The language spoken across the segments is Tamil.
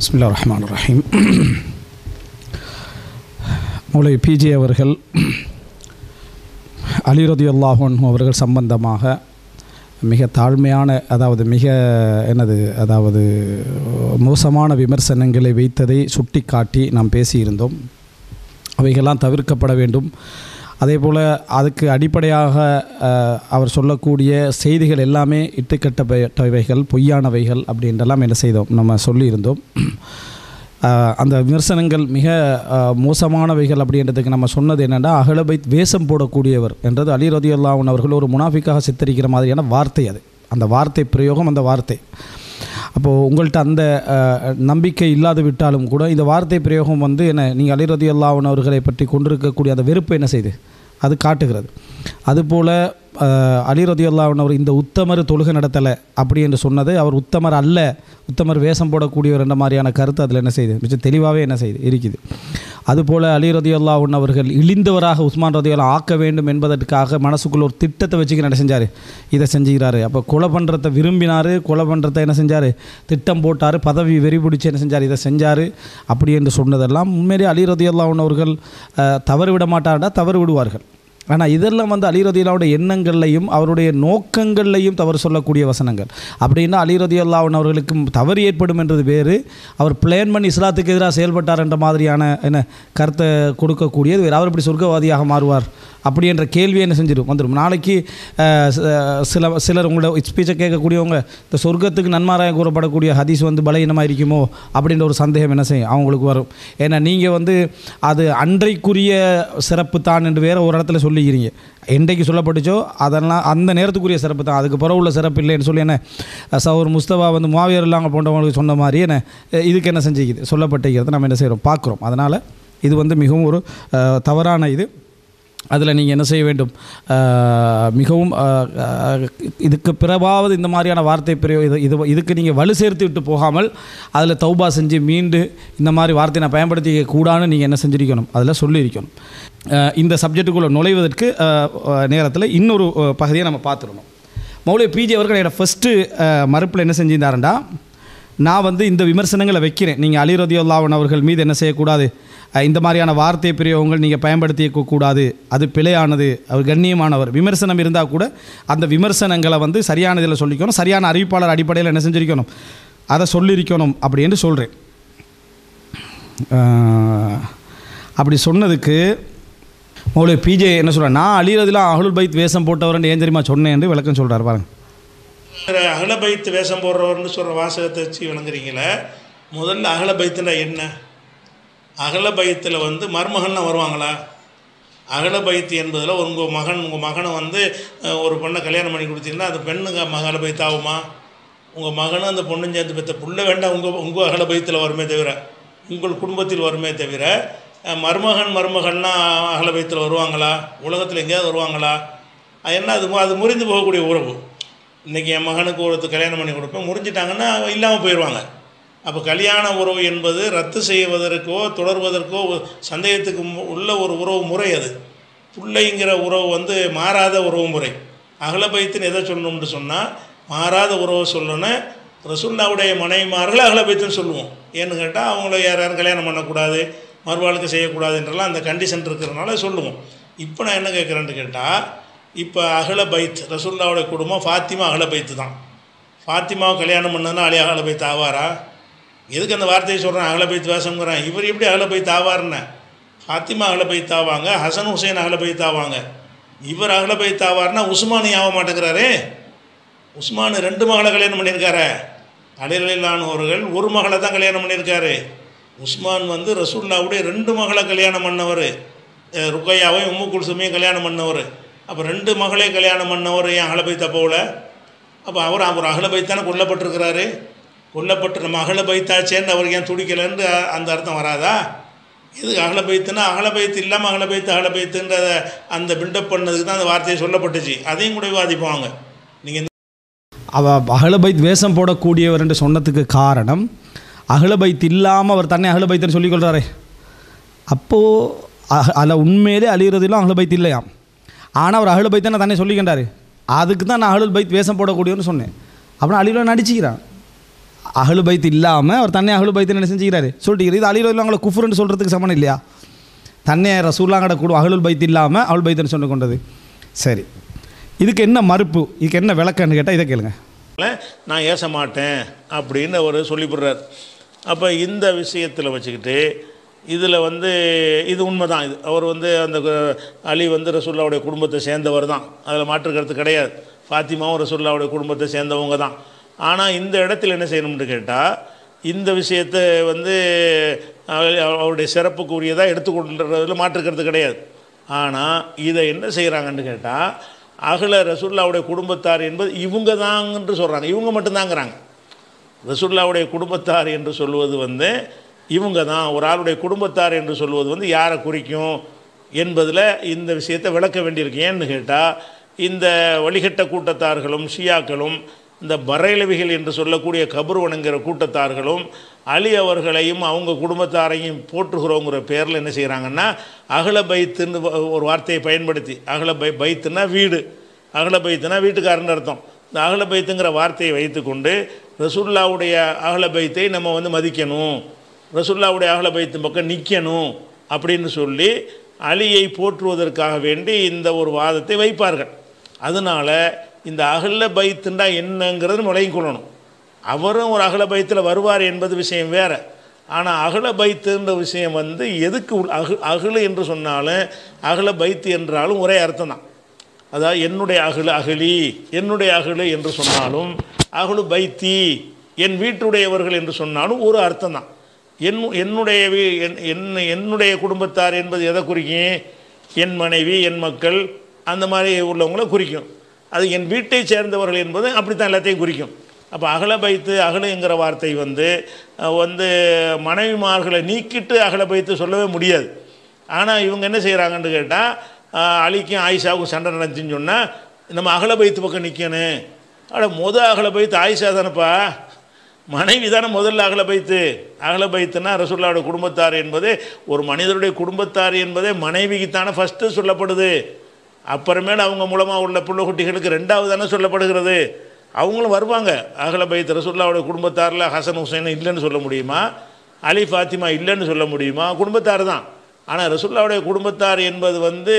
பிஸ்மில்லாஹிர் ரஹ்மானிர் ரஹீம். மௌலவி பிஜே அவர்கள் அலி ரலியல்லாஹு அன்ஹு அவர்கள் சம்பந்தமாக மிக தாழ்மையான மோசமான விமர்சனங்களை வைத்ததை சுட்டி காட்டி நாம் பேசியிருந்தோம். அவைகள்லாம் தவிர்க்கப்பட வேண்டும். அதே போல் அதுக்கு அடிப்படையாக அவர் சொல்லக்கூடிய செய்திகள் எல்லாமே இட்டுக்கட்டவைகள், பொய்யானவைகள் அப்படின்றெல்லாம் என்ன செய்தோம், நம்ம சொல்லியிருந்தோம். அந்த விமர்சனங்கள் மிக மோசமானவைகள் அப்படின்றதுக்கு நம்ம சொன்னது என்னென்னா, அஹ்ல பைத் வேஷம் போடக்கூடியவர் என்றது அலி ரலியல்லாஹு அன்ஹு அவர்கள் ஒரு முனாஃபிக்காக சித்தரிக்கிற மாதிரியான வார்த்தை. அது அந்த வார்த்தை பிரயோகம், அந்த வார்த்தை. அப்போது உங்கள்கிட்ட அந்த நம்பிக்கை இல்லாது விட்டாலும் கூட இந்த வார்த்தை பிரயோகம் என்ன, நீங்கள் அலி ரலியல்லாஹு அன்ஹு அவர்களை பற்றி கொண்டிருக்கக்கூடிய அந்த வெறுப்பு என்ன செய்து அது காட்டுகிறது. அதுபோல் அலி ரலியல்லாஹு அன்ஹு அவர் இந்த உத்தமர் தொழுகை நடத்தலை அப்படி என்று சொன்னது, அவர் உத்தமர் அல்ல, உத்தமர் வேஷம் போடக்கூடியவர் என்ற மாதிரியான கருத்து அதில் என்ன செய்யுது, மிச்சம் தெளிவாகவே என்ன செய்யுது இருக்குது. அதுபோல் அலி ரலியல்லாஹு அன்ஹு அவர்கள் இழிந்தவராக உஸ்மான் ரலியல்லாஹு ஆக்க வேண்டும் என்பதற்காக மனசுக்குள்ள ஒரு திட்டத்தை வச்சுக்க என்ன செஞ்சார், இதை செஞ்சுக்கிறாரு. அப்போ கொலை பண்ணுறதை விரும்பினார், கொலை பண்ணுறதை என்ன செஞ்சார், திட்டம் போட்டார், பதவி வெறி பிடிச்சி என்ன செஞ்சார், இதை செஞ்சார் அப்படி என்று சொன்னதெல்லாம் உண்மையிலே அலி ரலியல்லாஹு அன்ஹு அவர்கள் தவறு விட மாட்டார்டா, தவறு விடுவார்கள். ஆனால் இதெல்லாம் அலி ரலியல்லாஹு எண்ணங்கள்லையும் அவருடைய நோக்கங்கள்லையும் தவறு சொல்லக்கூடிய வசனங்கள். அப்படின்னா அலி ரலியல்லாஹு அவர்களுக்கு தவறு ஏற்படும் என்றது வேறு, அவர் பிளான் பண்ணி இஸ்லாத்துக்கு எதிராக செயல்பட்டார் என்ற மாதிரியான என்ன கருத்தை கொடுக்கக்கூடியது வேறு. அவர் இப்படி சொர்க்கவாதியாக மாறுவார் அப்படி என்ற கேள்வி என்ன செஞ்சிடும் வந்துடும். நாளைக்கு சிலர் உங்களோட ஸ்பீச்சை கேட்கக்கூடியவங்க இந்த சொர்க்கத்துக்கு நன்மாராயம் கூறப்படக்கூடிய ஹதீஸ் பலகீனமாக இருக்குமோ அப்படின்ற ஒரு சந்தேகம் என்ன செய்யும் அவங்களுக்கு வரும். ஏன்னா நீங்கள் அது அன்றைக்குரிய சிறப்பு தான் என்று வேறு ஒரு இடத்துல சொல்லிக்கிறீங்க. என்றைக்கு சொல்லப்பட்டுச்சோ அதெல்லாம் அந்த நேரத்துக்குரிய சிறப்பு தான், அதுக்கு பிறகு உள்ள சிறப்பு இல்லைன்னு சொல்லி என்ன சௌர் முஸ்தபா மாவியர் இல்லாங்க போன்றவங்களுக்கு சொன்ன மாதிரி என்ன இதுக்கு என்ன செஞ்சுக்குது சொல்லப்பட்டிருக்கிறது நம்ம என்ன செய்கிறோம் பார்க்குறோம். அதனால் இது மிகவும் ஒரு தவறான இது. அதில் நீங்கள் என்ன செய்ய வேண்டும், மிகவும் இதுக்கு பிறவாவது இந்த மாதிரியான வார்த்தை இதுக்கு நீங்கள் வலு சேர்த்து விட்டு போகாமல் அதில் தௌபா செஞ்சு மீண்டு இந்த மாதிரி வார்த்தையை நான் பயன்படுத்திக்க கூடாதுன்னு நீங்கள் என்ன செஞ்சிருக்கணும், அதில் சொல்லியிருக்கணும். இந்த சப்ஜெக்டுக்குள்ளே நுழைவதற்கு நேரத்தில் இன்னொரு பகுதியை நம்ம பார்த்துடணும். மௌலவி பிஜே அவர்கள் என்னோடய ஃபஸ்ட்டு மறுப்பில் என்ன செஞ்சிருந்தாருண்டா, நான் இந்த விமர்சனங்களை வைக்கிறேன், நீங்கள் அலி ரலியல்லாஹு அன்ஹு அவர்கள் மீது என்ன செய்யக்கூடாது, இந்த மாதிரியான வார்த்தை பிரயோகங்கள் நீங்கள் பயன்படுத்திக்கூடாது, அது பிழையானது, அவர் கண்ணியமானவர், விமர்சனம் இருந்தால் கூட அந்த விமர்சனங்களை சரியான இதில் சொல்லிக்கணும், சரியான அறிவிப்பாளர் அடிப்படையில் என்ன செஞ்சிருக்கணும், அதை சொல்லியிருக்கணும் அப்படி என்று சொல்கிறேன். அப்படி சொன்னதுக்கு மௌலவி பிஜே என்ன சொல்கிறேன், நான் அலி ரலியல்லாஹு அஹ்லுல் பைத் வேஷம் போட்டவர் ஏன் தெரியுமா சொன்னேன் என்று விளக்கம் சொல்கிறார் பாருங்க. அஹ்ல பைத் வேஷம் போடுறவர்னு சொல்கிற வாசகத்தை வச்சு விளங்குறீங்களே. முதல்ல அஹ்ல பைத்துனா என்ன? அஹ்ல பைத்தில் மருமகன்லாம் வருவாங்களா? அஹ்ல பைத் என்பதில் உங்கள் மகனை ஒரு பொண்ணை கல்யாணம் பண்ணி கொடுத்தீங்கன்னா அது பெண்ணுங்க அஹ்ல பைத் ஆகுமா? உங்கள் மகனும் அந்த பொண்ணும் சேர்ந்து பெற்ற புள்ள வேண்டாம் உங்கள் அஹ்ல பைத்தில் வருமே தவிர, உங்கள் குடும்பத்தில் வருமே தவிர, மருமகன்லாம் அஹ்ல பைத்தில் வருவாங்களா? உலகத்தில் எங்கேயாவது வருவாங்களா? என்ன அது முறிந்து போகக்கூடிய உறவு. இன்றைக்கி என் மகனுக்கு ஒருத்தர் கல்யாணம் பண்ணி கொடுப்பேன், முறிஞ்சிட்டாங்கன்னா இல்லாமல் போயிடுவாங்க. அப்போ கல்யாண உறவு என்பது ரத்து செய்வதற்கோ தொடர்வதற்கோ சந்தேகத்துக்கு உள்ள ஒரு உறவு முறை. அது பிள்ளைங்கிற உறவு மாறாத உறவு முறை. அஹ்ல பைத்துன்னு எதை சொல்லணும்னு சொன்னால் மாறாத உறவை சொல்லணும். ரசூலுல்லாஹ்வுடைய மனைவிமார்களை அஹ்ல பைத்துன்னு சொல்லுவோம். ஏன்னு கேட்டால் அவங்கள யாரும் கல்யாணம் பண்ணக்கூடாது, மறுவாழ்க்கை செய்யக்கூடாதுன்றலாம் அந்த கண்டிஷன் இருக்கிறதுனால சொல்லுவோம். இப்போ நான் என்ன கேட்குறேன்னு கேட்டால், இப்போ அஹ்ல பைத் ரசூலுல்லாஹ்வுடைய குடும்பம் ஃபாத்திமா அஹ்ல பைத்து தான். ஃபாத்திமாவை கல்யாணம் பண்ணதுன்னா அலி அஹ்ல பைத் ஆவாரா? எதுக்கு அந்த வார்த்தையை சொல்கிறேன், அஹ்ல பைத் வேஷங்கிறேன். இவர் எப்படி அஹ்ல பைத் ஆவார்னு? ஃபாத்திமா அஹ்ல பைத் ஆவாங்க, ஹசன் ஹுசைன் அஹ்ல பைத் ஆவாங்க. இவர் அஹ்ல பைத் ஆவார்னா உஸ்மானி ஆக மாட்டேங்கிறாரே. உஸ்மான் 2 மகளை கல்யாணம் பண்ணியிருக்காரு. அலி ரலியல்லாஹு அன்ஹு அவர்கள் ஒரு மகளை தான் கல்யாணம் பண்ணியிருக்காரு. உஸ்மான் ரசூலுல்லாஹ்வுடைய 2 மகளை கல்யாணம் பண்ணவர், ருக்கையாவையும் உம்மு குல்சுமையும் கல்யாணம் பண்ணவர். அப்போ 2 மகளே கல்யாணம் பண்ணவர் ஏன் அஹ்ல பைத் போகல? அப்போ அவர் அஹ்ல பைத் தானே கொல்லப்பட்டிருக்கிறாரு. கொல்லப்பட்டு நம்ம அஹ்ல பைத்தாச்சேன்னு அவருக்கு ஏன் துடிக்கலைன்னு அந்த அர்த்தம் வராதா? இதுக்கு அஹ்ல பைத்துன்னா அஹ்ல பைத் இல்லாமல் அஹ்ல பைத்துன்ற அந்த பில்டப் பண்ணதுக்கு தான் அந்த வார்த்தையை சொல்லப்பட்டுச்சு. அதையும் கூட விவாதிப்பாங்க. நீங்கள் அஹ்ல பைத் வேஷம் போடக்கூடியவர் என்று சொன்னதுக்கு காரணம், அஹ்ல பைத் இல்லாமல் அவர் தன்னை அஹ்ல பைத்துன்னு சொல்லிக்கொள்கிறாரே. அப்போது அதில் உண்மையிலே அலி ரலியல்லாஹு அஹ்ல பைத் இல்லையாம், ஆனால் அவர் அஹ்ல பைத் தன்னை சொல்லிக்கின்றார். அதுக்கு தான் நான் அஹ்லுல் பைத் வேஷம் போடக்கூடியவன்னு சொன்னேன். அப்படின்னா அலியில் நடிச்சுக்கிறான். அஹ்லு பைத் இல்லாமல் அவர் தன்னை அஹ்லு பைத் என்ன செஞ்சுக்கிறாரு சொல்லிட்டு இது அலி ரலியல்லாஹு அன்ஹு குஃப்ருன்னு சொல்கிறதுக்கு சமம் இல்லையா? தன்னை ரசூலுல்லாஹ்ங்கட கூட அஹ்லுல் பைத் இல்லாமல் அஹ்லுல் பைத்னு சொல்லி கொண்டது. சரி, இதுக்கு என்ன மறுப்பு, இதுக்கு என்ன விளக்கன்னு கேட்டால் இதை கேளுங்க. நான் ஏச மாட்டேன் அப்படின்னு அவர் சொல்லிவிடுறார். அப்போ இந்த விஷயத்தில் வச்சுக்கிட்டு இதில் இது உண்மை தான். இது அவர் அந்த அலி ரசூலுல்லாஹ்வுடைய குடும்பத்தை சேர்ந்தவர் தான், அதில் மாற்று கருத்து கிடையாது. ஃபாத்திமாவும் ரசூலுல்லாஹ்வுடைய குடும்பத்தை சேர்ந்தவங்க தான். ஆனால் இந்த இடத்துல என்ன செய்யணும்னு கேட்டால், இந்த விஷயத்தை அவருடைய சிறப்புக்குரியதாக எடுத்துக்கொண்டுறதுல மாற்றுக்கிறது கிடையாது. ஆனால் இதை என்ன செய்கிறாங்கன்னு கேட்டால், அகல ரசூலுல்லாஹ்வுடைய குடும்பத்தார் என்பது இவங்க தாங்கன்று சொல்கிறாங்க. இவங்க மட்டும்தாங்கிறாங்க. ரசூலுல்லாஹ்வுடைய குடும்பத்தார் என்று சொல்வது இவங்க தான். ஒரு ஆளுடைய குடும்பத்தார் என்று சொல்வது யாரை குறிக்கும் என்பதில் இந்த விஷயத்தை விளக்க வேண்டியிருக்கு. ஏன்னு கேட்டால், இந்த வழிகட்ட கூட்டத்தார்களும் ஷியாக்களும் இந்த பரைலவிகள் என்று சொல்லக்கூடிய கபர் வணங்குகிற கூட்டத்தார்களும் அலி அவர்களையும் அவங்க குடும்பத்தாரையும் போற்றுகிறோங்கிற பேரில் என்ன செய்கிறாங்கன்னா, அகல பைத்துன்னு ஒரு வார்த்தையை பயன்படுத்தி, அகல பைத்துனா வீடு, அகல பைத்துனா வீட்டுக்காரன்னு அர்த்தம். இந்த அகல பைத்துங்கிற வார்த்தையை வைத்து கொண்டு ரசூலுல்லாஹ்வுடைய அகல பைத்தை நம்ம மதிக்கணும், ரசூலுல்லாஹ்வுடைய அகல பைத்து பக்கம் நிற்கணும் அப்படின்னு சொல்லி அலியை போற்றுவதற்காக வேண்டி இந்த ஒரு வாதத்தை வைப்பார்கள். அதனால் இந்த அகல பைத்துண்டா என்னங்கிறது விளங்கிக் கொள்ளணும். அவரும் ஒரு அகல பைத்தில் வருவார் என்பது விஷயம் வேறு. ஆனால் அகல பைத்துன்ற விஷயம் எதுக்கு அகலு என்று சொன்னாலும் அகல பைத்து என்றாலும் ஒரே அர்த்தம் தான். அதாவது என்னுடைய அகலி, என்னுடைய அகலு என்று சொன்னாலும் அகலு பைத்தி என் வீட்டுடையவர்கள் என்று சொன்னாலும் ஒரு அர்த்தம் தான். என்னுடைய குடும்பத்தார் என்பது எதை குறிக்கும்? என் மனைவி, என் மக்கள், அந்த மாதிரி உள்ளவங்களை குறிக்கும். அது என் வீட்டை சேர்ந்தவர்கள் என்பது அப்படித்தான் எல்லாத்தையும் குறிக்கும். அப்போ அகல பைத்து அகலுங்கிற வார்த்தை மனைவிமார்களை நீக்கிட்டு அகல பைத்து சொல்லவே முடியாது. ஆனால் இவங்க என்ன செய்கிறாங்கன்னு கேட்டால், அலிக்கும் ஆயிஷாவுக்கும் சண்டை நடந்துச்சுன்னு சொன்னால் நம்ம அகல பைத்து பக்கம் நிற்கணும். அகல பைத்து ஆயிஷா தானப்பா, மனைவி தானே முதல்ல அகல பைத்து. அகல பைத்துனா ரசூலுல்லாஹ்வுடைய குடும்பத்தார் என்பது ஒரு மனிதருடைய குடும்பத்தார் என்பதே மனைவிக்குத்தானே ஃபஸ்ட்டு சொல்லப்படுது. அப்புறமேல அவங்க மூலமாக உள்ள பிள்ளை குட்டிகளுக்கு ரெண்டாவது தானே சொல்லப்படுகிறது. அவங்களும் வருவாங்க. அகல பைத்து ரசூலுல்லாஹ்வுடைய குடும்பத்தாரில் ஹசன் ஹுசைன் இல்லைன்னு சொல்ல முடியுமா? அலி ஃபாத்திமா இல்லைன்னு சொல்ல முடியுமா? குடும்பத்தார் தான். ஆனால் ரசூலுல்லாஹ்வுடைய குடும்பத்தார் என்பது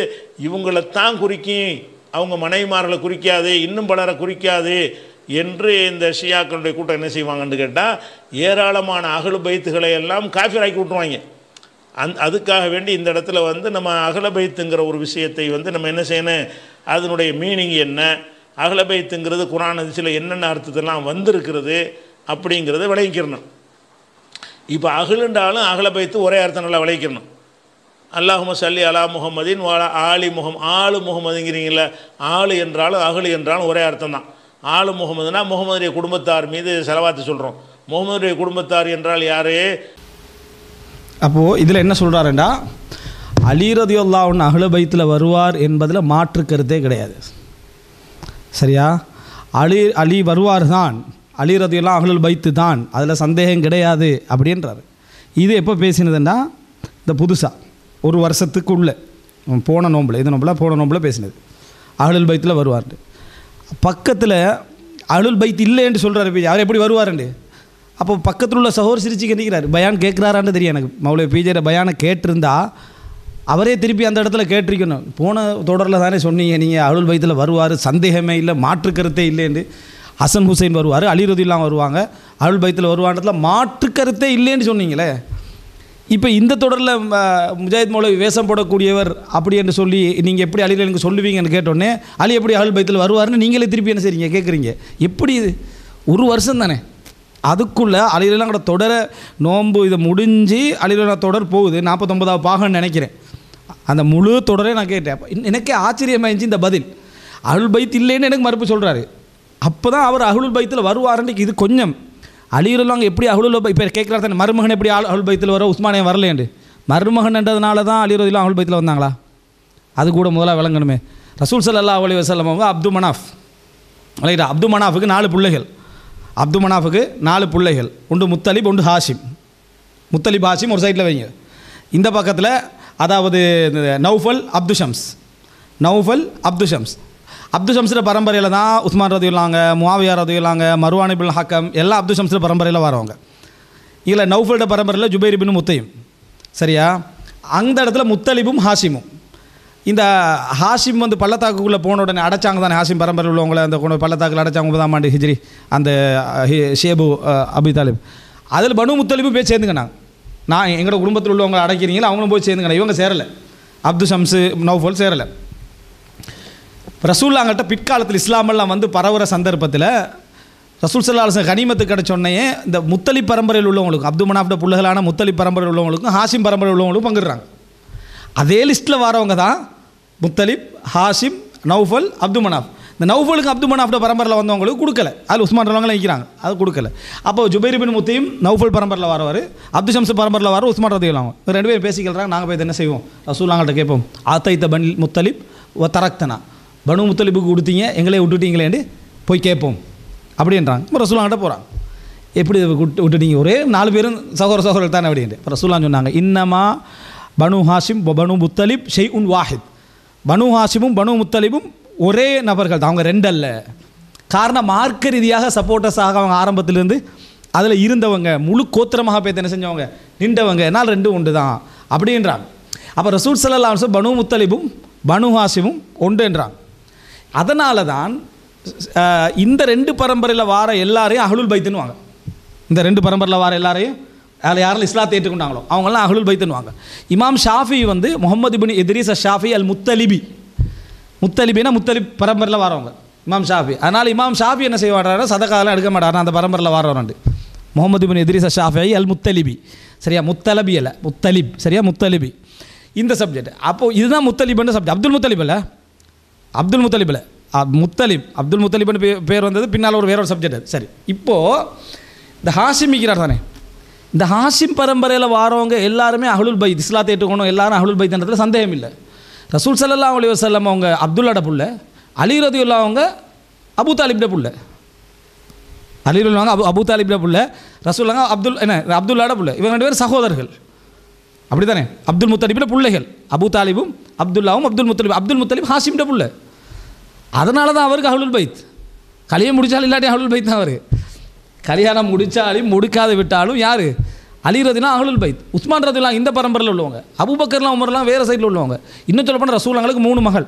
இவங்களைத்தான் குறிக்கும், அவங்க மனைவிமார்களை குறிக்காது, இன்னும் பலரை குறிக்காது என்று இந்த ஷியாக்களுடைய கூட்டம் என்ன செய்வாங்கன்னு கேட்டால், ஏராளமான அகலு பைத்துகளை எல்லாம் காஃபிராக்கி விட்டுருவாங்க. அதுக்காக வேண்டி இந்த இடத்துல நம்ம அகல பைத்துங்கிற ஒரு விஷயத்தை நம்ம என்ன செய்யணும், அதனுடைய மீனிங் என்ன, அகல பைத்துங்கிறது குர்ஆன் ஹதீஸில் என்னென்ன அர்த்தத்தெல்லாம் வந்திருக்கிறது அப்படிங்கிறத விளங்கிக்கிறணும். இப்போ அகலுன்றாலும் அகல பைத்து ஒரே அர்த்தம் நல்லா விளங்கிக்கிறணும். அல்லாஹும்ம ஸல்லி அலா முஹம்மதின் வஅலா ஆலி ஆலு முஹம்மதுங்கிறீங்கள, ஆளு என்றாலும் அகலு என்றாலும் ஒரே அர்த்தம் தான். ஆலு முகமதுனா முகமதுடைய குடும்பத்தார் மீது செலவாத்து சொல்கிறோம். முகமதுடைய குடும்பத்தார் என்றால் யார்? அப்போது இதில் என்ன சொல்கிறாருண்டா, அலி ரலியல்லாஹு அன்ஹு அஹ்லு பைத்தில் வருவார் என்பதில் மாற்று கருத்தே கிடையாது. சரியா? அலி வருவார் தான், அலி ரலியல்லாஹு அஹ்லுல் பைத்து தான், அதில் சந்தேகம் கிடையாது அப்படின்றாரு. இது எப்போ பேசினதுன்னா, இந்த புதுசாக ஒரு வருஷத்துக்குள்ளே போன நோம்பில், இது போன நோம்பில் பேசினது அஹ்லுல் பைத்தில் வருவார்ட்டு. பக்கத்தில் அஹ்லுல் பைத் இல்லைன்னு சொல்கிறாரு. அவர் எப்படி வருவாருண்டு? அப்போ பக்கத்தில் உள்ள சகோதரர் சிரிச்சு கேட்கிறார், பயான் கேட்குறாரான்னு தெரியும் எனக்கு. மௌலவி பிஜேட பயானை கேட்டிருந்தா அவரே திருப்பி அந்த இடத்துல கேட்டிருக்கணும். போன தொடரில் தானே சொன்னீங்க நீங்கள் அஹ்லுல் பைத்தில் வருவார், சந்தேகமே இல்லை, மாற்று கருத்தே இல்லைன்னு. ஹசன் ஹுசைன் வருவார், அலி ரலியல்லாஹு வருவாங்க, அஹ்லுல் பைத்தில் வருவான்றதுல மாற்று கருத்தே இல்லைன்னு சொன்னீங்களே. இப்போ இந்த தொடரில் முஜாஹித் மௌலவி வேஷம் போடக்கூடியவர் அப்படி என்று சொல்லி நீங்கள் எப்படி அலியில் எனக்கு சொல்லுவீங்கன்னு கேட்டோடனே, அலி எப்படி அஹ்லுல் பைத்தில் வருவார்னு நீங்களே திருப்பி என்ன செய்றீங்க, கேட்குறீங்க. எப்படி இது? ஒரு வருஷம் தானே, அதுக்குள்ளே அலிலாம் கூட தொடரை நோன்பு இதை முடிஞ்சு அலிலாம் தொடர் போகுது 49வது பாகன்னு நினைக்கிறேன். அந்த முழு தொடரே நான் கேட்டேன். எனக்கே ஆச்சரியமாயிருந்துச்சு இந்த பதில். அஹ்லுல் பைத் இல்லைன்னு எனக்கு மறுப்பு சொல்கிறாரு. அப்போ தான் அவர் அஹ்லுல் பைத்தில் வருவாருன்னு. இது கொஞ்சம் அலிரல்லாங்க எப்படி அஹ்லுல் பைத் இப்போ கேட்குறாரு தானே, மருமகன் எப்படி அஹ்லுல் பைத்தில் வர, உஸ்மானே வரலேண்டு. மருமகன்ன்றதுனால தான் அலி ரலியல்லாஹு அஹ்லுல் பைத்தில் வந்தாங்களா? அது கூட முதலாக விளங்கணுமே. ரசூல் ஸல்லல்லாஹு அலைஹி வஸல்லம் அவங்க அப்து மனாஃப், ரைட்டா, அப்து மனாஃபுக்கு 4 பிள்ளைகள். அப்து மனாஃபுக்கு 4 பிள்ளைகள், ஒன்று முத்தலிப், ஒன்று ஹாஷிம். முத்தலிப் ஹாஷிம் ஒரு சைடில் வைங்க. இந்த பக்கத்தில் அதாவது நௌஃபல் அப்து ஷம்ஸ், நௌஃபல் அப்து ஷம்ஸ். அப்துல் ஷம்ஸில் பரம்பரையில் தான் உஸ்மான் ரதியுல்லாங்க, முஆவியா ரதியுல்லாங்க, மர்வான் இப்னு ஹக்கம் எல்லாம் அப்துல் ஷம்ஸில் பரம்பரையில் வரவங்க. இதில் நௌஃபலோட பரம்பரையில் ஜுபைர் இப்னு முத்தையும். சரியா? அந்த இடத்துல முத்தலிபும் ஹாஷிமும். இந்த ஹாஷிம் வந்து பள்ளத்தாக்குள்ளே போன உடனே அடைச்சாங்க தானே, ஹாஷிம் பரம்பரை உள்ளவங்களை அந்த பள்ளத்தாக்கில் அடைச்சாங்க 9ஆம் ஆண்டு ஹிஜ்ரி, அந்த ஷேபு அபி தாலிப். அதில் பனு முத்தலிபும் போய் சேர்ந்துக்கினாங்க. நான் எங்களோட குடும்பத்தில் உள்ளவங்களை அடைக்கிறீங்களா, அவங்களும் போய் சேர்ந்துக்கணும். இவங்க சேரலை, அப்துல் ஷம்ஸு நௌஃபல் சேரலை. ரசூல்லாங்கிட்ட பிற்காலத்தில் இஸ்லாமெல்லாம் வந்து பரவுற சந்தர்ப்பத்தில் ரசூல் ஸல்லல்லாஹு அலைஹி வஸல்லம் கனிமத்து கிடச்சோடனே இந்த முத்தலிப் பரம்பரையில் உள்ளவங்களுக்கும், அப்துல் மனாஃப்ட புள்ளகளான முத்தலிப் பரம்பரையில் உள்ளவங்களுக்கும் ஹாஷிம் பரம்பரை உள்ளவங்களுக்கும் பங்கிடுறாங்க. அதே லிஸ்ட்டில் வரவங்க தான் முத்தலிப், ஹாஷிம், நௌஃபல், அப்துல் மனாஃப். இந்த நௌஃபலுக்கு அப்துல் மனாஃப்ட பரம்பரையில் வந்தவங்களுக்கு கொடுக்கல, அதில் உஸ்மான் ரலியல்லாஹு நிற்கிறாங்க, அது கொடுக்கல. அப்போ ஜுபைர் இப்னு முத்தையும் நௌஃபல் பரம்பரையில் வரவர், அப்துல் ஷம்ஸ் பரம்பரையில் வர உஸ்மான் ரலியல்லாஹு அன்ஹு. 2 பேரும் பேசிக்கிறாங்க. நாங்கள் போய் என்ன செய்வோம், ரசூலுல்லாஹ்கிட்ட கேட்போம், ஆத்தைத்த பனி முத்தலிப் வ தரக்தனா, பனு முத்தலிபுக்கு கொடுத்தீங்க, எங்களே விட்டுட்டீங்களேன்னு போய் கேட்போம் அப்படின்றாங்க. இப்போ ரசூலுல்லாஹ்கிட்ட போகிறாங்க, எப்படி விட்டுட்டீங்க, ஒரே 4 பேரும் சகோதரர்கள் தானே அப்படின்ட்டு. இப்போ ரசூலுல்லாஹ் சொன்னாங்க, இன்னமா பனு ஹாஷிம் பனு முத்தலிப் ஷெய் உன் வாஹித். பனு ஹாஷிமும் பனு முத்தலிபும் ஒரே நபர்கள் தான், அவங்க 2 அல்ல. காரணம் மார்க்க ரீதியாக சப்போர்ட்டர்ஸாக அவங்க ஆரம்பத்திலேருந்து அதில் இருந்தவங்க, முழு கோத்திரமாக போய் என்ன செஞ்சவங்க, நின்றவங்க, என்னால் 2 உண்டு தான் அப்படின்றாங்க. அப்போ ரசூல் ஸல்லல்லாஹு அலைஹி வஸல்லம் பனு முத்தலிபும் பனு ஹாஷிமும் ஒன்றுன்றாங்க. அதனால தான் இந்த 2 பரம்பரையில் வார எல்லாரையும் அஹ்லுல் பைத்துன்னுவாங்க. இந்த 2 பரம்பரையில் வார எல்லாரையும் அதில் யாரெல்லாம் இஸ்லாத்தை ஏற்றுக்கொண்டாங்களோ அவங்களாம் அஹ்லுல் பைத்துன்னுவாங்க. இமாம் ஷாஃபி வந்து முஹம்மது இப்னு இத்ரீஸ் ஷாஃபி அல் முத்தலிபி, முத்தலிபினா முத்தலிப் பரம்பரையில் வரவங்க இமாம் ஷாஃபி. அதனால் இமாம் ஷாஃபி என்ன செய்ய மாட்டாரா, சதகாலாம் எடுக்க மாட்டாரா, அந்த பரம்பரையில் வரவரண்டு. முஹம்மது இப்னு இத்ரீஸ் ஷாஃபி அல் முத்தலிபி, சரியா, முத்தலபி அல்ல முத்தலிப், சரியா, முத்தலிபி இந்த சப்ஜெக்ட். அப்போது இதுதான் முத்தலிப்னு சப்ஜெக்ட். அப்துல் முத்தலிப் இல்லை, அப்துல் முத்தலிப் இல்லை, முத்தலிப். அப்துல் முத்தலிப்னு பேர் வந்தது பின்னால் வேற ஒரு சப்ஜெக்ட் அது. சரி, இப்போது இந்த ஹாஷிம் இருக்கிறார் தானே, இந்த ஹாஷிம் பரம்பரையில் வாரவங்க எல்லாருமே அஹ்லுல் பைத், இஸ்லாத்தை ஏற்றுக்கணும், எல்லாரும் அஹ்லுல் பைத்ன்றதுல சந்தேகம் இல்லை. ரசூல் ஸல்லல்லாஹு அலைஹி வஸல்லம் அவங்க அப்துல்லாட புள்ள, அலி ரதியுல்லாஹு அவங்க அபூ தாலிப்ட புள்ள, அலி ரதியுல்லாஹு அபூ தாலிப்ட புள்ள, ரசூலுல்லாஹ் அப்துல்லாட புள்ள. இவங்க 2 பேரும் சகோதரர்கள், அப்படி தானே. அப்துல் முத்தலிபில் பிள்ளைகள் அபூ தாலிபும் அப்துல்லாவும் அப்துல் முத்தலிப். அப்துல் முத்தலிப் ஹாஷிம்ட புள்ள, அதனால தான் அவருக்கு அஹ்லுல் பைத். கல்யாணம் முடித்தாலும் இல்லாட்டி அஹ்லுல் பைத் தான் அவர். கல்யாணம் முடித்தாலும் முடிக்காது விட்டாலும் யார், அலி ரதியுல்லாஹு அஹ்லுல் பைத். உஸ்மான் ரதியுல்லாஹு இந்த பரம்பரையில் உள்ளவங்க, அபூபக்கர்லாம் உமர்லாம் வேறு சைடில் உள்ளவங்க. இன்னும் சொல்ல போனால் ரசூலுல்லாஹ்வுக்கு 3 மகள்,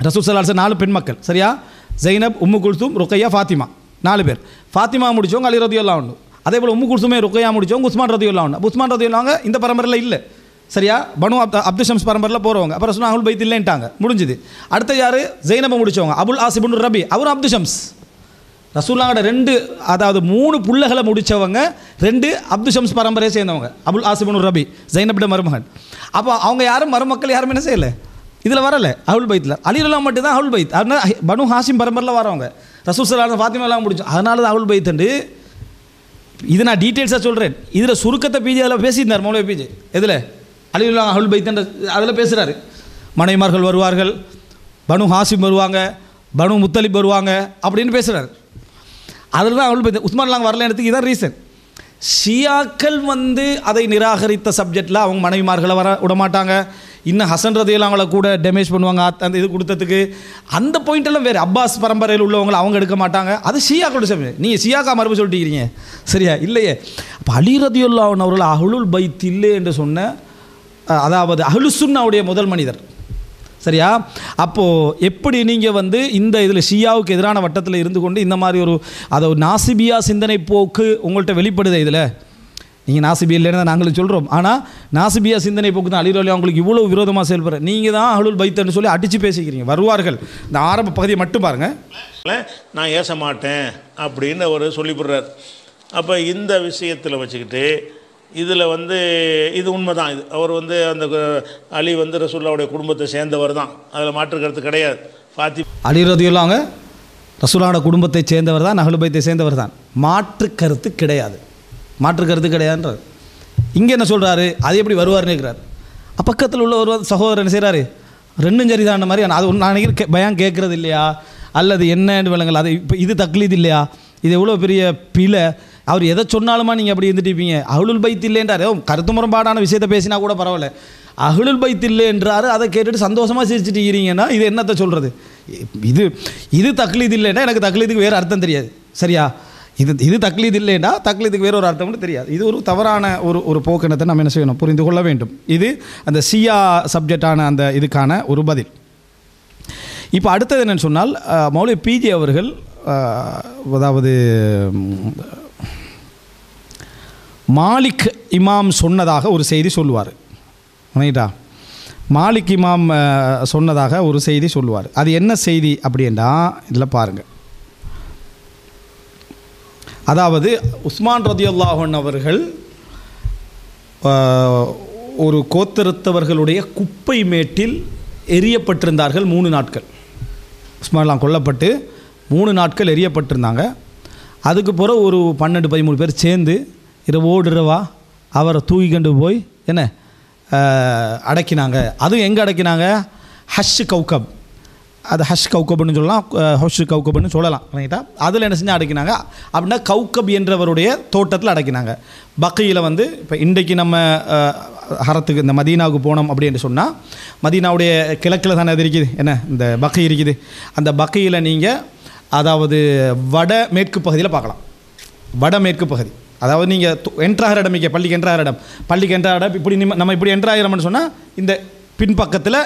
ரசூல் ஸல்லல்லாஹு அலைஹி வஸல்லம் 4 பெண் மக்கள், சரியா, ஜைனப், உம்மு குல்சூம், ருக்கையா, ஃபாத்திமா, 4 பேர். ஃபாத்திமா முடித்தவங்க அலி ரதியுல்லாஹு அன்ஹு. அதே போல் உம்மு குல்சூமே ருக்கையா முடித்தவங்க உஸ்மான் ரதியுல்லாஹு அன்ஹு. உஸ்மான் ரதியுல்லாஹு இந்த பரம்பரையில் இல்லை, சரியா, பனு அப்துல் ஷம்ஸ் பரம்பரையில் போகிறவங்க. அப்புறம் ரசூலுல்லாஹ் அஹ்லுல் பைத் இல்லைன்ட்டாங்க, முடிஞ்சுது. அடுத்த யார், ஜைனபை முடித்தவங்க அபுல் ஆஸ் இப்னு ரபி, அவரும் அப்துல் ஷம்ஸ். ரசூலுல்லாஹோட 2 அதாவது 3 புள்ளகளை முடித்தவங்க 2 அப்துல் ஷம்ஸ் பரம்பரையை சேர்ந்தவங்க, அபுல் ஆஸ் இப்னு ரபி, ஜைனப்ட மருமகன். அப்போ அவங்க யாரும் மருமக்கள் யாரும் என்ன செய்யலை, இதில் வரலை அஹ்லுல் பைத்தில். அலி ரலியல்லாஹு மட்டும் தான் அஹ்லுல் பைத். அதனால் பனு ஹாஷிம் பரம்பரையில் வரவங்க ரசூல் ஸல்லல்லாஹு அலைஹி வஸல்லம் ஃபாத்திமா எல்லாம் முடிச்சோம், அதனால தான் அஹ்லுல் பைத்துண்டு. இது நான் டீட்டெயில்ஸாக சொல்கிறேன். இதில் சுருக்கத்தை பிஜே அதில் பேசியிருந்தார் மௌலவி பிஜே, எதில் அலி ரலியல்லாஹு அஹ்லுல் பைத்துன்ற அதில் பேசுகிறாரு. மனைவிமார்கள் வருவார்கள், பனு ஹாஷிம் வருவாங்க, பனு முத்தலிப் வருவாங்க அப்படின்னு பேசுகிறார். அதில் தான் அஹ்லுல் பைத். உஸ்மான்லாம் வரலன்றதுக்கு இதான் ரீசன். ஷியாக்கள் வந்து அதை நிராகரித்த சப்ஜெக்டில் அவங்க மனைவிமார்களை வர விடமாட்டாங்க. இன்னும் ஹசன் ரதியல்லாஹு அவங்கள கூட டேமேஜ் பண்ணுவாங்க, அந்த இது கொடுத்ததுக்கு. அந்த பாயிண்டெல்லாம் வேறு. அப்பாஸ் பரம்பரையில் உள்ளவங்களை அவங்க எடுக்க மாட்டாங்க, அது ஷியாக்களோட சப்ஜெக்ட். நீங்கள் ஷியாக்கா மறுப்பு சொல்லிட்டீங்க, சரியா, இல்லையே. அப்போ அலி ரதியல்லாஹு அன்ஹு அவர்கள் அஹ்லுல் பைத் இல்லை என்று சொன்ன, அதாவது அஹ்லுஸ் சுன்னாவுடைய முதல் மனிதர், சரியா. அப்போது எப்படி நீங்கள் வந்து இந்த இதில் ஷியாவுக்கு எதிரான வட்டத்தில் இருந்து கொண்டு இந்த மாதிரி ஒரு அதை ஒரு நாசிபியா சிந்தனை போக்கு உங்கள்கிட்ட வெளிப்படுது. இதில் நீங்கள் நாசிபியா இல்லைன்னு தான் நாங்களும் சொல்கிறோம், ஆனால் நாசிபியா சிந்தனை போக்கு தான் அலி ரலியல்லாஹு அவங்களுக்கு இவ்வளோ விரோதமாக செயல்படுற. நீங்கள் தான் அஹ்லுல் பைத்னு சொல்லி அடித்து பேசிக்கிறீங்க. வருவார்கள், இந்த ஆரம்ப பகுதியை மட்டும் பாருங்கள். நான் ஏச மாட்டேன் அப்படின்னு அவர் சொல்லிவிடுறார். அப்போ இந்த விஷயத்தில் வச்சுக்கிட்டு இதில் வந்து இது உண்மை தான். இது அவர் வந்து அந்த அலி வந்து ரசூலுல்லாஹ்வுடைய குடும்பத்தை சேர்ந்தவர் தான், அதில் மாற்று கருத்து கிடையாது. அலி ரலியல்லாஹு ரசூலுல்லாஹ்வுடைய குடும்பத்தை சேர்ந்தவர் தான், அஹ்லுல் பைத்தை சேர்ந்தவர் தான், மாற்று கருத்து கிடையாது, மாற்று கருத்து கிடையாதுன்றார். இங்கே என்ன சொல்கிறாரு, அது எப்படி வருவார்னு இருக்கிறார். பக்கத்தில் உள்ள ஒரு சகோதரர் என்ன செய்கிறாரு, 2 சரிதான மாதிரி அது நான் நினைக்கிறேன் பயம் கேட்குறது இல்லையா, அல்லது என்னன்னு விளங்கல, அது இப்போ இது தக்லீத் இல்லையா, இது எவ்வளோ பெரிய பிழை, அவர் எதை சொன்னாலுமா நீங்கள் அப்படி இருந்துட்டுப்பீங்க. அஹ்லுல் பைத் இல்லைன்றார், கருத்து முரண்பாடான விஷயத்தை பேசினா கூட பரவாயில்ல, அஹ்லுல் பைத் இல்லை என்றாரு, அதை கேட்டுட்டு சந்தோஷமாக சிரிச்சுட்டு இருக்கிறீங்கன்னா இது என்னத்தை சொல்கிறது. இது இது தக்லீது இல்லைன்னா எனக்கு தக்லீதுக்கு வேறு அர்த்தம் தெரியாது. சரியா? இது தக்லீது இல்லைன்னா தக்லீதுக்கு வேறு ஒரு அர்த்தம்னு தெரியாது. இது ஒரு தவறான ஒரு போக்கினத்தை நம்ம என்ன செய்யணும், புரிந்து கொள்ள வேண்டும். இது அந்த ஷியா சப்ஜெக்டான அந்த இதுக்கான ஒரு பதில். இப்போ அடுத்தது என்னென்னு சொன்னால், மௌலவி பிஜே அவர்கள் அதாவது மாலிக் இமாம் சொன்னதாக ஒரு செய்தி சொல்லுவார். ரைட்டா? மாலிக் இமாம் சொன்னதாக ஒரு செய்தி சொல்லுவார். அது என்ன செய்தி அப்படின்னா இதில் பாருங்கள். அதாவது உஸ்மான் ரலியல்லாஹு அன்ஹு அவர்கள் ஒரு கோத்திரத்தவர்களுடைய குப்பை மேட்டில் எரியப்பட்டிருந்தார்கள் 3 நாட்கள். உஸ்மான்லாம் கொல்லப்பட்டு 3 நாட்கள் எரியப்பட்டிருந்தாங்க. அதுக்கு பிறகு ஒரு 12-13 பேர் சேர்ந்து இரவோடு இரவா அவரை தூக்கிக்கொண்டு போய் என்ன அடக்கினாங்க. அதுவும் எங்கே அடக்கினாங்க? ஹஷ் கௌகப். அது ஹஷ் கௌகப்னு சொல்லலாம், ஹஷ் கௌகப்னு சொல்லலாம். ரைட்டா? அதில் என்ன செஞ்சு அடக்கினாங்க அப்படின்னா கௌகப் என்றவருடைய தோட்டத்தில் அடக்கினாங்க. பக்கையில் வந்து இப்போ இன்றைக்கு நம்ம ஹரத்துக்கு இந்த மதீனாவுக்கு போனோம் அப்படின்னு சொன்னால், மதீனாவுடைய கிழக்கில் தானே அது இருக்குது, என்ன இந்த பக்கை இருக்குது. அந்த பக்கையில் நீங்கள் அதாவது வட மேற்கு பகுதியில் பார்க்கலாம். வடமேற்கு பகுதி, அதாவது நீங்கள் என்ட்ராகிற இடம், இங்கே பள்ளிக்கு என்ட்ராகிற இடம் இப்படி நம்ம இப்படி என்ட்ராகிறோம்னு சொன்னால் இந்த பின்பக்கத்தில்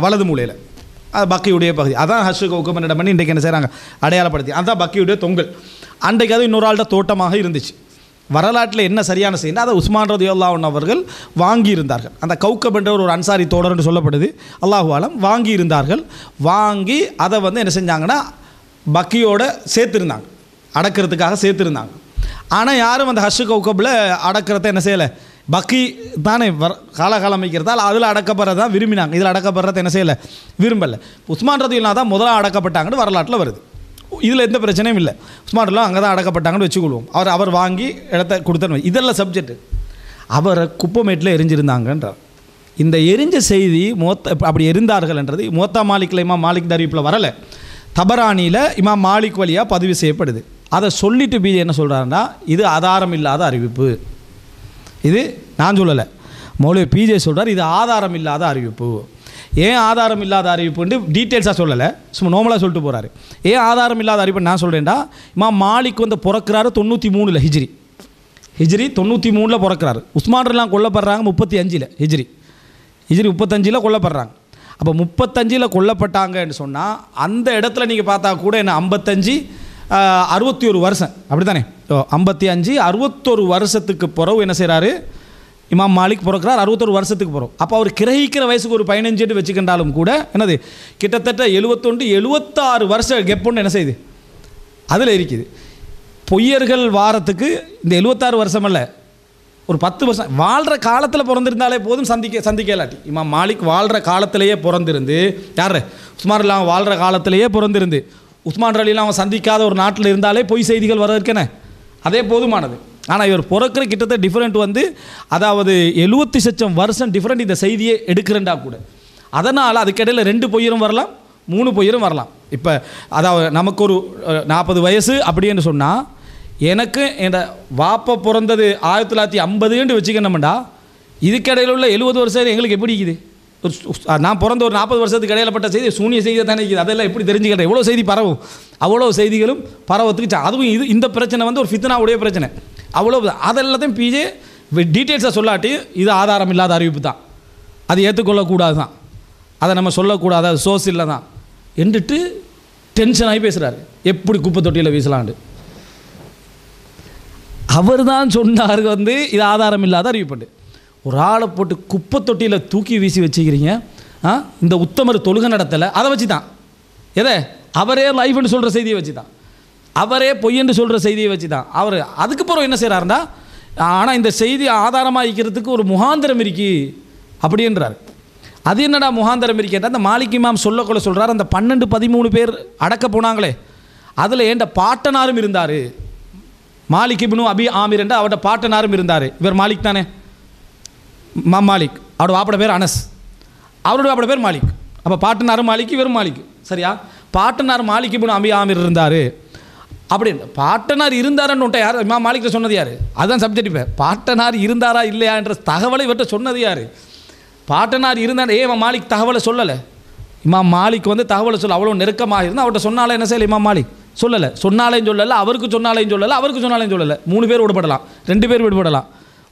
வலது மூலையில் அது பக்கையுடைய பகுதி. அதான் ஹஷ் கௌகப் இடம் பண்ணி இன்றைக்கு என்ன செய்கிறாங்க, அடையாளப்படுத்தி. அதுதான் பக்கையுடைய தொங்கல். அன்றைக்கு அது இன்னொரு ஆள்கிட்ட தோட்டமாக இருந்துச்சு. வரலாற்றில் என்ன சரியான செய்தி, அதை உஸ்மான் ரலியல்லாஹு அன்ஹு அவர்கள் வாங்கியிருந்தார்கள். அந்த கௌகப் என்ற ஒரு அன்சாரி தோழர்னு சொல்லப்படுது, அல்லாஹு ஆலம், வாங்கியிருந்தார்கள். வாங்கி அதை வந்து என்ன செஞ்சாங்கன்னா பக்கியோடு சேர்த்துருந்தாங்க, அடக்கிறதுக்காக சேர்த்துருந்தாங்க. ஆனால் யாரும் அந்த ஹஷ் கௌகப்பில் அடக்கிறத என்ன செய்யலை, பக்கி தானே காலகாலம் வைக்கிறதால் அதில் அடக்கப்படுறது தான் விரும்பினாங்க. இதில் அடக்கப்படுறத என்ன செய்யலை, விரும்பலை. உஸ்மான் ரலியல்லாஹு தான் முதலாக அடக்கப்பட்டாங்கன்னு வரலாற்றில் வருது. இதில் எந்த பிரச்சனையும் இல்லை. உஸ்மான் ரலியல்லாஹு அங்கே தான் அடக்கப்பட்டாங்கன்னு வச்சுக்கொள்வோம். அவர் வாங்கி இடத்த கொடுத்தன்னு. இதெல்லாம் சப்ஜெக்ட். அவரை குப்பமேட்டில் எரிஞ்சிருந்தாங்கன்றார். இந்த எரிஞ்ச செய்தி அப்படி எரிந்தார்கள் என்றது மோத்தா மாலிக்கில் இமாம் மாலிக் அறிவிப்பில் வரலை, தபரானியில் இமாம் மாலிக் வழியாக பதிவு செய்யப்படுது. அதை சொல்லிட்டு பிஜே என்ன சொல்கிறாருன்னா, இது ஆதாரம் இல்லாத அறிவிப்பு. இது நான் சொல்லலை, மௌலவி பிஜே சொல்கிறார், இது ஆதாரம் இல்லாத அறிவிப்பு. ஏன் ஆதாரம் இல்லாத அறிவிப்புன்னு டீட்டெயில்ஸாக சொல்லலை, சும்மா நோமலாக சொல்லிட்டு போகிறாரு. ஏன் ஆதாரம் இல்லாத அறிவிப்பு நான் சொல்கிறேன்டா, இமாம் மாலிக் வந்து பிறக்கிறாரு 93 ஹிஜ்ரி 93 பிறக்கிறாரு. உஸ்மான்லாம் கொல்லப்படுறாங்க 35 ஹிஜ்ரி 35 கொல்லப்படுறாங்க. அப்போ 35 கொல்லப்பட்டாங்கன்னு சொன்னால் அந்த இடத்துல நீங்கள் பார்த்தா கூட என்ன 55 61 வருஷம் அப்படி தானே. 55 61 வருஷத்துக்கு பிறகு என்ன செய்கிறாரு, இமாம் மாலிக் பிறக்கிறார் 61 வருஷத்துக்கு பிறகு. அப்போ அவர் கிரகிக்கிற வயசுக்கு ஒரு 15 வச்சுக்கின்றாலும் கூட என்னது கிட்டத்தட்ட 71 76 வருஷம் கெப்புன்னு என்ன செய்யுது அதில் இருக்குது. பொய்யர்கள் வாரத்துக்கு இந்த 76 வருஷம் அல்ல, ஒரு 10 வருஷம் வாழ்கிற காலத்தில் பிறந்திருந்தாலே போதும் சந்திக்கலாட்டி. இமாம் மாலிக் வாழ்கிற காலத்திலேயே பிறந்திருந்து, யார் உஸ்மான் ரலியல்லாஹு வாழ்கிற காலத்திலேயே பிறந்திருந்து உஸ்மான் ரலியல்லாஹு அவன் சந்திக்காத ஒரு நாட்டில் இருந்தாலே பொய் செய்திகள் வர்றதுக்கென அதே போதுமானது. ஆனால் இவர் பிறக்கிற கிட்டத்தட்ட டிஃப்ரெண்ட் வந்து அதாவது 70 வருஷம் டிஃப்ரெண்ட் இந்த செய்தியை எடுக்கிறண்டா கூட. அதனால் அதுக்கிடையில் 2 பொய்யரும் வரலாம், 3 பொய்யரும் வரலாம். இப்போ அதாவது நமக்கு ஒரு 40 வயசு அப்படின்னு சொன்னால், எனக்கு என் வாப்பா பிறந்தது 1950 வச்சுக்கணும்டா, இதுக்கிடையில் உள்ள 70 வருஷம் எங்களுக்கு எப்படி இருக்குது? நான் பிறந்த ஒரு 40 வருஷத்துக்கு இடையிலப்பட்ட செய்தி சூனிய செய்தி தானே இருக்குது. அதெல்லாம் எப்படி தெரிஞ்சுக்கிறேன்? எவ்வளோ செய்தி பரவும், அவ்வளோ செய்திகளும் பரவத்துக்கு. அதுவும் இந்த பிரச்சனை வந்து ஒரு ஃபித்னாவுடைய பிரச்சனை. அவ்வளோ அதெல்லாத்தையும் பிஜே டீட்டெயில்ஸாக சொல்லாட்டி இது ஆதாரம் இல்லாத அறிவிப்பு தான், அது ஏற்றுக்கொள்ளக்கூடாது தான், அதை நம்ம சொல்லக்கூடாது, அது சோசியலில் தான் என்றுட்டு டென்ஷன் ஆகி பேசுகிறாரு. எப்படி குப்பை தொட்டியில் வீசலாண்டு அவர் தான் சொன்னார் வந்து இது ஆதாரம் இல்லாத அறிவிப்பட்டு. ஒரு ஆளை போட்டு குப்பை தொட்டியில் தூக்கி வீசி வச்சுக்கிறீங்க. இந்த உத்தமர் தொழுகை நடத்தலை, அதை வச்சு தான் எதை அவரே லைஃப்னு சொல்கிற செய்தியை வச்சு தான், அவரே பொய்யென்று சொல்கிற செய்தியை வச்சு தான் அவர் அதுக்கப்புறம் என்ன செய்கிறாருண்டா, ஆனால் இந்த செய்தி ஆதாரமாக இருக்கிறதுக்கு ஒரு முகாந்திரம் இருக்கி அப்படின்றார். அது என்னடா முகாந்திரம் இருக்கேன்டா, அந்த மாலிக் இமாம் சொல்லக்கொள்ள சொல்கிறார், அந்த 12-13 பேர் அடக்க போனாங்களே அதில் ஏண்ட பாட்டனாரும் இருந்தார். மாலிக் இப்னு அபி ஆமிர் என்ற அவரோட பாட்டனாரும் இருந்தார். இவர் மாலிக் தானே, மாலிக், அவரோட வாப்பட பேர் அனஸ், அவரோட வாப்பட பேர் மாலிக். அப்போ பாட்டனாரும் மாலிக், இவரும் மாலிக். சரியா? பாட்டனார் மாலிக் இப்னு அபி ஆமிர் இருந்தார் அப்படின்னு. பாட்டனார் இருந்தாருன்னு யார் இமாம் மாலிக் சொன்னது யார்? அதுதான் சப்ஜெக்ட். இப்போ பாட்டனார் இருந்தாரா இல்லையா என்ற தகவலை இவர்கிட்ட சொன்னது யார்? பாட்டனார் இருந்தார். ஏன் மாலிக் தகவலை சொல்லலை? இமாம் மாலிக் வந்து தகவலை சொல்ல அவ்வளோ நெருக்கமாக இருந்தால் அவர்கிட்ட சொன்னாலே என்ன செய்யலை இமாம் மாலிக் சொல்லலை, சொன்னாலையும் சொல்லலை, அவருக்கு சொன்னாலையும் சொல்லலை, அவருக்கு சொன்னாலையும் சொல்லலை. 3 பேர் விடுபடலாம், 2 பேர் விடுபடலாம்,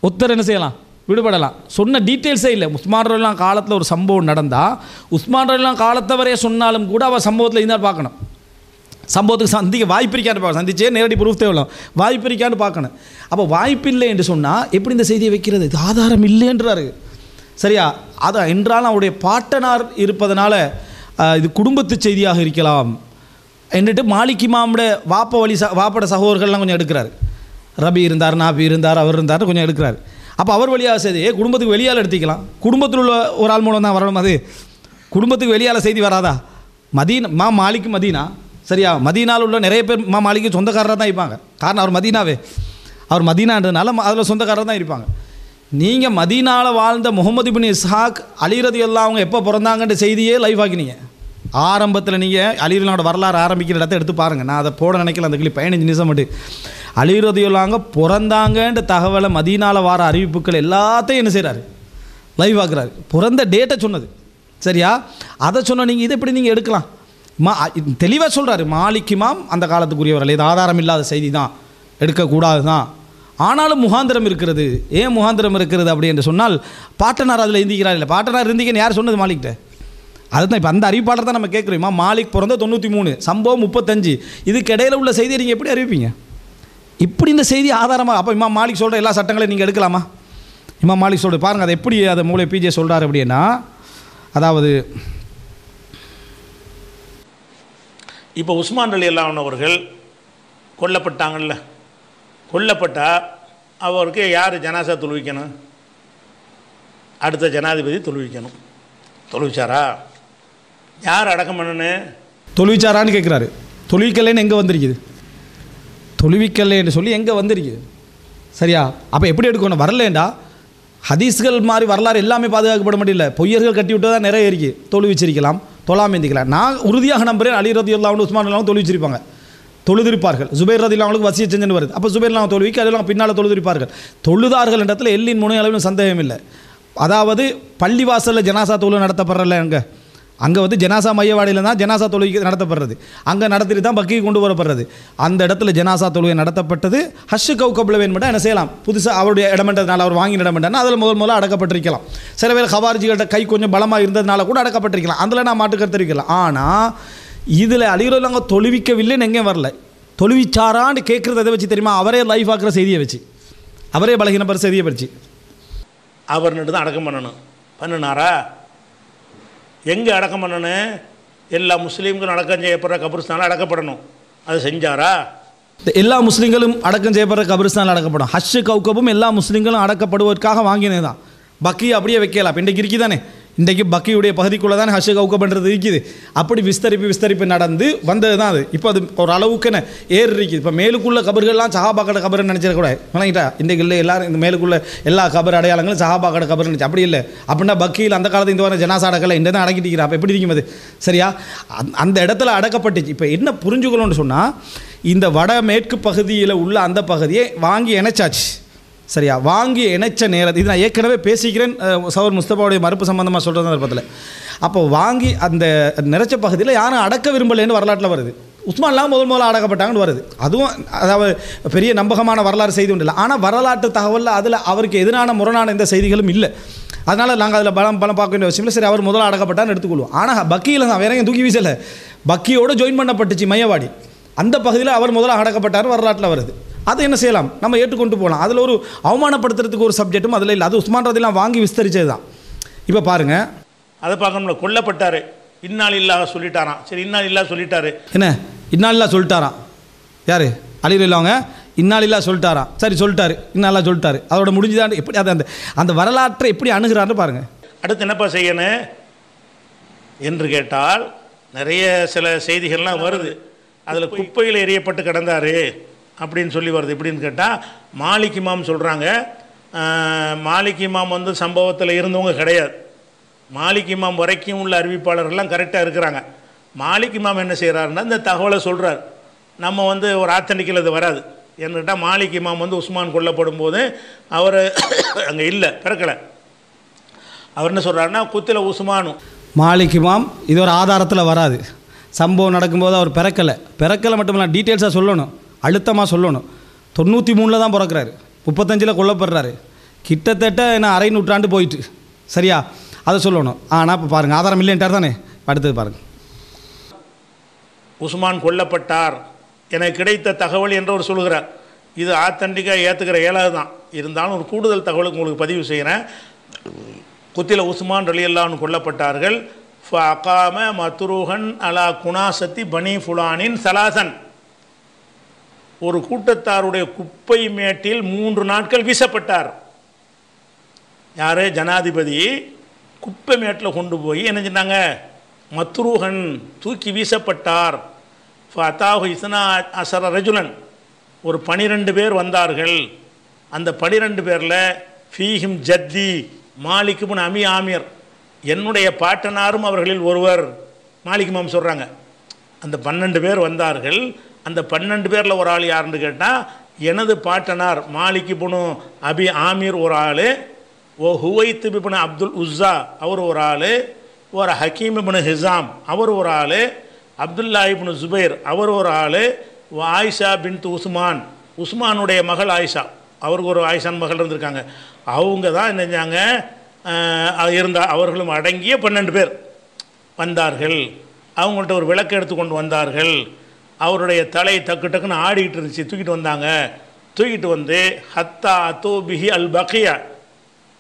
ஒருத்தர் என்ன செய்யலாம் விடுபடலாம். சொன்ன டீட்டெயில்ஸே இல்லை. உஸ்மான் ரலியல்லாஹு காலத்தில் ஒரு சம்பவம் நடந்தால் உஸ்மான் ரலியல்லாஹு காலத்தை வரைய சொன்னாலும் கூட அவர் சம்பவத்தில் இருந்தால் பார்க்கணும். சம்பவத்துக்கு சந்திக்க வாய்ப்பு இருக்கான்னு பார்க்கணும். சந்திச்சே நேரடி ப்ரூஃப் தேவையில்லை, வாய்ப்பு இருக்கான்னு பார்க்கணும். அப்போ வாய்ப்பு இல்லை என்று சொன்னால் எப்படி இந்த செய்தியை வைக்கிறது? இது ஆதாரம் இல்லைன்றாரு. சரியா? அதான் என்றாலும் அவருடைய பாட்டனார் இருப்பதனால இது குடும்பத்து செய்தியாக இருக்கலாம் என்றுட்டு மாலிக் இமாமுடைய வாப்பட சகோதரர்கள்லாம் கொஞ்சம் எடுக்கிறார். ரபி இருந்தார், நாபி இருந்தார், அவர் இருந்தார், கொஞ்சம் எடுக்கிறார். அப்போ அவர் வழியாக செய்தி குடும்பத்துக்கு வெளியால் எடுத்துக்கலாம். குடும்பத்தில் உள்ள ஒரு ஆள் மூலம் தான் வரணும். அது குடும்பத்துக்கு வெளியால் செய்தி வராதா? மதீனா மாலிக் மதீனா. சரியா? மதீனாவில் உள்ள நிறைய பேர் மாலிக்கு சொந்தக்காரராக தான் இருப்பாங்க. காரணம் அவர் மதீனாவே, அவர் மதீனான்றதுனால அதில் சொந்தக்காரராக தான் இருப்பாங்க. நீங்கள் மதீனாவில் வாழ்ந்த முகமது இப்னு இஸ்ஹாக் அலி ரலியல்லாஹு அவங்க எப்போ பிறந்தாங்கன்ற செய்தியே லைவ் ஆக்கினீங்க. ஆரம்பத்தில் நீங்கள் அலி ரலியல்லாஹு வரலாறு ஆரம்பிக்கிற இடத்த எடுத்து பாருங்கள். நான் அதை போட நினைக்கல, அந்த கிளி 15 நிமிஷம் மட்டும். அலி ரலியல்லாஹு பிறந்தாங்கன்ற தகவலை மதீனாவில் வர அறிவிப்புகள் எல்லாத்தையும் என்ன செய்கிறாரு? லைவ் ஆக்குறாரு. பிறந்த டேட்டை சொன்னது. சரியா? அதை சொன்ன நீங்கள் இதை எப்படி நீங்கள் எடுக்கலாம்? தெளிவாக சொல்கிறாரு மாலிக் இமாம் அந்த காலத்துக்குரியவர்கள். இது ஆதாரம் இல்லாத செய்தி தான், எடுக்கக்கூடாது தான். ஆனாலும் முகாந்திரம் இருக்கிறது. ஏன் முகாந்திரம் இருக்கிறது அப்படி என்று சொன்னால் பாட்டனார் அதில் இந்திக்கிறார். இல்லை, பாட்டனார் இருந்தீங்கன்னு யார் சொன்னது மாலிக்கிட்ட? அதுதான் இப்போ அந்த அறிவிப்பாளர் தான் நம்ம கேட்குறோமா. மாலிக் பிறந்த 93, சம்பவம் 35. இதுக்கு இடையில உள்ள செய்தியை நீங்கள் எப்படி அறிவிப்பீங்க? இப்படி இந்த செய்தி ஆதாரமாக அப்போ இமாம் மாலிக் சொல்கிற எல்லா சட்டங்களையும் நீங்கள் எடுக்கலாமா? இமாம் மாலிக் சொல்கிற பாருங்கள், அதை எப்படி அதை மூளை பிஜே சொல்கிறார் அப்படின்னா, அதாவது இப்போ உஸ்மான் ரலியல்லாஹு அவர்கள் கொல்லப்பட்டாங்கல்ல, கொல்லப்பட்டால் அவருக்கு யார் ஜனாசா தொழுவிக்கணும்? அடுத்த ஜனாதிபதி தொழுவிக்கணும். தொழுவிச்சாரா? யார் அடக்கம் பண்ணனு? தொழுவிச்சாரான்னு கேட்குறாரு. தொழுவிக்கலைன்னு எங்கே வந்திருக்குது? தொழுவிக்கலைன்னு சொல்லி எங்கே வந்திருக்குது? சரியா? அப்போ எப்படி எடுக்கணும்? வரலேண்டா ஹதீஸ்கள் மாதிரி வரலாறு எல்லாமே பாதுகாக்கப்பட முடியல. பொய்யர்கள் கட்டி விட்டு தான் நிறைய இருக்குது. தொழுவிச்சிருக்கலாம், தொழாமல் இருந்திக்கலாம். நான் உறுதியாக நம்புகிறேன் அலி ரலியல்லாஹு உஸ்மான் ரலியல்லாஹு தொழுவிச்சிருப்பாங்க, தொழுதிருப்பார்கள். ஜுபைர் ரலியல்லாஹு வசிய செஞ்சுன்னு வருது. அப்போ ஜுபைர்லாம் தொழுவிக்கு அதெல்லாம் பின்னால் தொழுதிருப்பார்கள். தொழுதார்கள் இடத்துல எல்லின் முனை அளவில் சந்தேகம் இல்லை. அதாவது பள்ளிவாசலில் ஜனாசா தொழு நடத்தப்படுறல, அங்கே வந்து ஜனாசா மையவாடியில் தான் ஜனாசா தொழுகை நடத்தப்படுறது. அங்கே நடத்திட்டு தான் பக்கி கொண்டு வரப்படுறது. அந்த இடத்துல ஜனாசா தொழுகை நடத்தப்பட்டது. ஹஷ் கௌகபில் வேணுமெண்டா என்ன செய்யலாம்? புதுசாக அவருடைய இடமென்றதுனால, அவர் வாங்கின இடமெண்டா அதில் முதல்ல அடக்கப்பட்டிருக்கலாம். சில பேர் ஹவாரிஜிகள்கிட்ட கை கொஞ்சம் பலமாக இருந்ததுனால கூட அடக்கப்பட்டிருக்கலாம். அதில் நான் மாட்டுக்கருத்து தெரிவிக்கலாம். ஆனால் இதில் அலி ரலியல்லாஹு தொழுவிக்கவில்லைன்னு எங்கேயும் வரல. தொழுவிச்சாரான்னு கேட்குறது எதை வச்சு தெரியுமா? அவரே லைஃப் ஆக்குற செய்தியை வச்சு, அவரே பலகீனப்படுற செய்தியை வச்சு. அவர்கிட்ட தான் அடக்கம் பண்ணினாரா? எங்கே அடக்கம் பண்ணணும்? எல்லா முஸ்லீம்களும் அடக்கம் செய்யப்படுற கபிரிஸ்தானில் அடக்கப்படணும். அது செஞ்சாரா? எல்லா முஸ்லீம்களும் அடக்கம் செய்யப்படுற கபிரிஸ்தானில் அடக்கப்படும். ஹஷ் கௌகபும் எல்லா முஸ்லீம்களும் அடக்கப்படுவதற்காக வாங்கினது தான். பக்கி அப்படியே வைக்கலாம். இப்போ இன்றைக்கு இருக்குதானே, இன்றைக்கு பக்கியுடைய பகுதிக்குள்ளே தானே ஹஷ் கௌகப்ன்றது இருக்குது. அப்படி விஸ்தரிப்பு நடந்து வந்தது தான் அது. இப்போ அது ஒரு அளவுக்கு ஏறி இருக்குது. இப்போ மேலுக்குள்ள கபர்கள்லாம் சஹாபாக்கட கபர்னு நினச்சிடக்கூடாது. வணங்கிட்டா இன்றைக்கு இல்லை எல்லாரும் இந்த மேலுக்குள்ள எல்லா கபர் அடையாளங்களும் சஹாபாக்கட கபர்னு நினச்சி அப்படி இல்லை. அப்படின்னா பக்கியில் அந்த காலத்தில் இந்த வாரம் ஜனாசா அடக்கலை, இந்த தான் அடக்கிட்டு. அப்போ எப்படி இருக்கும் அது? சரியா? அந்த இடத்துல அடக்கப்பட்டுச்சு. இப்போ என்ன புரிஞ்சுக்கணும்னு சொன்னால், இந்த வடமேற்கு பகுதியில் உள்ள அந்த பகுதியை வாங்கி இணைச்சாச்சு. சரியா? வாங்கி இணைச்ச நேரத்தில் இது நான் ஏற்கனவே பேசிக்கிறேன் சவர் முஸ்தபாவுடைய மறுப்பு சம்பந்தமாக சொல்கிற சந்தர்ப்பத்தில். அப்போ வாங்கி அந்த நிறைச்ச பகுதியில் யாரும் அடக்க விரும்பலைன்னு வரலாற்றில் வருது. உஸ்மான்லாம் முதல்ல அடக்கப்பட்டாங்கன்னு வருது. அதுவும் அதாவது பெரிய நம்பகமான வரலாறு செய்தி ஒன்றும் இல்லை. ஆனால் வரலாற்று தகவலில் அதில் அவருக்கு எதிரான முரணான எந்த செய்திகளும் இல்லை. அதனால் நாங்கள் அதில் பலம் பார்க்க வேண்டிய அவசியம் இல்லை. சரி, அவர் முதல்ல அடக்கப்பட்டான்னு எடுத்துக்கொள்வோம். ஆனால் பக்கியில் தான் வேற எங்கே தூக்கி வீசலை, பக்கியோடு ஜாயின் பண்ணப்பட்டுச்சு மையவாடி. அந்த பகுதியில் அவர் முதல்ல அடக்கப்பட்டார் வரலாற்றில் வருது. அதை என்ன செய்யலாம்? நம்ம ஏற்றுக்கொண்டு போகலாம். அதில் ஒரு அவமானப்படுத்துறதுக்கு ஒரு சப்ஜெக்டும் அதில் இல்லை. அது உஸ்மான் ரலியல்லாஹு வாங்கி விஸ்தரிச்சது தான். இப்போ பாருங்கள், அதை பார்க்கணும்ல. கொல்லப்பட்டார், இன்னால் இல்லாஹ் சொல்லிட்டாராம். சரி, இன்னால் இல்லாஹ் சொல்லிட்டாரு. என்ன இன்னால் இல்லாஹ் சொல்லிட்டாராம்? யார்? அலி ரலியல்லாஹு இன்னால் இல்லாஹ் சொல்லிட்டாராம். சரி, சொல்லிட்டாரு, இன்னால்லா சொல்லிட்டாரு. அதோட முடிஞ்சுதான். எப்படி அதை அந்த வரலாற்றை எப்படி அணுகிறான்னு பாருங்கள். அடுத்து என்னப்பா செய்யணும் என்று கேட்டால் நிறைய சில செய்திகள்லாம் வருது. அதில் குப்பையில் எரியப்பட்டு கிடந்தார் அப்படின்னு சொல்லி வருது. எப்படின்னு கேட்டால் மாலிக் இமாம் சொல்கிறாங்க. மாலிக் இமாம் வந்து சம்பவத்தில் இருந்தவங்க கிடையாது. மாலிக் இமாம் வரைக்கும் உள்ள அறிவிப்பாளர்கள்லாம் கரெக்டாக இருக்கிறாங்க. மாலிக் இமாம் என்ன செய்கிறாருன்னா இந்த தகவலை சொல்கிறார். நம்ம வந்து ஒரு ஆத்தண்டிக்கில் அது வராது. ஏன்னு கேட்டால் மாலிக் இமாம் வந்து உஸ்மான் கொல்லப்படும் போது அவர் அங்கே இல்லை, பிறக்கலை. அவர் என்ன சொல்கிறாருன்னா குத்தில உஸ்மானும் மாலிக் இமாம் இது ஒரு ஆதாரத்தில் வராது. சம்பவம் நடக்கும்போது அவர் பிறக்கலை மட்டும் இல்லை, டீட்டெயில்ஸாக சொல்லணும், அழுத்தமாக சொல்லணும். 93 தான் பிறக்கிறாரு, 35 கொல்லப்படுறாரு, கிட்டத்தட்ட என்ன அரை நூற்றாண்டு போயிட்டு. சரியா, அதை சொல்லணும். ஆனால் இப்போ பாருங்கள், ஆதாரம் இல்லைன்ட்டார் தானே. அடுத்தது பாருங்கள், உஸ்மான் கொல்லப்பட்டார் எனக்கு கிடைத்த தகவல் என்று அவர் சொல்கிறார். இது ஆத்தன்டிக்காக ஏற்றுக்கிற இயலாது தான். இருந்தாலும் ஒரு கூடுதல் தகவலுக்கு உங்களுக்கு பதிவு செய்கிறேன். குத்தில உஸ்மான் ரலியல்லாஹு கொல்லப்பட்டார்கள். ஃபஅகாம மத்ரூஹன் அலா குனாசத்தி பனி ஃபுலானின் சலாசன், ஒரு கூட்டத்தாருடைய குப்பை மேட்டில் 3 நாட்கள் வீசப்பட்டார். யார்? ஜனாதிபதி குப்பை மேட்டில் கொண்டு போய் என்ன செஞ்சாங்க? மத்ரூஹன், தூக்கி வீசப்பட்டார். ஃபஅதாஹு இஸ்னா அஸர ரஜுலன், ஒரு 12 பேர் வந்தார்கள். அந்த 12 பேரில் ஃபீஹிம் ஜத்தி மாலிக் இப்னு அபி ஆமிர், என்னுடைய பாட்டனாரும் அவர்களில் ஒருவர். மாலிக் இமாம் சொல்கிறாங்க, அந்த 12 பேர் வந்தார்கள். அந்த 12 பேரில் ஒரு ஆள் யாருன்னு கேட்டால், எனது பாட்டனார் மாலிக் இப்னு அபி ஆமிர் ஒரு ஆள், ஹுவைத் இப்னு அப்துல் உஸ்ஸா அவர் ஒரு ஆள், ஒரு ஹக்கீம் இப்னு ஹிசாம் அவர் ஒரு ஆள், அப்துல்லா இப்னு ஜுபைர் அவர் ஒரு ஆள், ஆயிஷா பின்த் உஸ்மான், உஸ்மானுடைய மகள் ஆயிஷா, அவருக்கு ஒரு ஆயிஷான் மகள் இருந்திருக்காங்க. அவங்க தான் என்ன செஞ்சாங்க அவர்களும் அடங்கிய 12 பேர் வந்தார்கள். அவங்கள்ட்ட ஒரு விளக்கு எடுத்து கொண்டு வந்தார்கள். அவருடைய தலை டக்கு டக்குன்னு ஆடிக்கிட்டு இருந்துச்சு. தூக்கிட்டு வந்தாங்க. தூக்கிட்டு வந்து ஹத்தா அத்தோபிஹி அல் பக்கியா,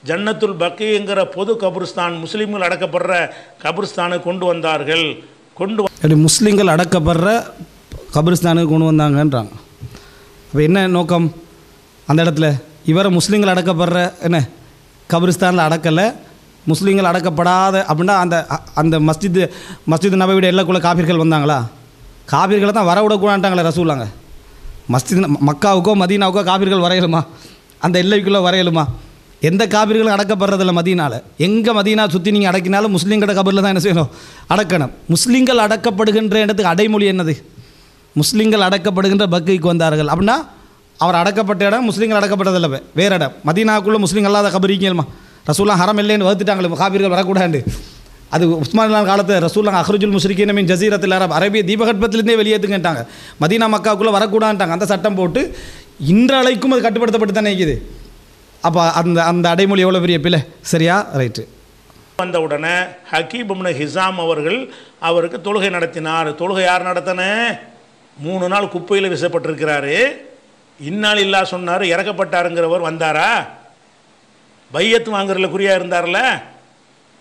ஜன்னத்துல் பக்கிங்கிற பொது கபுர்ஸ்தான், முஸ்லீம்கள் அடக்கப்படுற கபுர்ஸ்தானுக்கு கொண்டு வந்தார்கள். முஸ்லீம்கள் அடக்கப்படுற கபுர்ஸ்தானுக்கு கொண்டு வந்தாங்கன்றாங்க. அப்போ என்ன நோக்கம் அந்த இடத்துல? இவரை முஸ்லீம்கள் அடக்கப்படுற என்ன கபரிஸ்தானில் அடக்கலை, முஸ்லீம்கள் அடக்கப்படாத அப்படின்னா அந்த அந்த மஸ்ஜித் நபவியோட எல்லைக்குள்ளே காபிர்கள் வந்தாங்களா? காபிர்களை தான் வர விடக்கூடாண்டாங்களே ரசூலாங்க. மஸ்ஜித் மக்காவுக்கோ மதீனாவுக்கோ காபிர்கள் வரையலுமா? அந்த எல்லைக்குள்ளே வரையலுமா? எந்த காபிர்களும் அடக்கப்படுறதில்ல மதீனாவில். எங்கே மதீனா சுற்றி நீங்கள் அடக்கினாலும் முஸ்லீம்களோட கபரில் தான் என்ன செய்யணும்? அடக்கணும். முஸ்லீம்கள் அடக்கப்படுகின்ற இடத்துக்கு அடைமொழி என்னது? முஸ்லீம்கள் அடக்கப்படுகின்ற பக்கைக்கு வந்தார்கள் அப்படின்னா அவர் அடக்கப்பட்ட இடம் முஸ்லீம்கள் அடக்கப்பட்டதில்லை, வேறு இடம். மதீனாவுக்குள்ளே முஸ்லீம் அல்லாத கபரிக்கலுமா? ரசூல்லா ஹரம் இல்லைன்னு வகுத்துட்டாங்களே, காபிர்கள் வரக்கூடாது. அது உஸ்மான் காலத்தில் ரசூல்லா அஹ்ருஜுல் முஷ்ரிகீன மின் ஜஸீரத்தில் அரப், அரபிய தீபகற்பத்திலேருந்தே வெளியேற்றுங்கட்டாங்க. மதீனா மக்காவுக்குள்ளே வரக்கூடாதுட்டாங்க. அந்த சட்டம் போட்டு இன்றளைக்கும் அது கட்டுப்படுத்தப்பட்டு தானே இருக்குது. அப்போ அந்த அந்த அடைமொழி எவ்வளோ பெரிய பிள்ளை. சரியா, ரைட்டு. வந்த உடனே ஹக்கீம் இப்னு ஹிசாம் அவர்கள் அவருக்கு தொழுகை நடத்தினார். தொழுகை யார் நடத்தின? 3 நாள் குப்பையில் வீசப்பட்டிருக்கிறாரு. இன்னால் இல்லா சொன்னார், இறக்கப்பட்டாருங்கிறவர் வந்தாரா? பையத்து வாங்குறதுல குறியாக இருந்தார்ல.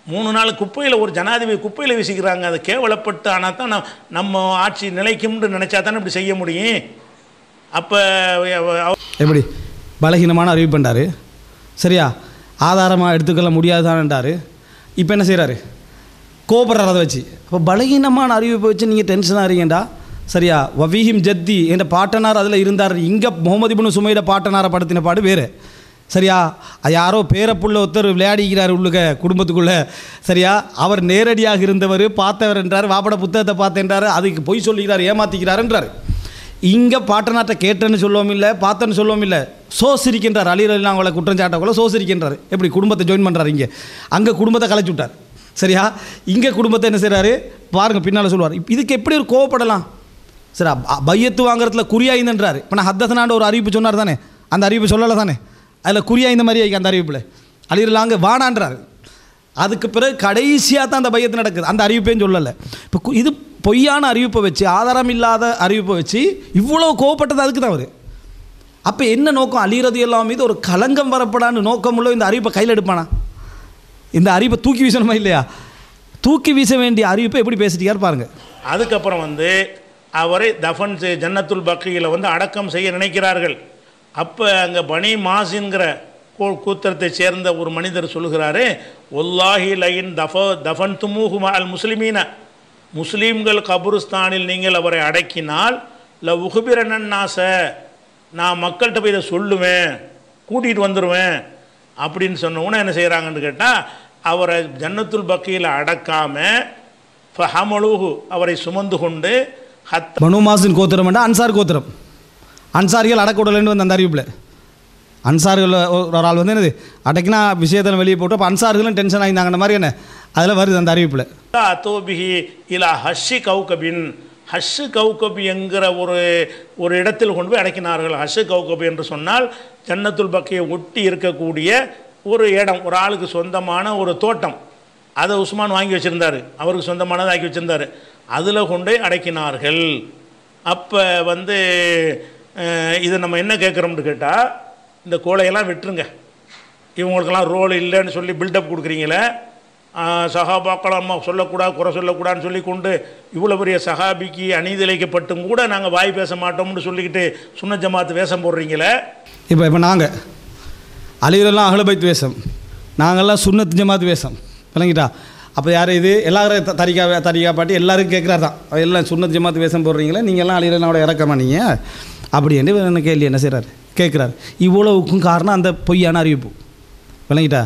3 நாள் குப்பையில், ஒரு ஜனாதிபதி குப்பையில் வீசிக்கிறாங்க. அதை கேவலப்பட்டு ஆனால் தான் நம்ம ஆட்சி நிலைக்கும்னு நினச்சா தானே இப்படி செய்ய முடியும். அப்போ எப்படி பலகீனமான அறிவு பண்ணார். சரியா, ஆதாரமாக எடுத்துக்கொள்ள முடியாதான்ன்றார். இப்போ என்ன செய்கிறாரு? கோபப்படுறார் அதை வச்சு. அப்போ பலகீனமான அறிவிப்பை வச்சு நீங்கள் டென்ஷனாக இருக்கீங்கடா. சரியா, வவீஹிம் ஜத்தி என்ற பாட்டனார் அதில் இருந்தார். இங்கே முகமது இப்னு சுமையோட பாட்டனாரை படுத்தின பாடு வேறு. சரியா, யாரோ பேரப்புள்ள ஒருத்தர் விளையாடிக்கிறார் உள்ளுக்க குடும்பத்துக்குள்ளே. சரியா, அவர் நேரடியாக இருந்தவர், பார்த்தவர் என்றார், வாப்பட புத்தகத்தை பார்த்தேன்றார், அதுக்கு பொய் சொல்லிக்கிறார், ஏமாற்றிக்கிறாருன்றார். இங்கே பாட்டனார்ட்ட கேட்டேன்னு சொல்லவும் இல்லை, பார்த்தேன்னு சொல்லவும் இல்லை, சோசிரிக்கின்றார். அலிரல்லாம் அவங்களை குற்றஞ்சாட்டக்குள்ள சோசிரிக்கின்றார். எப்படி குடும்பத்தை ஜாயின் பண்ணுறாரு. அங்கே குடும்பத்தை கலைச்சி விட்டார். சரியா, இங்கே குடும்பத்தை என்ன செய்கிறாரு பாருங்கள், பின்னால் சொல்லுவார். இதுக்கு எப்படி ஒரு கோவப்படலாம்? சரி, பையத்து வாங்குறதுல குறியாயின்றார். இப்போ நான் ஹத்தசனாண்ட ஒரு அறிவிப்பு சொன்னார் தானே, அந்த அறிவிப்பு சொல்லலை தானே, அதில் குறியாய்ந்த மாதிரி ஆகி அந்த அறிவிப்பில் அலிரலாங்க வானான்றார். அதுக்கு பிறகு கடைசியாக தான் அந்த பையத்து நடக்குது, அந்த அறிவிப்பையும் சொல்லலை. இப்போ இது பொய்யான அறிவிப்பை வச்சு, ஆதாரம் இல்லாத அறிவிப்பை வச்சு இவ்வளோ கோவப்பட்டது அதுக்கு தான் அவர். அப்போ என்ன நோக்கம்? அலி ரலியல்லாஹு மீது ஒரு களங்கம் வரப்படான்னு நோக்கம் உள்ள இந்த அறிவிப்பை கையில் எடுப்பானா? இந்த அறிவிப்பை தூக்கி வீசணுமா இல்லையா? தூக்கி வீச வேண்டிய அறிவிப்பை எப்படி பேசிட்டியார் பாருங்கள். அதுக்கப்புறம் அவரை தஃபன் ஜன்னத்துல் பக்கியில் அடக்கம் செய்ய நினைக்கிறார்கள். அப்போ அங்கே பனி மாசின்கிற கூத்திரத்தை சேர்ந்த ஒரு மனிதர் சொல்லுகிறாரு, ஒல்லாஹி லைன் தஃபன் துமூஹு அல் முஸ்லிமீன, முஸ்லீம்கள் கபுருஸ்தானில் நீங்கள் அவரை அடக்கினால் ல உகுபிரனாச, நான் மக்கள்கிட்ட போய் இதை சொல்லுவேன், கூட்டிகிட்டு வந்துடுவேன் அப்படின்னு சொன்னோன்னே என்ன செய்கிறாங்கன்னு கேட்டால், அவரை ஜன்னத்துல் பக்கியில் அடக்காமல் ஃபஹமலுஹு, அவரை சுமந்து கொண்டு பனு மாசின் கோத்திரம் அன்சார் கோத்திரம், அன்சாரிகள் அடக்க விடலைன்னு அந்த அறிவிப்பில் அன்சார்கள் ஒரு ஆள் வந்து என்னது அடக்கினா விஷயத்தில் வெளியே போட்டு அப்போ அன்சார்களும் டென்ஷன் ஆகியிருந்தாங்கன்ற மாதிரி என்ன அதில் வருது அந்த அறிவிப்பில். அத்தோபிஹி இலா ஹஷி கௌகபின், ஹஷ் கௌகபி என்கிற ஒரு இடத்தில் கொண்டு போய் அடக்கினார்கள். ஹஷ் கௌகபி என்று சொன்னால் ஜன்னத்துல் பக்கியை ஒட்டி இருக்கக்கூடிய ஒரு இடம், ஒரு ஆளுக்கு சொந்தமான ஒரு தோட்டம். அதை உஸ்மான் வாங்கி வச்சுருந்தார், அவருக்கு சொந்தமானதை ஆக்கி வச்சுருந்தார். அதில் கொண்டு அடக்கினார்கள். அப்போ வந்து இதை நம்ம என்ன கேட்குறோம்னு கேட்டால், இந்த கோலையெல்லாம் விட்டுருங்க, இவங்களுக்கெல்லாம் ரோல் இல்லைன்னு சொல்லி பில்டப் கொடுக்குறீங்களே, சஹாபாக்கள் அம்மா சொல்லக்கூடாது, குறை சொல்லக்கூடாதுன்னு சொல்லி கொண்டு இவ்வளோ பெரிய சஹாபிக்கு அநீதிழைக்கப்பட்டும் கூட நாங்கள் வாய் பேச மாட்டோம்னு சொல்லிக்கிட்டு சுன்னத் ஜமாத் வேஷம் போடுறீங்களே. இப்போ நாங்கள் அலிரெல்லாம் அஹ்லுபைத் வேஷம், நாங்கள்லாம் சுன்னத் ஜமாத் வேஷம் விளங்கிட்டா. அப்போ யார் இது எல்லாரும் தரிகா பாட்டி எல்லோரும் கேட்குறாரு தான், எல்லாம் சுன்னத் ஜமாத் வேஷம் போடுறீங்களே, நீங்கள்லாம் அலிரெல்லாவோட இறக்கமா நீங்கள் அப்படி என்று என்ன கேள்வி என்ன செய்கிறாரு கேட்குறாரு. இவ்வளவுக்கும் காரணம் அந்த பொய்யான அறிவிப்பு விளங்கிட்டா.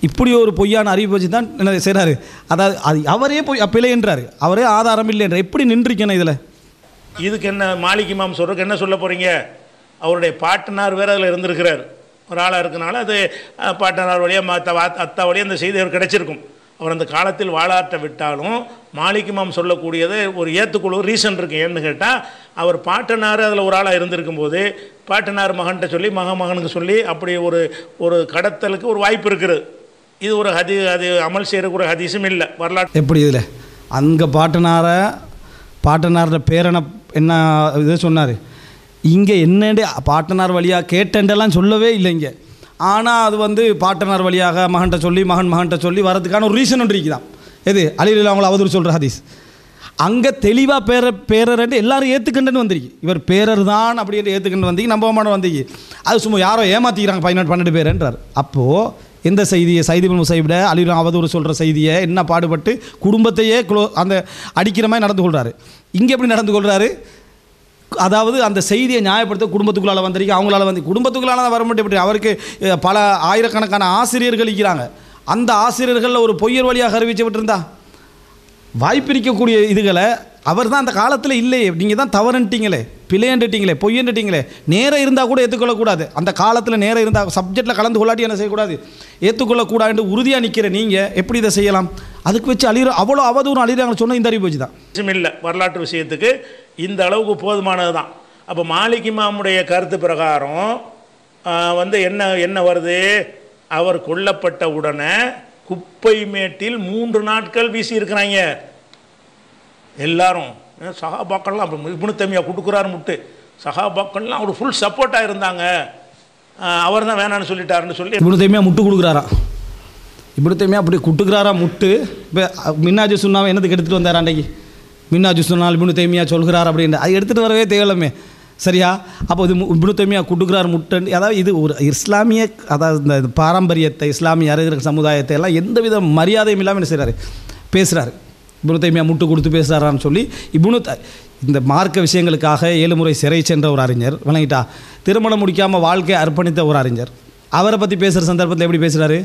இப்படி ஒரு பொய்யான அறிவிப்பு வச்சு தான் என்ன செய்கிறாரு, அதாவது அது அவரே பிழைன்றாரு, அவரே ஆதாரம் இல்லைன்ற எப்படி நின்றுக்கணும் இதில். இதுக்கு என்ன மாலிக் இமாம் சொல்கிறதுக்கு என்ன சொல்ல போகிறீங்க? அவருடைய பாட்டனார் வேறு அதில் இருந்திருக்கிறார், ஒரு ஆளாக இருக்கனால அது பாட்டனார் வழியாக அத்தா வழியாக அந்த செய்தி அவர் கிடச்சிருக்கும். அவர் அந்த காலத்தில் வாழாற்ற விட்டாலும் மாலிக் இமாம் சொல்லக்கூடியது ஒரு ஏற்றுக்கொள்ள ரீசன் இருக்குது. ஏன்னு கேட்டால் அவர் பாட்டனார் அதில் ஒரு ஆளாக இருந்திருக்கும் போது பாட்டனார் மகன்கிட்ட சொல்லி மகனுக்கு சொல்லி அப்படி ஒரு கடத்தலுக்கு ஒரு வாய்ப்பு இருக்குது. இது ஒரு அது அமல் செய்கிற ஒரு ஹதீஸும் இல்லை வரலாற்று. எப்படி இதில் அங்கே பாட்டனாரோட பேரனை என்ன இது சொன்னார், இங்கே என்னண்டு பாட்டனார் வழியாக கேட்டேன்டெல்லாம் சொல்லவே இல்லை இங்கே. ஆனால் அது வந்து பாட்டனார் வழியாக மகன்கிட்ட சொல்லி மகன்கிட்ட சொல்லி வரதுக்கான ஒரு ரீசன் ஒன்று இருக்குதான். எது அலியில் அவங்கள அவதூறு சொல்கிற ஹதீஸ் அங்கே தெளிவாக பேரர்ன்ட்டு எல்லாரும் ஏற்றுக்கண்டுன்னு வந்திருக்கு. இவர் பேரர் தான் அப்படின்னு ஏற்றுக்கண்டு வந்தீங்க, நம்ப மாட்டோம் வந்தீங்க. அது சும்மா யாரோ ஏமாற்றிக்கிறாங்க 12 பேருன்றார். அப்போது எந்த செய்தியை சையத் இப்னு முஸையிப் அலியில் அவதூறு சொல்கிற செய்தியை என்ன பாடுபட்டு குடும்பத்தையே அந்த அடிக்கிற மாதிரி நடந்து கொள்கிறாரு. இங்கே எப்படி நடந்து கொள்கிறாரு, அதாவது அந்த செய்தியை நியாயப்படுத்த குடும்பத்துக்குள்ளால் வந்திருக்கு, அவங்களால வந்து குடும்பத்துக்குள்ளால தான் வர மட்டும் எப்படி அவருக்கு பல ஆயிரக்கணக்கான ஆசிரியர்கள் இருக்கிறாங்க. அந்த ஆசிரியர்களில் ஒரு பொய்யர் வழியாக அறிவிச்சு விட்டுருந்தா வாய்ப்பிரிக்கக்கூடிய இதுகளை அவர் தான் அந்த காலத்தில் இல்லையே, நீங்கள் தான் தவறுன்ட்டீங்களே, பிழையன்ட்டீங்களே, பொய்யன்ட்டீங்களே. நேரம் இருந்தால் கூட ஏற்றுக்கொள்ளக்கூடாது. அந்த காலத்தில் நேரம் இருந்தால் சப்ஜெக்டில் கலந்து கொள்ளாட்டி என்ன செய்யக்கூடாது, ஏற்றுக்கொள்ளக்கூடாது உறுதியாக நிற்கிற நீங்கள் எப்படி இதை செய்யலாம்? அதுக்கு வச்சு அவ்வளோ அவதூறும் அழிகிறாங்க சொன்ன இந்த அறிவு வச்சு தான் இல்லை. வரலாற்று விஷயத்துக்கு இந்த அளவுக்கு போதுமானது தான். அப்போ மாலிக் இமாமுடைய கருத்து பிரகாரம் வந்து என்ன வருது, அவர் கொல்லப்பட்ட உடனே குப்பை மேட்டில் 3 நாட்கள் வீசி இருக்கிறாங்க எல்லாரும். சஹாபாக்கள்லாம் அப்போ இப்னு தைமியா கொடுக்குறாரு முட்டு, சஹாபாக்கள்லாம் அவர் ஃபுல் சப்போர்ட்டாக இருந்தாங்க, அவர் தான் வேணான்னு சொல்லிட்டாருன்னு சொல்லி இப்னு தைமியா முட்டு கொடுக்குறாரா. இப்னு தைமியா அப்படி குட்டுக்கிறாரா முட்டு. இப்போ மின்னாஜு சுன்னாவை என்னத்துக்கு எடுத்துகிட்டு வந்தார் அன்றைக்கி, மின்னாஜு சுன்னால் இப்னு தைமியா சொல்கிறார் அப்படின்னு அது எடுத்துகிட்டு வரவே தேவையில்லைமே சரியா. அப்போ இது இப்னு தைமியா குட்டுக்கிறார் முட்டு. அதாவது இது ஒரு இஸ்லாமிய, அதாவது இந்த பாரம்பரியத்தை இஸ்லாமிய அறிஞர் சமுதாயத்தை எல்லாம் எந்தவித மரியாதையும் இல்லாமல் என்ன செய்கிறாரு பேசுகிறாரு. இப்னு தைமியா முட்டு கொடுத்து பேசுகிறாரான்னு சொல்லி இந்த மார்க்க விஷயங்களுக்காக 7 முறை சிறை சென்ற ஒரு அறிஞர் விளங்கிட்டா, திருமணம் முடிக்காமல் வாழ்க்கையை அர்ப்பணித்த ஒரு அறிஞர், அவரை பற்றி பேசுகிற சந்தர்ப்பத்தில் எப்படி பேசுகிறாரு,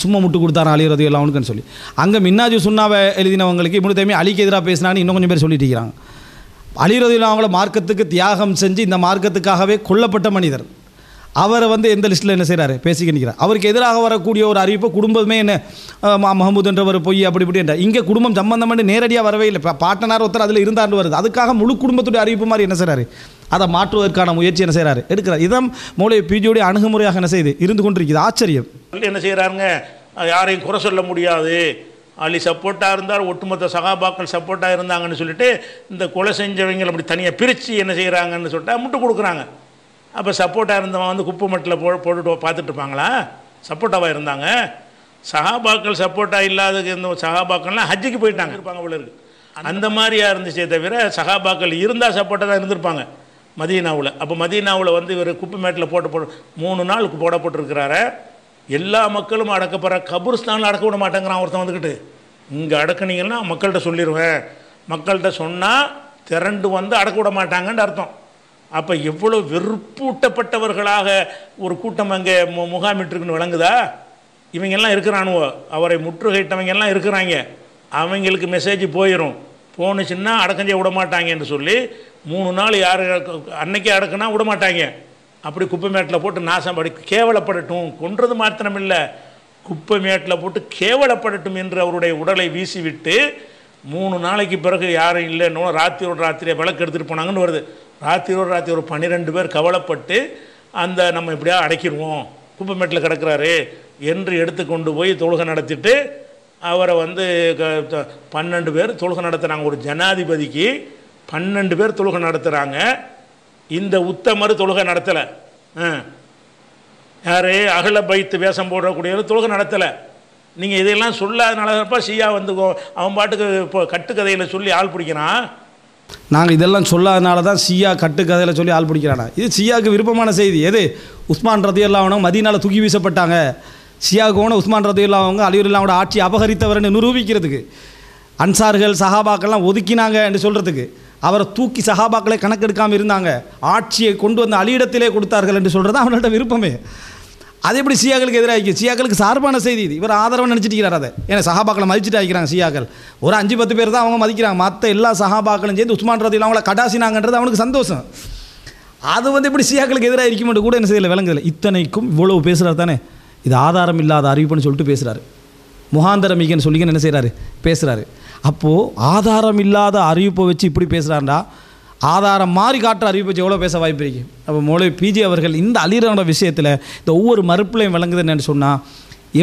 சும்மா முட்டு கொடுத்தாரா அலி ரலியல்லாஹு அன்ஹுன்னு சொல்லி. அங்கே மின்னாஜு சுன்னாவை எழுதினவங்களுக்கு இப்னு தைமியா அலிக்கு எதிராக பேசினான்னு இன்னும் கொஞ்சம் பேர் சொல்லிட்டு இருக்கிறாங்க. அலி ரலியல்லாஹு அவங்கள மார்க்கத்துக்கு தியாகம் செஞ்சு இந்த மார்க்கத்துக்காகவே கொல்லப்பட்ட மனிதர், அவரை வந்து எந்த லிஸ்ட்டில் என்ன செய்கிறாரு பேசிக்க நிற்கிறார். அவருக்கு எதிராக வரக்கூடிய ஒரு அறிவிப்பு குடும்பமே என்ன மஹமூத் என்றவர் பொய் அப்படி இப்படி என்ற இங்கே குடும்பம் சம்பந்தம் பண்ணி நேரடியாக வரவே இல்லை. பாட்டனார் ஒருத்தர் அதில் இருந்தாண்டு வருது, அதுக்காக முழு குடும்பத்துடைய அறிவிப்பு மாதிரி என்ன செய்கிறாரு அதை மாற்றுவதற்கான முயற்சி என்ன செய்கிறாரு எடுக்கிறார். இதான் மௌலவி பிஜியோடைய அணுகுமுறையாக என்ன செய்யுது இருந்து கொண்டிருக்குது. ஆச்சரியம். என்ன செய்கிறாங்க, யாரையும் குறை சொல்ல முடியாது, அலி சப்போர்ட்டாக இருந்தால் ஒட்டுமொத்த சகாபாக்கள் சப்போர்ட்டாக இருந்தாங்கன்னு சொல்லிட்டு இந்த கொலை செஞ்சவங்களை அப்படி தனியாக பிரித்து என்ன செய்கிறாங்கன்னு சொல்லிட்டு முட்டு கொடுக்குறாங்க. அப்போ சப்போர்ட்டாக இருந்தவன் வந்து குப்பை மட்டில் போட்டுட்டு பார்த்துட்டு இருப்பாங்களா? சப்போர்ட்டாவாக இருந்தாங்க. சஹாபாக்கள் சப்போர்ட்டாக இல்லாத இந்த சஹாபாக்கள்லாம் ஹஜ்ஜுக்கு போயிட்டாங்க இருப்பாங்க போல இருக்குது. அந்த மாதிரியாக இருந்துச்சே தவிர சஹாபாக்கள் இருந்தால் சப்போர்ட்டாக தான் இருந்திருப்பாங்க மதீனாவில். அப்போ மதீனாவில் வந்து இவர் குப்பை மேட்டில் போட்டு 3 நாள் போடப்பட்டிருக்கிறாரு. எல்லா மக்களும் அடக்கப்படுற கபூர்ஸ்தானில் அடக்க விட மாட்டேங்கிறான் ஒருத்தன் வந்துக்கிட்டு. இங்கே அடக்குனீங்கன்னா மக்கள்கிட்ட சொல்லிடுவேன், மக்கள்கிட்ட சொன்னால் திரண்டு வந்து அடக்க விட மாட்டாங்கன்னு அர்த்தம். அப்போ எவ்வளோ வெறுப்பூட்டப்பட்டவர்களாக ஒரு கூட்டம் அங்கே முகாமிட்டுருக்குன்னு விளங்குதா? இவங்கெல்லாம் இருக்கிறானுவோ, அவரை முற்றுகையிட்டவங்கெல்லாம் இருக்கிறாங்க, அவங்களுக்கு மெசேஜ் போணுச்சுன்னா அடக்கஞ்சே விட மாட்டாங்க என்று சொல்லி 3 நாள் யார் அன்னைக்கே அடக்குனா விட மாட்டாங்க. அப்படி குப்பை மேட்டில் போட்டு நாசம் படி கேவலப்படட்டும், கொன்றது மாத்திரமில்லை குப்பை மேட்டில் போட்டு கேவலப்படட்டும் என்று அவருடைய உடலை வீசிவிட்டு 3 நாளைக்கு பிறகு யாரும் இல்லைன்னு ராத்திரியோட ராத்திரியை விளக்கு எடுத்துகிட்டு போனாங்கன்னு வருது. ராத்திரியோட ராத்திரி ஒரு 12 பேர் கவலைப்பட்டு அந்த நம்ம இப்படியா அடைக்கிடுவோம், குப்பை மேட்டில் கிடக்கிறாரு என்று எடுத்துக்கொண்டு போய் தொழுகை நடத்திட்டு அவரை 12 பேர் தொழுகை நடத்துகிறாங்க. ஒரு ஜனாதிபதிக்கு 12 பேர் தொழுகை நடத்துகிறாங்க. இந்த உத்தமர் தொழுகை நடத்தலை. யார்? அகல பைத்து வேஷம் போடக்கூடியவர் தொழுகை நடத்தலை. நீங்கள் இதையெல்லாம் சொல்லாதனாலப்பா ஷியா அவன் பாட்டுக்கு இப்போ கட்டுக்கதையில் சொல்லி ஆள் பிடிக்கிறான். நாங்கள் இதெல்லாம் சொல்லாதனால தான் ஷியா கட்டுக்கதையில் சொல்லி ஆள் பிடிக்கிறானா? இது ஷியாவுக்கு விருப்பமான செய்தி. எது? உஸ்மான் ரதியல்லாஹு மதீனால தூக்கி வீசப்பட்டாங்க. ஷியாவுக்கு போன உஸ்மான் ரதியல்லாஹு அலியுல்லாவோட ஆட்சி அபகரித்தவர்னு நிரூபிக்கிறதுக்கு, அன்சார்கள் சஹாபாக்கள்லாம் ஒதுக்கினாங்க என்று சொல்கிறதுக்கு, அவரை தூக்கி சஹாபாக்களை கணக்கெடுக்காமல் இருந்தாங்க, ஆட்சியை கொண்டு வந்து அலியிடத்திலே கொடுத்தார்கள் என்று சொல்கிறது அவனோட விருப்பமே. அது எப்படி ஷியாக்களுக்கு எதிராக? ஷியாக்களுக்கு சார்பான செய்தி இது. இவர் ஆதரவு நினச்சிட்டு இருக்கிறார். அதை ஏன்னா சஹாபாக்களை மதிச்சுட்டு ஆகிக்கிறாங்க ஷியாக்கள். ஒரு 5-10 பேர் தான் அவங்க மதிக்கிறாங்க. மற்ற எல்லா சஹாபாக்களும் சேர்ந்து உஸ்மான் ரதியல்லாஹு அவங்கள கடாசினாங்கன்றது அவனுக்கு சந்தோஷம். அது இப்படி ஷியாக்களுக்கு எதிராக இருக்குமென்று கூட என்ன செய்யலை, விளங்குதில்லை. இத்தனைக்கும் இவ்வளவு பேசுகிறார் தானே, இது ஆதாரம் இல்லாத அறிவிப்புன்னு சொல்லிட்டு பேசுகிறாரு. முகாந்தரமிகன்னு சொல்லிங்கன்னு என்ன செய்கிறாரு, பேசுகிறாரு. அப்போது ஆதாரம் இல்லாத அறிவிப்பை வச்சு இப்படி பேசுகிறாண்டா, ஆதாரம் மாறி காட்டுற அறிவிப்பை வச்சு எவ்வளோ பேச வாய்ப்பு இருக்கு. அப்போ மௌலவி பிஜே அவர்கள் இந்த அலிரனோட விஷயத்தில் இந்த ஒவ்வொரு மறுப்பிலையும் விளங்குதுன்னு சொன்னால்,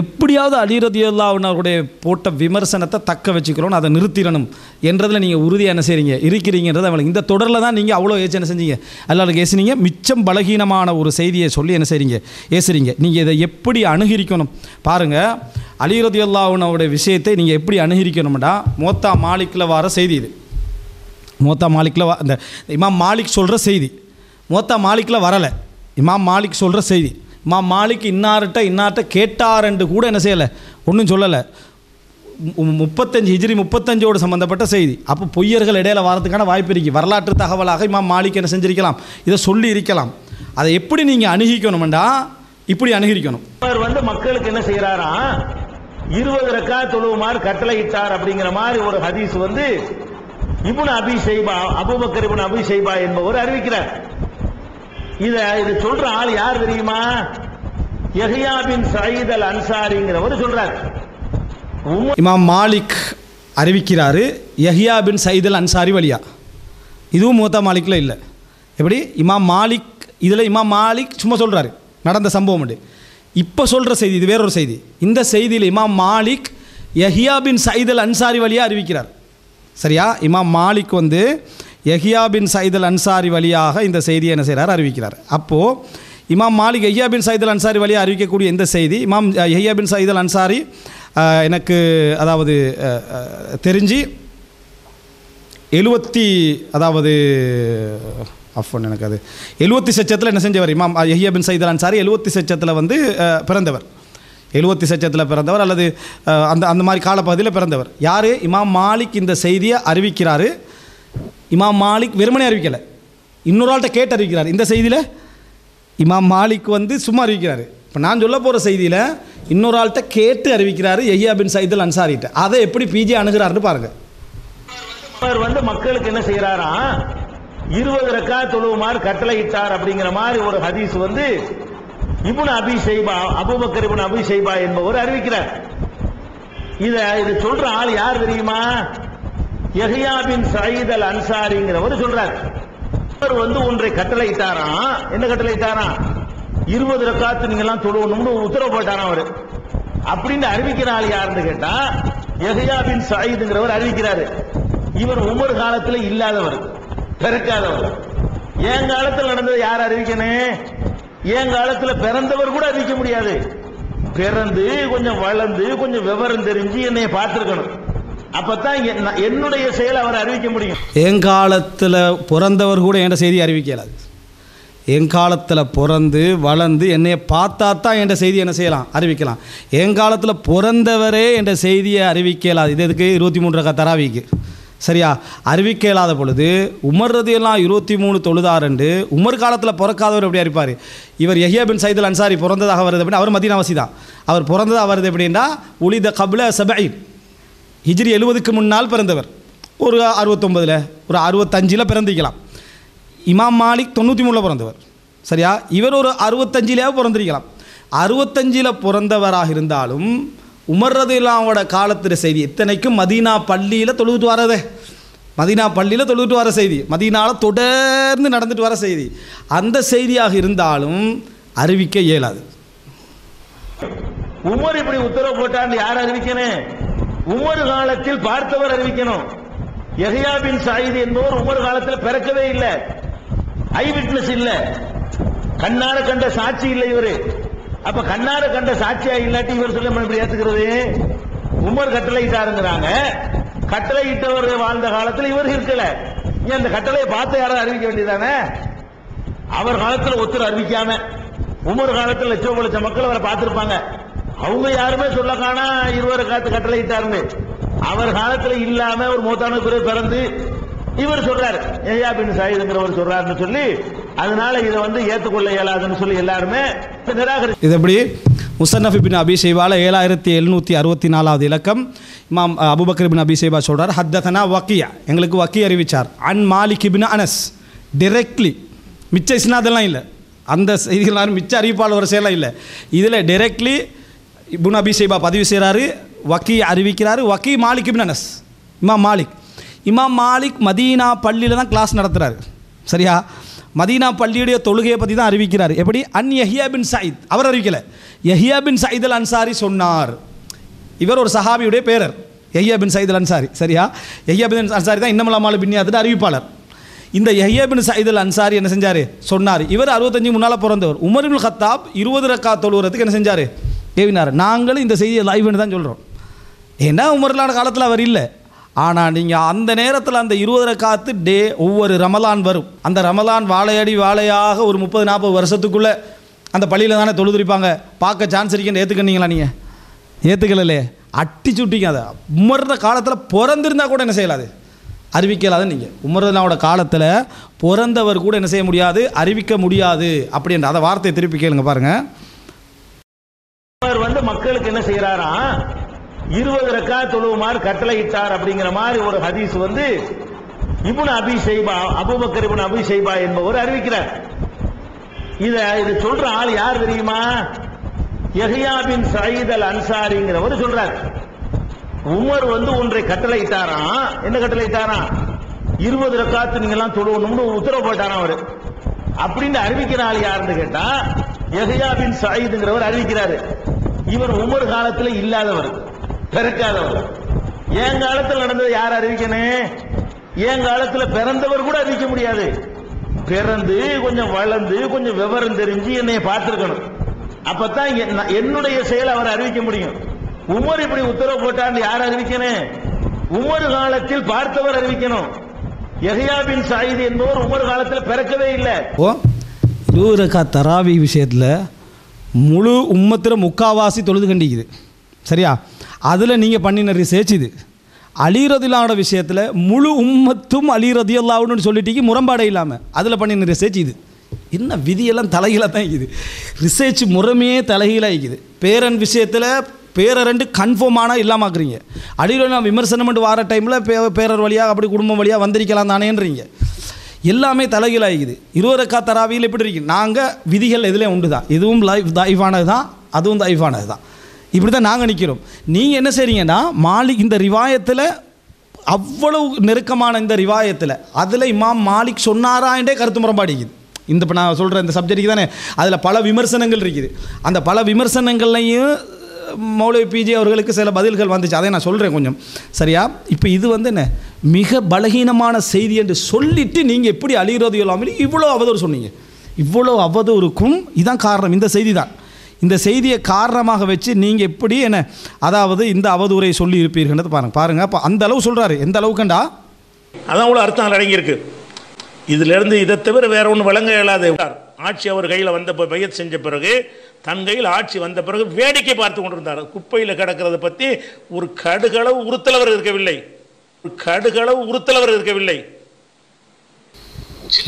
எப்படியாவது அலி ரலியல்லாஹு அவருடைய போட்ட விமர்சனத்தை தக்க வச்சுக்கிறோன்னு அதை நிறுத்திடணும் என்றதில் நீங்கள் உறுதியாக என்ன செய்கிறீங்க, இருக்கிறீங்கன்றதை அவளுக்கு இந்த தொடரில் தான் நீங்கள் அவ்வளோ என்ன செஞ்சீங்க, எல்லாருக்கும் ஏசுனீங்க. மிச்சம் பலகீனமான ஒரு செய்தியை சொல்லி என்ன செய்கிறீங்க, ஏசுறீங்க. நீங்கள் இதை எப்படி அணுகிரிக்கணும் பாருங்கள். அலி ரலியல்லாஹு அவருடைய விஷயத்தை நீங்கள் எப்படி அணுகிரிக்கணும்டா, மோத்தா மாலிக்கில் வர செய்தி இது. மோத்தா மாலிக்கில் இந்த இமாம் மாலிக் சொல்கிற செய்தி மோத்தா மாலிக்கில் வரலை. இமாம் மாலிக் சொல்கிற செய்தி, இமாம் மாலிக் இன்னார்கிட்ட கேட்டார்ன்னு கூட என்ன செய்யலை, ஒன்றும் சொல்லலை. 35 ஹிஜ்ரி 35ஓடு சம்மந்தப்பட்ட செய்தி. அப்போ பொய்யர்கள் இடையில வரதுக்கான வாய்ப்பு இருக்குது. வரலாற்று தகவலாக இமாம் மாலிக் என்ன செஞ்சிருக்கலாம், இதை சொல்லி இருக்கலாம். அதை எப்படி நீங்கள் அணுகிக்கணும்டா, இப்படி அணுகிக்கணும். அவர் மக்களுக்கு என்ன செய்கிறாரா, 20 ரக்காத் தொழுவுமாறு கட்டளை இட்டார் அப்படிங்கிற மாதிரி ஒரு ஹதீஸ் இப்னு அபி ஷைபா, அபூபக்கர் இப்னு அபி ஷைபா என்பவர் அறிவிக்கிறார். இது சொல்ற ஆள் யார் தெரியுமா? யஹ்யா பின் சயீத் அல் அன்சாரிங்கிறவர் சொல்றார். இமாம் Malik அறிவிக்கிறாரு Yahya bin Saeed al Ansari வழியா. இதுவும் மோத்தா மாலிக்கில் இல்லை. எப்படி? இமாம் மாலிக் இதில் இமாம் மாலிக் சும்மா சொல்கிறாரு நடந்த சம்பவம் உண்டு. இப்போ சொல்கிற செய்தி இது வேறொரு செய்தி. இந்த செய்தியில் இமாம் Malik Yahya bin Saeed al Ansari வழியாக அறிவிக்கிறார். சரியா? இமாம் Malik Yahya bin Saeed al Ansari வழியாக இந்த செய்தியை என்ன செய்கிறார், அறிவிக்கிறார். அப்போது இமாம் Malik Yahya bin Saeed al Ansari வழியாக அறிவிக்கக்கூடிய இந்த செய்தி, இமாம் Yahya bin Saeed al Ansari எனக்கு அதாவது தெரிஞ்சு 70 சச்சத்தில் என்ன செஞ்சவர், இமாம் Yahya bin Saeed al Ansari 70 சச்சத்தில் பிறந்தவர். 70 சச்சத்தில் பிறந்தவர் அல்லது அந்த மாதிரி காலப்பகுதியில் பிறந்தவர். யார்? இமாம் மாலிக் இந்த செய்தியை அறிவிக்கிறாரு. இமாம் மாலிக் வெறுமனே அறிவிக்கலை, இன்னொரு ஆள்கிட்ட கேட்டு அறிவிக்கிறார். இந்த செய்தியில் இமாம் மாலிக் சும்மா அறிவிக்கிறாரு. இப்போ நான் சொல்ல போகிற செய்தியில் இன்னொரு ஆள்கிட்ட கேட்டு அறிவிக்கிறாரு யஹ்யா பின் சயீத் அல் அன்சாரிட்ட. அதை எப்படி பிஜே அணுகிறாருன்னு பாருங்கள். அவர் மக்களுக்கு என்ன செய்கிறாரா, 20 ரக்காத் தொழுவுமாறு கட்டளை இட்டார் அப்படிங்கிற மாதிரி ஒரு ஹதீஸ் இப்னு அபி ஷைபா, அபூபக்கர் இப்னு அபி ஷைபா என்பவர் அறிவிக்கிறார். இது சொல்ற ஆள் யார் தெரியுமா? யஹ்யா பின் சயீத் அல் அன்சாரிங்கிறவர் சொல்றார். அவர் ஒன்றை கட்டளை இட்டாராம். என்ன கட்டளை இட்டாராம்? 20 ரக்காத்து நீங்க எல்லாம் தொழுவணும்னு உத்தரவு போட்டாராம். அவர் அப்படின்னு அறிவிக்கிற ஆள் யாருன்னு கேட்டா யஹ்யா பின் சயீத்ங்கிறவர் அறிவிக்கிறாரு. இவர் உமர் காலத்தில் இல்லாதவர், பிறக்காதவர். என் காலத்தில் நடந்தது யார் அறிவிக்கணும்? என் காலத்தில் பிறந்தவர் கூட அறிவிக்க முடியாது. பிறந்து கொஞ்சம் வளர்ந்து கொஞ்சம் விவரம் தெரிஞ்சு என்னை பார்த்திருக்கணும். அப்பதான் என்னுடைய செயல் அவர் அறிவிக்க முடியும். என் காலத்தில் பிறந்தவர் கூட என் செய்தி அறிவிக்க இயலாது. என் காலத்தில் பிறந்து வளர்ந்து என்னை பார்த்தா தான் என்ற செய்தி என்ன செய்யலாம், அறிவிக்கலாம். என் காலத்தில் பிறந்தவரே என்ற செய்தியை அறிவிக்க இயலாது. இது எதுக்கு? 23 ரக்காத் தராவிக்கு. சரியா? அறிவிக்க இயலாத பொழுது உமர் ரலியல்லாஹு 23 தொழுதாருண்டு உமர் காலத்தில் பிறக்காதவர் எப்படி அறிவிப்பார்? இவர் Yahya bin Saeed al Ansari பிறந்ததாக வருது அப்படின்னா அவர் மதீனாவாசி தான். அவர் பிறந்ததாக வருது எப்படின்னா உலித கப்ல 70 ஹிஜ்ரி 70க்கு முன்னால் பிறந்தவர். ஒரு 69 ஒரு 65 பிறந்திக்கலாம். இமாம் மாலிக் 93 பிறந்தவர். சரியா? இவர் ஒரு 65 பிறந்திருக்கலாம். 65 பிறந்தவராக இருந்தாலும் உமர் ரலியல்லாஹு காலத்தில் செய்தி, இத்தனைக்கும் மதீனா பள்ளியில் தொழுதுட்டு வரதே, மதீனா பள்ளியில் தொழுதுட்டு வர செய்தி, மதீனாவில் தொடர்ந்து நடந்துட்டு வர செய்தி, அந்த செய்தியாக இருந்தாலும் அறிவிக்க இயலாது. உமர் இப்படி உத்தரவு போட்டான்னு யார் அறிவிக்கணும்? உமர் காலத்தில் பார்த்தவர் அறிவிக்கணும். யஹ்யா பின் சயீத் என்பவர் உமர் காலத்தில் பிறக்கவே இல்லை, ஐ விட்னஸ் இல்ல, கண்ணார கண்ட சாட்சி இல்லை இவரு. அப்ப கண்ணார கண்ட சாட்சியா இல்லாட்டி இவர் சொல்ல இப்படி ஏத்துக்கிறது? உமர் கட்டளையிட்டாருங்கிறாங்க, கட்டளையிட்டவர் வாழ்ந்த காலத்தில் இவர் இருக்கல, ஏன் அந்த கட்டளையை பார்த்து யாரும் அறிவிக்க வேண்டியதானே? அவர் காலத்தில் ஒருத்தர் அறிவிக்காம, உமர் காலத்தில் லட்சம் மக்கள் அவரை பார்த்திருப்பாங்க, அவங்க யாருமே சொல்ல காணா 20 ரக்காத்து கட்டளையிட்டாருன்னு. அவர் காலத்தில் இல்லாம ஒரு மூத்தான பிறகு பிறந்து இவர் சொல்றாரு, யஹ்யா பின் சயீத்ங்கிறவர் சொல்றாருன்னு சொல்லி, அதனால இதை ஏற்றுக்கொள்ள இயலாதுன்னு சொல்லி எல்லாருமே நிராகரி. இது எப்படி? முஸன்னஃப் இப்னு அபி ஷைபால 7764வது இலக்கம் இமாம் அபூபக்கர் இப்னு அபி ஷைபா சொல்றார், ஹத்ததனா வக்கியா, எங்களுக்கு வக்கி அறிவிச்சார், அன் மாலிக் இப்னு அனஸ், டைரக்ட்லி, மிச்ச இஸ்னாதெல்லாம் இல்லை, அந்த செய்திகளான மிச்ச அறிவிப்பாளர் வரிசையெல்லாம் இல்லை, இதில் டைரக்ட்லி இப்னு அபி ஷைபா பதிவு செய்கிறாரு, வக்கி அறிவிக்கிறாரு. வக்கி மாலிக் இப்னு அனஸ், இமாம் மாலிக் மதீனா பள்ளியில் தான் கிளாஸ் நடத்துகிறாரு. சரியா? மதீனா பள்ளியுடைய தொழுகையை பற்றி தான் அறிவிக்கிறார். எப்படி? அன் யஹ்யா பின் சயீத், அவர் அறிவிக்கலை, Yahya bin Saeed al Ansari சொன்னார். இவர் ஒரு சஹாபியுடைய பேரர், Yahya bin Saeed al Ansari. சரியா? யஹ்யா பின் அன்சாரி தான் இன்னமல் அமாலு பின்னியாத்துடைய அறிவிப்பாளர். இந்த Yahya bin Saeed al Ansari என்ன செஞ்சார்? சொன்னார். இவர் 65 முன்னால் பிறந்தவர். உமர் இப்னு கத்தாப் 20 ரக்காத் தொழுகிறதுக்கு என்ன செஞ்சார்? ஏவினார். நாங்களும் இந்த செய்தியை லைவ்னு தான் சொல்கிறோம். ஏன்னா உமர்லான காலத்தில் அவர் இல்லை, ஆனால் நீங்கள் அந்த நேரத்தில் அந்த 20 ரக்காத்து டே ஒவ்வொரு ரமலான் வரும், அந்த ரமலான் வாழையடி வாழையாக ஒரு 30-40 வருஷத்துக்குள்ளே அந்த பள்ளியில் தானே தொழுதுரிப்பாங்க, பார்க்க சான்ஸ் இருக்குன்னு ஏற்றுக்கினீங்களா? நீங்கள் ஏற்றுக்கலே, அட்டி சுட்டிங்க. அதை உமர்ற காலத்தில் பிறந்திருந்தால் கூட என்ன செய்யலாது? அறிவிக்கலாது. நீங்கள் உமர்னாவோட காலத்தில் பிறந்தவர் கூட என்ன செய்ய முடியாது? அறிவிக்க முடியாது அப்படின்ற அந்த வார்த்தையை திருப்பி கேளுங்க பாருங்கள். மக்களுக்கு என்ன செய்யறாரா, 20 ரக்காத் தொழுவுமாறு கட்டளை இட்டார் அப்படிங்கிற மாதிரி ஒரு ஹதீஸ் இப்னு அபி ஷைபா, அபூபக்கர் இப்னு அபி ஷைபா என்பவர் அறிவிக்கிறார். இது சொல்ற ஆள் யார் தெரியுமா? யஹ்யா பின் சயீத் அல் அன்சாரிங்கிறவர் சொல்றார். உமர் ஒன்றை கட்டளை இட்டாராம். என்ன கட்டளை இட்டாராம்? 20 ரக்காத்து நீங்க எல்லாம் தொழுவணும்னு உத்தரவு போட்டாராம் அவர். அப்படின்னு அறிவிக்கிற ஆள் யாருன்னு கேட்டா யஹ்யா பின் சயீத்ங்கிறவர் அறிவிக்கிறாரு. இவர் உமர் காலத்தில் இல்லாதவர், பிறக்காதவர். என் காலத்தில் நடந்தது யார் அறிவிக்கணும்? என் காலத்தில் பிறந்தவர் கூட அறிவிக்க முடியாது. பிறந்து கொஞ்சம் வளர்ந்து கொஞ்சம் விவரம் தெரிஞ்சு என்னை பார்த்திருக்கணும், அப்பதான் என்னுடைய செயல் அவர் அறிவிக்க முடியும். உமர் இப்படி உத்தரவு போட்டான்னு யார் அறிவிக்கணும்? உமர் காலத்தில் பார்த்தவர் அறிவிக்கணும். யஹ்யா பின் சயீத் என்பவர் உமர் காலத்தில் பிறக்கவே இல்லை. 20 ரக்காத் தராவி விஷயத்தில் முழு உம்மத்தில் முக்காவாசி தொழுது கண்டிக்குது. சரியா? அதில் நீங்கள் பண்ணின ரிசர்ச் இது. அலி ரலியல்லாஹு விஷயத்தில் முழு உம்மத்தும் அலி ரலியல்லாஹுன்னு சொல்லிட்டீங்க, முரண்பாடே இல்லாமல் அதில் பண்ணின ரிசர்ச் இது. என்ன விதியெல்லாம் தலைகீழாக தான் இருக்குது, ரிசர்ச் முறைமையே தலைகீழாக இருக்குது. பேரன் விஷயத்தில் பேரர் 2 கன்ஃபார்மான இல்லாமாக்குறீங்க. அலி ரலியல்லாஹு விமர்சனம் பண்ணிட்டு வர டைமில் பேரர் வழியாக அப்படி குடும்பம் வழியாக வந்திருக்கலாம் தானேன்றீங்க. எல்லாமே தலைகீழாகிக்குது. 20 ரக்காத் தராவியில் எப்படி இருக்கு? நாங்கள் விதிகள் எதுலேயும் உண்டு தான், இதுவும் தைஃபானது தான், அதுவும் தைஃபானது தான், இப்படி தான் நாங்கள் நிற்கிறோம். நீங்கள் என்ன செய்றீங்கன்னா மாலிக் இந்த ரிவாயத்தில் அவ்வளவு நெருக்கமான இந்த ரிவாயத்தில் அதில் இமாம் மாலிக் சொன்னாரான்றே கருத்து முரண்பாடிக்குது. இந்த இப்போ நான் சொல்கிற இந்த சப்ஜெக்ட்டுக்கு தானே அதில் பல விமர்சனங்கள் இருக்குது. அந்த பல விமர்சனங்கள்லையும் மௌலவி பிஜே அவர்களுக்கு சில பதில்கள் வந்துச்சு, அதை நான் சொல்கிறேன் கொஞ்சம். சரியா? இப்போ இது என்ன மிக பலகீனமான செய்தி என்று சொல்லிவிட்டு நீங்கள் எப்படி அலி ரலியல்லாஹு இவ்வளோ அவதூறு சொன்னீங்க? இவ்வளோ அவதூறுக்கும் இதான் காரணம், இந்த செய்தி தான். இந்த செய்தியை காரணமாக வச்சு நீங்கள் எப்படி அதாவது இந்த அவதூறை சொல்லி இருப்பீர்கள் பாருங்கள். அப்போ அந்த அளவு சொல்கிறாரு. எந்த அளவுக்குண்டா அதான் அவ்வளோ அர்த்தம் அடங்கியிருக்கு. இதிலிருந்து இதை தவிர வேற ஒன்று வழங்க இயலாது. ஆட்சி அவர் கையில் வந்த பையத் செஞ்ச பிறகு, தன் கையில் ஆட்சி வந்த பிறகு வேடிக்கை பார்த்து கொண்டிருந்தார். குப்பையில் கிடக்கிறத பற்றி ஒரு கடுகளவு உறுத்தலவர் இருக்கவில்லை,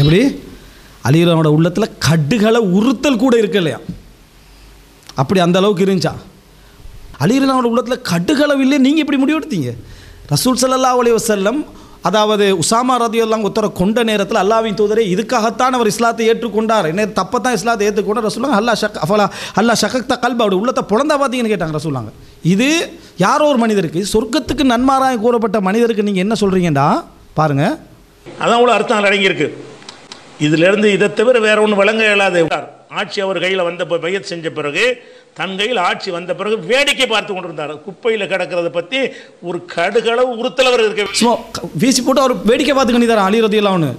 எப்படி அலி ரலியல்லாஹு உள்ளத்தில் கடுகள உறுத்தல் கூட இருக்கு இல்லையா? அப்படி அந்த அளவுக்கு இருந்துச்சா? அலி ரலியல்லாஹு உள்ளத்தில் கடுகளவு இல்லை, நீங்கள் எப்படி முடிவெடுத்தீங்க? ரசூல் ஸல்லல்லாஹு அலைஹி வஸல்லம் அதாவது உசாமா ரதியல்லாஹு ஒருத்தரை கொண்ட நேரத்தில் அல்லாஹ்வின் தூதரே இதுக்காகத்தான் அவர் இஸ்லாத்தை ஏற்றுக்கொண்டார், என்ன தப்பத்தான் இஸ்லாத்தை ஏற்றுக்கொண்டார் ரசூலுல்லாஹ். அல்லாஹ் ஷக்கக்த கல்ப, அவருடைய உள்ளத்தை புலந்தா பார்த்தீங்கன்னு கேட்டாங்க ரசூலுல்லாஹ். இது யாரோ ஒரு மனிதருக்கு, சொர்க்கத்துக்கு நன்மாராயம் கூறப்பட்ட மனிதருக்கு நீங்கள் என்ன சொல்கிறீங்கடா பாருங்கள். அதான் அவ்வளோ அர்த்தம் அடங்கியிருக்கு. இதிலிருந்து இதை தவிர வேற ஒன்று வழங்க இயலாது. ஆட்சி அவர் கையில் வந்த பையத் செஞ்ச பிறகு, தன் கையில் ஆட்சி வந்த பிறகு வேடிக்கை பார்த்து கொண்டிருந்தார். குப்பையில் கிடக்கிறத பற்றி ஒரு கடுகளவு உறுத்தலவர் இருக்க சும்மா வீசி போட்டு அவர் வேடிக்கை பார்த்துக்கிட்டு தான் அலி ரதியல்லாஹு.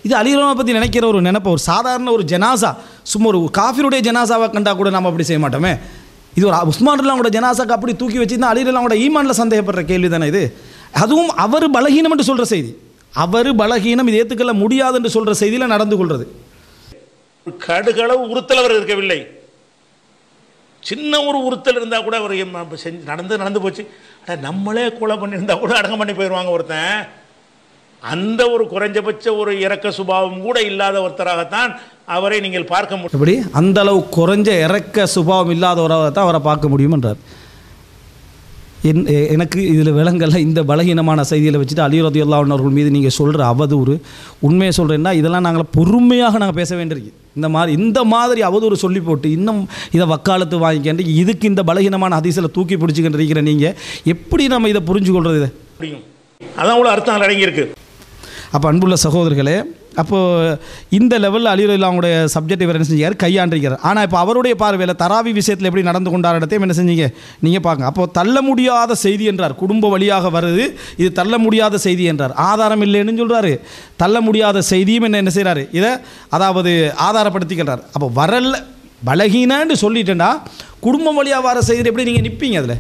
இது அலி ரதியல்லாஹு பற்றி நினைக்கிற ஒரு நினைப்ப, ஒரு சாதாரண ஒரு ஜனாசா, சும்மா ஒரு காஃபிருடைய ஜனாசாவை கண்டா கூட நம்ம அப்படி செய்ய மாட்டோமே. இது ஒரு உஸ்மான் ரலியல்லாஹு ஜனாசாக்கு அப்படி தூக்கி வச்சுருந்தா அலி ரலியல்லாஹு ஈமான்ல சந்தேகப்படுற கேள்வி தானே இது. அதுவும் அவர் பலகீனம் என்று சொல்கிற செய்தி, அவர் பலகீனம், இது ஏற்றுக்கொள்ள முடியாது என்று சொல்கிற செய்தியில் நடந்து கொள்வது. கடுகளவு உறுத்தல் அவர் இருக்கவில்லை. சின்ன ஒரு உறுத்தல் இருந்தால் கூட அவர் செஞ்சு நடந்து போச்சு. நம்மளே கொலை பண்ணியிருந்தா கூட அடக்கம் பண்ணி போயிடுவாங்க ஒருத்தன். அந்த ஒரு குறைஞ்சபட்ச ஒரு இரக்க சுபாவம் கூட இல்லாத ஒருத்தராகத்தான் அவரை நீங்கள் பார்க்க முடியும். எப்படி அந்த அளவு குறைஞ்ச இரக்க சுபாவம் இல்லாதவராகத்தான் அவரை பார்க்க முடியும் என்றார். எனக்கு இதில் விலங்கல்ல இந்த பலகீனமான செய்தியில் வச்சுட்டு அலி ரலியல்லாஹு அவர்கள் மீது நீங்கள் சொல்கிற அவதூறு, உண்மையை சொல்கிறேன்னா இதெல்லாம் நாங்கள் பொறுமையாக நாங்கள் பேச வேண்டியிருக்கு. இந்த மாதிரி அவதூறு சொல்லி போட்டு இன்னும் இதை வக்காலத்து வாங்கிக்கிட்டு இதுக்கு இந்த பலகீனமான ஹதீஸில் தூக்கி பிடிச்சிக்கிட்டு இருக்கிற நீங்கள் எப்படி நம்ம இதை புரிஞ்சு கொள்வது? இதை முடியும். அதான் அவ்வளோ அர்த்தம் அடங்கியிருக்கு. அப்போ அன்புள்ள சகோதரர்களே, அப்போது இந்த லெவலில் அலி ரலியல்லாஹுடைய சப்ஜெக்ட் இவர் என்ன செஞ்சார், கையாண்டிருக்கிறார். ஆனால் இப்போ அவருடைய பார்வையில் தராவி விஷயத்தில் எப்படி நடந்து கொண்டார் இடத்தையும் என்ன செஞ்சீங்க நீங்கள் பார்க்க. அப்போது தள்ள முடியாத செய்தி என்றார், குடும்ப வழியாக வருது, இது தள்ள முடியாத செய்தி என்றார். ஆதாரம் இல்லைன்னு சொல்கிறாரு, தள்ள முடியாத செய்தியும் என்ன செய்கிறாரு, இதை அதாவது ஆதாரப்படுத்திக்கிறார். அப்போ வரல பலகீனன்னு சொல்லிட்டேன்னா குடும்பம் வழியாக வர செய்தி எப்படி நீங்கள் நிற்பீங்க? அதில்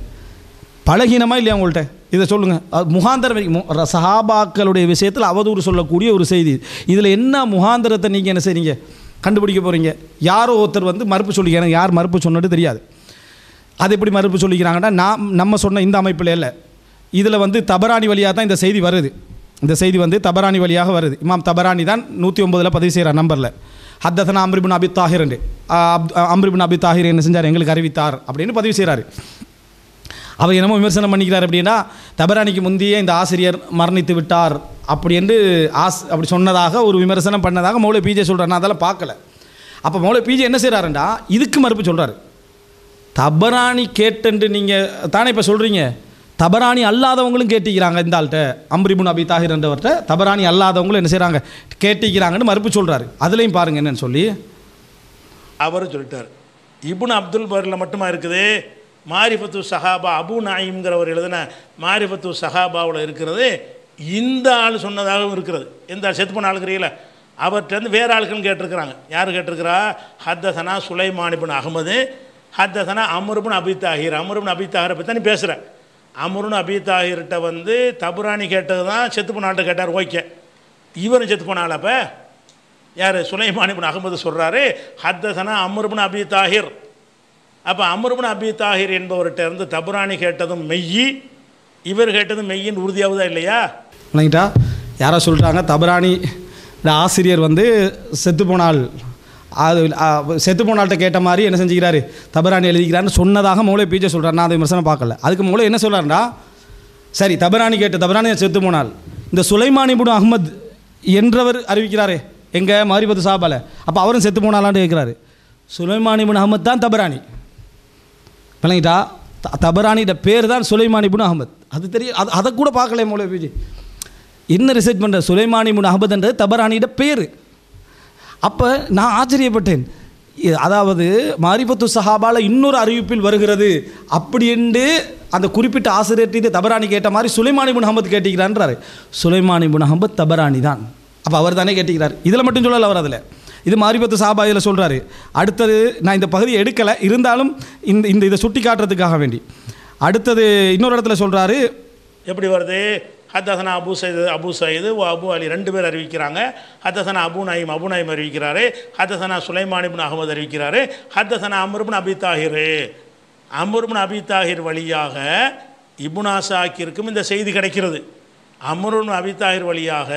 பலகீனமாக இல்லையா உங்கள்கிட்ட? இதை சொல்லுங்கள். முகாந்தரம் சஹாபாக்களுடைய விஷயத்தில் அவதூறு சொல்லக்கூடிய ஒரு செய்தி, இதில் என்ன முகாந்தரத்தை நீங்கள் என்ன செய்றீங்க கண்டுபிடிக்க போகிறீங்க? யாரோ ஒருத்தர் வந்து மறுப்பு சொல்லிக்கிறாங்க, யார் மறுப்பு சொன்னது தெரியாது. அது எப்படி மறுப்பு சொல்லிக்கிறாங்கன்னா நம்ம சொன்ன இந்த அமைப்பில் இல்லை, இதில் வந்து தபரானி வழியாக தான் இந்த செய்தி வருது. இந்த செய்தி வந்து தபரானி வழியாக வருது. இமாம் தபரானி தான் 109 பதிவு செய்கிறார் நம்பரில். ஹத்தஸனா அம்ர் இப்னு அபி தாஹிர், அம்ர் இப்னு அபி தாஹிர் என்ன செஞ்சார், எங்களுக்கு அறிவித்தார் அப்படின்னு பதிவு செய்கிறாரு. அவர் என்னமோ விமர்சனம் பண்ணிக்கிறார். அப்படின்னா தபரானிக்கு முந்தைய இந்த ஆசிரியர் மரணித்து விட்டார் அப்படி என்று அப்படி சொன்னதாக ஒரு விமர்சனம் பண்ணதாக மௌலவி பிஜே சொல்கிறார். நான் அதெல்லாம் பார்க்கல. அப்போ மௌலவி பிஜே என்ன செய்கிறாருண்டா இதுக்கு மறுப்பு சொல்கிறார். தபரானி கேட்டென்று நீங்கள் தானே இப்போ சொல்கிறீங்க, தபரானி அல்லாதவங்களும் கேட்டிக்கிறாங்க. இந்த ஆள்கிட்ட அம்ர் இப்னு அபி தாஹிர் என்றவர்கிட்ட தபரானி அல்லாதவங்களும் என்ன செய்கிறாங்க, கேட்டிக்கிறாங்கன்னு மறுப்பு சொல்கிறாரு. அதுலேயும் பாருங்கள் என்னன்னு சொல்லி அவர் சொல்லிட்டார். இப்னு அப்துல் பரில் மட்டுமா இருக்குது, மாரிஃபத்து சஹாபா அபு நாயிம்ங்கிறவர் எழுதின மாரிஃபத்து சஹாபாவில் இருக்கிறது. இந்த ஆள் சொன்னதாகவும் இருக்கிறது. எந்த ஆள் செத்து போன ஆளுங்கிறீங்கள அவர்கிட்ட வேறு ஆளுக்குன்னு கேட்டிருக்கிறாங்க. யார் கேட்டிருக்கிறா? ஹத்தஸனா சுலைமான் இப்னு அஹ்மது, ஹத்தஸனா அம்ர் இப்னு அபி தாஹிர். அம்ர் இப்னு அபி தாஹிரை பற்றி நீ பேசுகிற. அம்ர் இப்னு அபி தாஹிர்கிட்ட வந்து தபுரானி கேட்டது தான் செத்து போன ஆள்கிட்ட கேட்டார். ஓகே, இவரும் செத்து போன ஆள். அப்போ யார்? சுலைமான் இப்னு அஹ்மது சொல்கிறாரு ஹத்தஸனா அம்ர் இப்னு அபி தாஹிர். அப்போ அம்ர் இப்னு அபி தாஹிர் என்பவர்கிட்ட இருந்து தபுரானி கேட்டதும் மெய்யி, இவர் கேட்டதும் மெய்யின்னு உறுதியாகுதா இல்லையா? இல்லைங்கிட்டா யாரோ சொல்கிறாங்க தபரானி ஆசிரியர் வந்து செத்து போனால், அது செத்து போனால்கிட்ட கேட்ட மாதிரி என்ன செஞ்சுக்கிறாரு, தபரானி எழுதிக்கிறான்னு சொன்னதாக மௌலவி பிஜே சொல்கிறார். நான் அதை விமர்சனம் பார்க்கல. அதுக்கு மௌலவி என்ன சொல்கிறாருண்டா, சரி தபரானி கேட்ட தபரானி செத்து போனால் இந்த சுலைமான் இப்னு அஹ்மத் என்றவர் அறிவிக்கிறாரே எங்கள் மாரிஃபத்து சஹாபால, அப்போ அவரும் செத்து போனாலான்னு கேட்குறாரு. சுலைமான் இப்னு அஹ்மத் தான் தபரானி. விளங்கிட்டா? தபரானியோட பேர் தான் சுலைமான் இப்னு அஹ்மத். அது தெரியும். அதை கூட பார்க்கல மௌலவி பிஜே. என்ன ரிசர்ச் பண்ணுற, சுலைமான் இப்னு அஹ்மத்ன்றது தபரானியோட பேர். அப்போ நான் ஆச்சரியப்பட்டேன். அதாவது மாரிஃபத்து சஹாபால இன்னொரு அறிவிப்பில் வருகிறது அப்படி என்று அந்த குறிப்பிட்ட ஆசிரியர்கிட்ட தபரானி கேட்ட மாதிரி சுலைமான் இப்னு அஹ்மத் கேட்டிக்கிறான்றாரு. சுலைமான் இப்னு அஹ்மத் தபரானி தான். அப்போ அவர் தானே கேட்டிக்கிறார். இதில் மட்டும் சொல்லலை அவர், அதில் இது மாரிஃபத்து சஹாபா இதில் சொல்கிறாரு. அடுத்தது நான் இந்த பகுதியை எடுக்கலை, இருந்தாலும் இந்த இதை சுட்டி காட்டுறதுக்காக வேண்டி அடுத்தது இன்னொரு இடத்துல சொல்கிறாரு. எப்படி வருது? ஹத்தஸனா அபு சயீது அபு அலி ரெண்டு பேர் அறிவிக்கிறாங்க. ஹத்தஸனா அபு நயீம் அறிவிக்கிறாரு. ஹத்தஸனா சுலைமான் இப்னு அஹ்மத் அறிவிக்கிறாரு. ஹத்தஸனா அம்ர் இப்னு அபி தாஹிர். அம்ர் இப்னு அபி தாஹிர் வழியாக இப்னு அஸாக்கிருக்கும் இந்த செய்தி கிடைக்கிறது. அம்ர் இப்னு அபி தாஹிர் வழியாக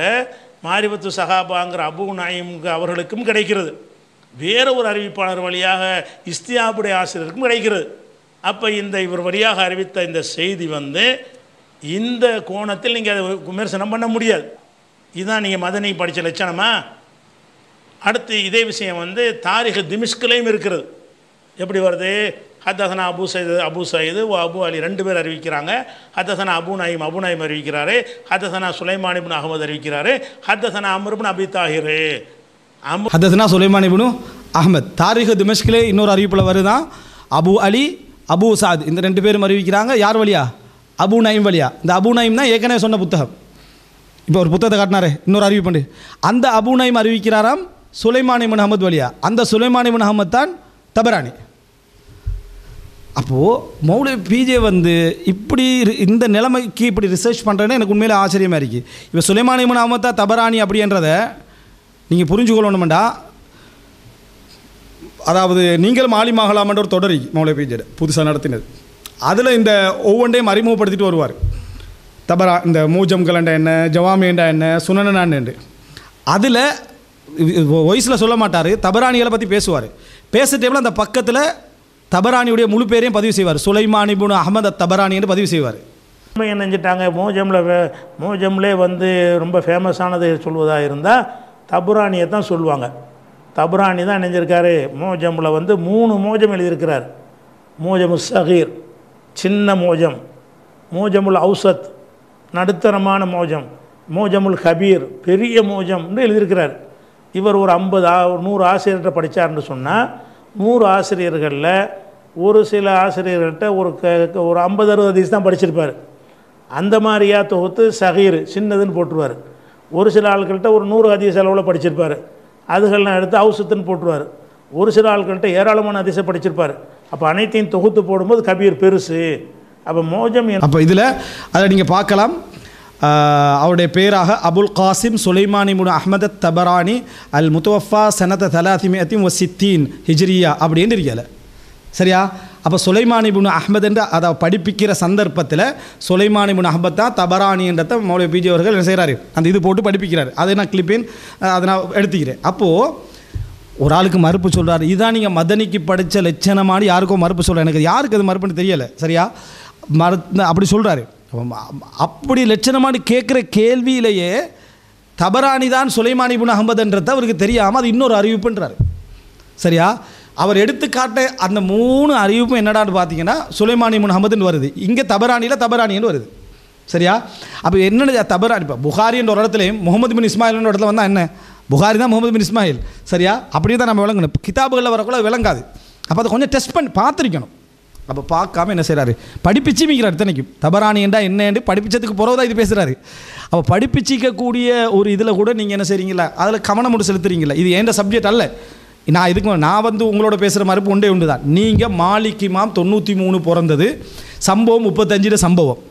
மாரிஃபத்து சஹாபாங்கிற அபு நயீம் அவர்களுக்கும் கிடைக்கிறது. வேறு ஒரு அறிவிப்பாளர் வழியாக இஸ்தியாபுடைய ஆசிரியருக்கும் கிடைக்கிறது. அப்போ இவர் வழியாக அறிவித்த இந்த செய்தி வந்து இந்த கோணத்தில் நீங்கள் அதை விமர்சனம் பண்ண முடியாது. இதுதான் நீங்கள் மதனி படித்த லட்சணமா? அடுத்து இதே விஷயம் வந்து தாரிக திமிஷ்கிலையும் இருக்கிறது. எப்படி வருது? ஹத்தசனா அபு சயீது அபு அலி 2 பேர் அறிவிக்கிறாங்க. ஹத்தசனா அபு நயீம் அறிவிக்கிறாரு. ஹத்தசனா சுலைமான் இப்னு அஹ்மத் அறிவிக்கிறாரு. ஹத்தசனா அம்ர் இப்னு அபி தாஹிர். ஹத்தசனா சுலைமான் இப்னு அஹ்மத். தாரிக திமிஷ்கிலே இன்னொரு அறிவிப்பில் வருதான் அபு அலி அபு சாத் இந்த 2 பேரும் அறிவிக்கிறாங்க. யார் வழியா? அபு நயீம் வழியா. இந்த அபு நயீம் தான் ஏற்கனவே சொன்ன புத்தகம். இப்போ ஒரு புத்தகத்தை காட்டினாரே இன்னொரு அறிவிப்பு. அந்த அபு நயீம் அறிவிக்கிறாராம் சுலைமான் இப்னு அஹ்மத் வழியா. அந்த சுலைமான் இப்னு அஹ்மத் தான் தபரானி. அப்போது மௌலவி பிஜே வந்து இப்படி இந்த நிலைமைக்கு இப்படி ரிசர்ச் பண்ணுறேன்னு எனக்கு உண்மையிலே ஆச்சரியமாக இருக்குது. இப்போ சுலைமான் இப்னு அஹ்மத் தான் தபரானி அப்படின்றத நீங்கள் புரிஞ்சுக்கொள்ளணுமெண்டா, அதாவது நீங்களும் ஆலிமாகலாம்ன்ற ஒரு தொடர் மௌலவி பிஜே புதுசாக நடத்தினது. அதில் இந்த ஒவ்வொன்றையும் அறிமுகப்படுத்திட்டு வருவார். இந்த மூஜம்கலண்டா என்ன, ஜவாமேண்டா என்ன, சுனனான்னு. அதில் வயசில் சொல்ல மாட்டார், தபரானிகளை பற்றி பேசுவார். பேச டைமில் அந்த பக்கத்தில் தபரானியுடைய முழு பேரையும் பதிவு செய்வார். சுலைமான் இப்னு அஹ்மத் தபரானி என்று பதிவு செய்வார். என்ன செஞ்சிட்டாங்க, மூஜம்லே வந்து ரொம்ப ஃபேமஸானது சொல்வதாக இருந்தால் தபரானியை தான் சொல்லுவாங்க. தபரானி தான் நினைஞ்சிருக்காரு. மோஜமில் வந்து 3 மோஜம் எழுதியிருக்கிறார். மோஜமு சகீர் சின்ன மோஜம், மோஜமுல் அவுசத் நடுத்தரமான மோஜம், மோஜமுல் கபீர் பெரிய மோஜம்னு எழுதியிருக்கிறார். இவர் ஒரு 100 ஆசிரியர்கிட்ட படித்தார்னு சொன்னால் 100 ஆசிரியர்களில் ஒரு சில ஆசிரியர்கள்ட்ட ஒரு 50-60 ஹதீஸ் தான் படிச்சிருப்பார். அந்த மாதிரியா தொகுத்து சகீர் சின்னதுன்னு போட்டுருவார். ஒரு சில ஆட்கள்கிட்ட ஒரு 100 ஹதீஸ் அளவில் படிச்சிருப்பார். அதுகள்லாம் எடுத்து அவுசத்துன்னு போட்டுருவார். ஒரு சில ஆட்கள்கிட்ட ஏராளமான ஹதீஸை படிச்சிருப்பார். அப்போ அனைத்தையும் தொகுத்து போடும்போது கபீர் பெருசு. அப்போ மோஜம். அப்போ இதில் அதை நீங்கள் பார்க்கலாம். அவருடைய பேராக அபுல் காசிம் சுலைமான் இப்னு அஹ்மத் தபரானி அல் முத்தவஃபா சனத 360 ஹிஜ்ரியா அப்படின்னு இருக்கல. சரியா? அப்போ சுலைமான் இப்னு அஹ்மத் என்று அதை படிப்பிக்கிற சந்தர்ப்பத்தில் சுலைமான் இப்னு அஹ்மத் தான் தபரானின்றத மௌலவி பிஜே அவர்கள் என்ன செய்கிறாரு, அந்த இது போட்டு படிப்பிக்கிறார். அதை நான் கிளிப்பின் அதை நான் எடுத்துக்கிறேன். அப்போது ஒரு ஆளுக்கு மறுப்பு சொல்கிறார், இதுதான் நீங்கள் மதனிக்கு படித்த லட்சணமானு யாருக்கும் மறுப்பு சொல்கிறார். எனக்கு யாருக்கு அது மறுப்புன்னு தெரியலை. சரியா? அப்படி சொல்கிறாரு. அப்படி லட்சணமானு கேட்குற கேள்வியிலேயே தபரானி தான் சுலைமான் இப்னு அஹ்மத்ன்றத அவருக்கு தெரியாமல் அது இன்னொரு அறிவிப்புன்றார். சரியா? அவர் எடுத்துக்காட்ட அந்த 3 அறிவிப்பும் என்னடான்னு பார்த்தீங்கன்னா சுலைமான் இப்னு அஹ்மத்னு வருது. இங்கே தபரானின்னு வருது. சரியா? அப்போ என்னென்ன தபரானி, இப்போ புகாரின்ற ஒரு இடத்துலையும் முகமது பின் இஸ்மாயில்ன்ற இடத்துல வந்தால் என்ன, புகாரி தான் முகமது பின் இஸ்மாயில். சரியா? அப்படி தான் நம்ம விளங்கணும். கிதாபுகளில் வரக்குள்ள விளங்காது. அப்போ அதை கொஞ்சம் டெஸ்ட் பண்ணி பார்த்துருக்கணும். அப்போ பார்க்காம என்ன செய்கிறாரு, படிப்பிச்சு மிக்கிறார். இத்தனைக்கும் தபரானி என்றா என்னன்னு படிப்பிச்சதுக்கு பிறகுதான் இது பேசுகிறாரு. அப்போ படிப்பிச்சிக்கக்கூடிய ஒரு இதில் கூட நீங்கள் என்ன செய்கிறீங்களா, அதில் கவனம் மட்டும் செலுத்துறீங்களா. இது ஏண்ட சப்ஜெக்ட் அல்ல. நான் வந்து உங்களோட பேசுகிற மறுப்பு ஒன்று தான். நீங்கள் மாலிக் இமாம் 93 பிறந்தது சம்பவம் 35 சம்பவம்.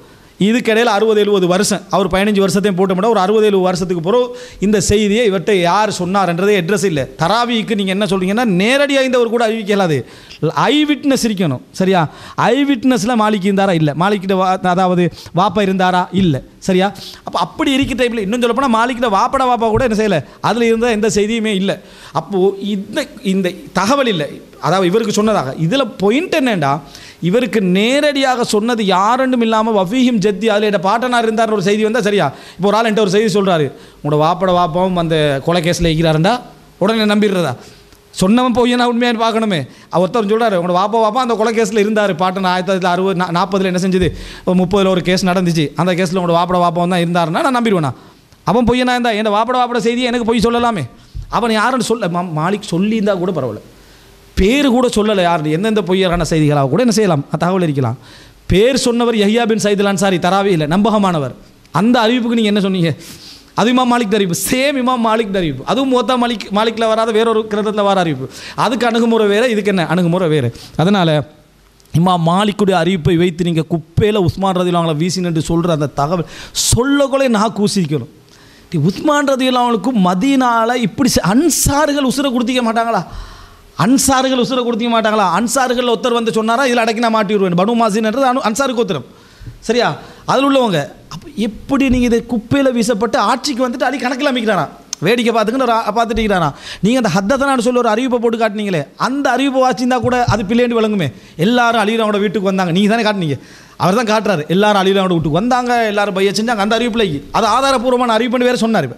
இதுக்கிடையில் 60-70 வருஷம், அவர் 15 வருஷத்தையும் போட்டோம்னா ஒரு 60-70 வருஷத்துக்கு பிறகு இந்த செய்தியை இவர்கிட்ட யார் சொன்னார்ன்றதே அட்ரஸ் இல்லை. தராவிக்கு நீங்கள் என்ன சொல்கிறீங்கன்னா நேரடியாக இந்த ஒரு கூட அறிவிக்கலாது. ஐ விட்னஸ் இருக்கணும். சரியா? ஐ விட்னஸில் மாலிக் இருந்தாரா இல்லை, மாலிக்கிட்ட அதாவது வாப்பா இருந்தாரா இல்லை. சரியா? அப்போ அப்படி இருக்க டைமில் இன்னும் சொல்லப்போனால் மாலிக்கிட்ட வாப்பா கூட என்ன செய்யலை, அதில் இருந்தால் எந்த செய்தியுமே இல்லை. அப்போது இந்த தகவல் இல்லை, அதாவது இவருக்கு சொன்னதாக. இதில் பாயிண்ட் என்னென்னா, இவருக்கு நேரடியாக சொன்னது யாருன்னு இல்லாமல் வஃபீஹிம் ஜத்தி அதில் பாட்டனார் இருந்தார்னு ஒரு செய்தி வந்தால். சரியா? இப்போ ஒரு ஆள் என்கிட்ட ஒரு செய்தி சொல்கிறாரு, உங்களோட வாப்பாவும் அந்த கொலை கேஸில் இருக்கிறாருண்டா, உடனே நம்பிடுறதா? சொன்னவன் போய் நான் உண்மையாக பார்க்கணுமே. ஒருத்தர் சொல்கிறார், உங்களோட வாப்பா அந்த கொலை கேஸில் இருந்தார், பாட்டன் 1940 என்ன செஞ்சது, 30 ஒரு கேஸ் நடந்துச்சு, அந்த கேஸில் உங்களோட வாப்பாவும் தான் இருந்தாருன்னா நான் நம்பிடுவேண்ணா. அவன் பொய்யனா இருந்தால் என் வாப்பட செய்தியை எனக்கு போய் சொல்லலாமே. அவன் யாருன்னு சொல்ல மாலிக் சொல்லி இருந்தால் கூட பரவாயில்ல, பேர் கூட சொல்லலை யார், எந்தெந்த பொய்யரான செய்திகளாக கூட என்ன செய்யலாம், தகவல் இருக்கலாம். பேர் சொன்னவர் Yahya bin Saeed al Ansari தராவி இல்லை, நம்பகமானவர். அந்த அறிவிப்புக்கு நீங்கள் என்ன சொன்னீங்க, அது இமாம் மாலிக் அறிவிப்பு, சேம் இமாம் மாலிக் அறிவிப்பு. அதுவும் மொத்தம் மாலிக்கில் வராத வேறொரு கிரந்தத்தில் வர அறிவிப்பு. அதுக்கு அணுகுமுறை வேறு, இதுக்கு என்ன அணுகுமுறை வேறு. அதனால் இமாம் மாலிக்குடைய அறிவிப்பை வைத்து நீங்கள் குப்பையில் உஸ்மான் ரதியுல்லாஹு வீசின் என்று சொல்கிற அந்த தகவல் சொல்லக்கொலை நான் கூசிக்கணும். உஸ்மான் ரதியுல்லாஹுக்கு மதீனாவில் இப்படி அன்சார்கள் உசுரை கொடுத்திக்க மாட்டாங்களா? அன்சார்கள் ஒருத்தர் வந்து சொன்னாரா, இதில் அடக்கி நான் மாட்டி விடுவேன், பனு மாசின்ன்றது அன்சாருக்கு ஒருத்தரம். சரியா? அதில் உள்ளவங்க. அப்போ எப்படி நீங்கள் இதை குப்பையில் வீசப்பட்டு ஆட்சிக்கு வந்துட்டு அடி கணக்கில் அமைக்கிறாரா, வேடிக்கை பார்த்துட்டு இருக்கிறாரா? நீங்கள் அந்த ஹத்தனான்னு சொல்லி ஒரு அறிவிப்பை போட்டு காட்டினீங்களே, அந்த அறிவிப்பை வாச்சிருந்தா கூட அது பிள்ளைண்டு விளங்குமே. எல்லாரும் அலிராவோட வீட்டுக்கு வந்தாங்க, நீங்கள் தானே காட்டினீங்க, அவர் தான் காட்டுறாரு. எல்லாரும் அலிராவோட வீட்டுக்கு வந்தாங்க, எல்லாரும் பைய செஞ்சாங்க, அந்த அறிவிப்பில் அது ஆதாரப்பூர்வமான அறிவிப்புன்னு வேறு சொன்னார்.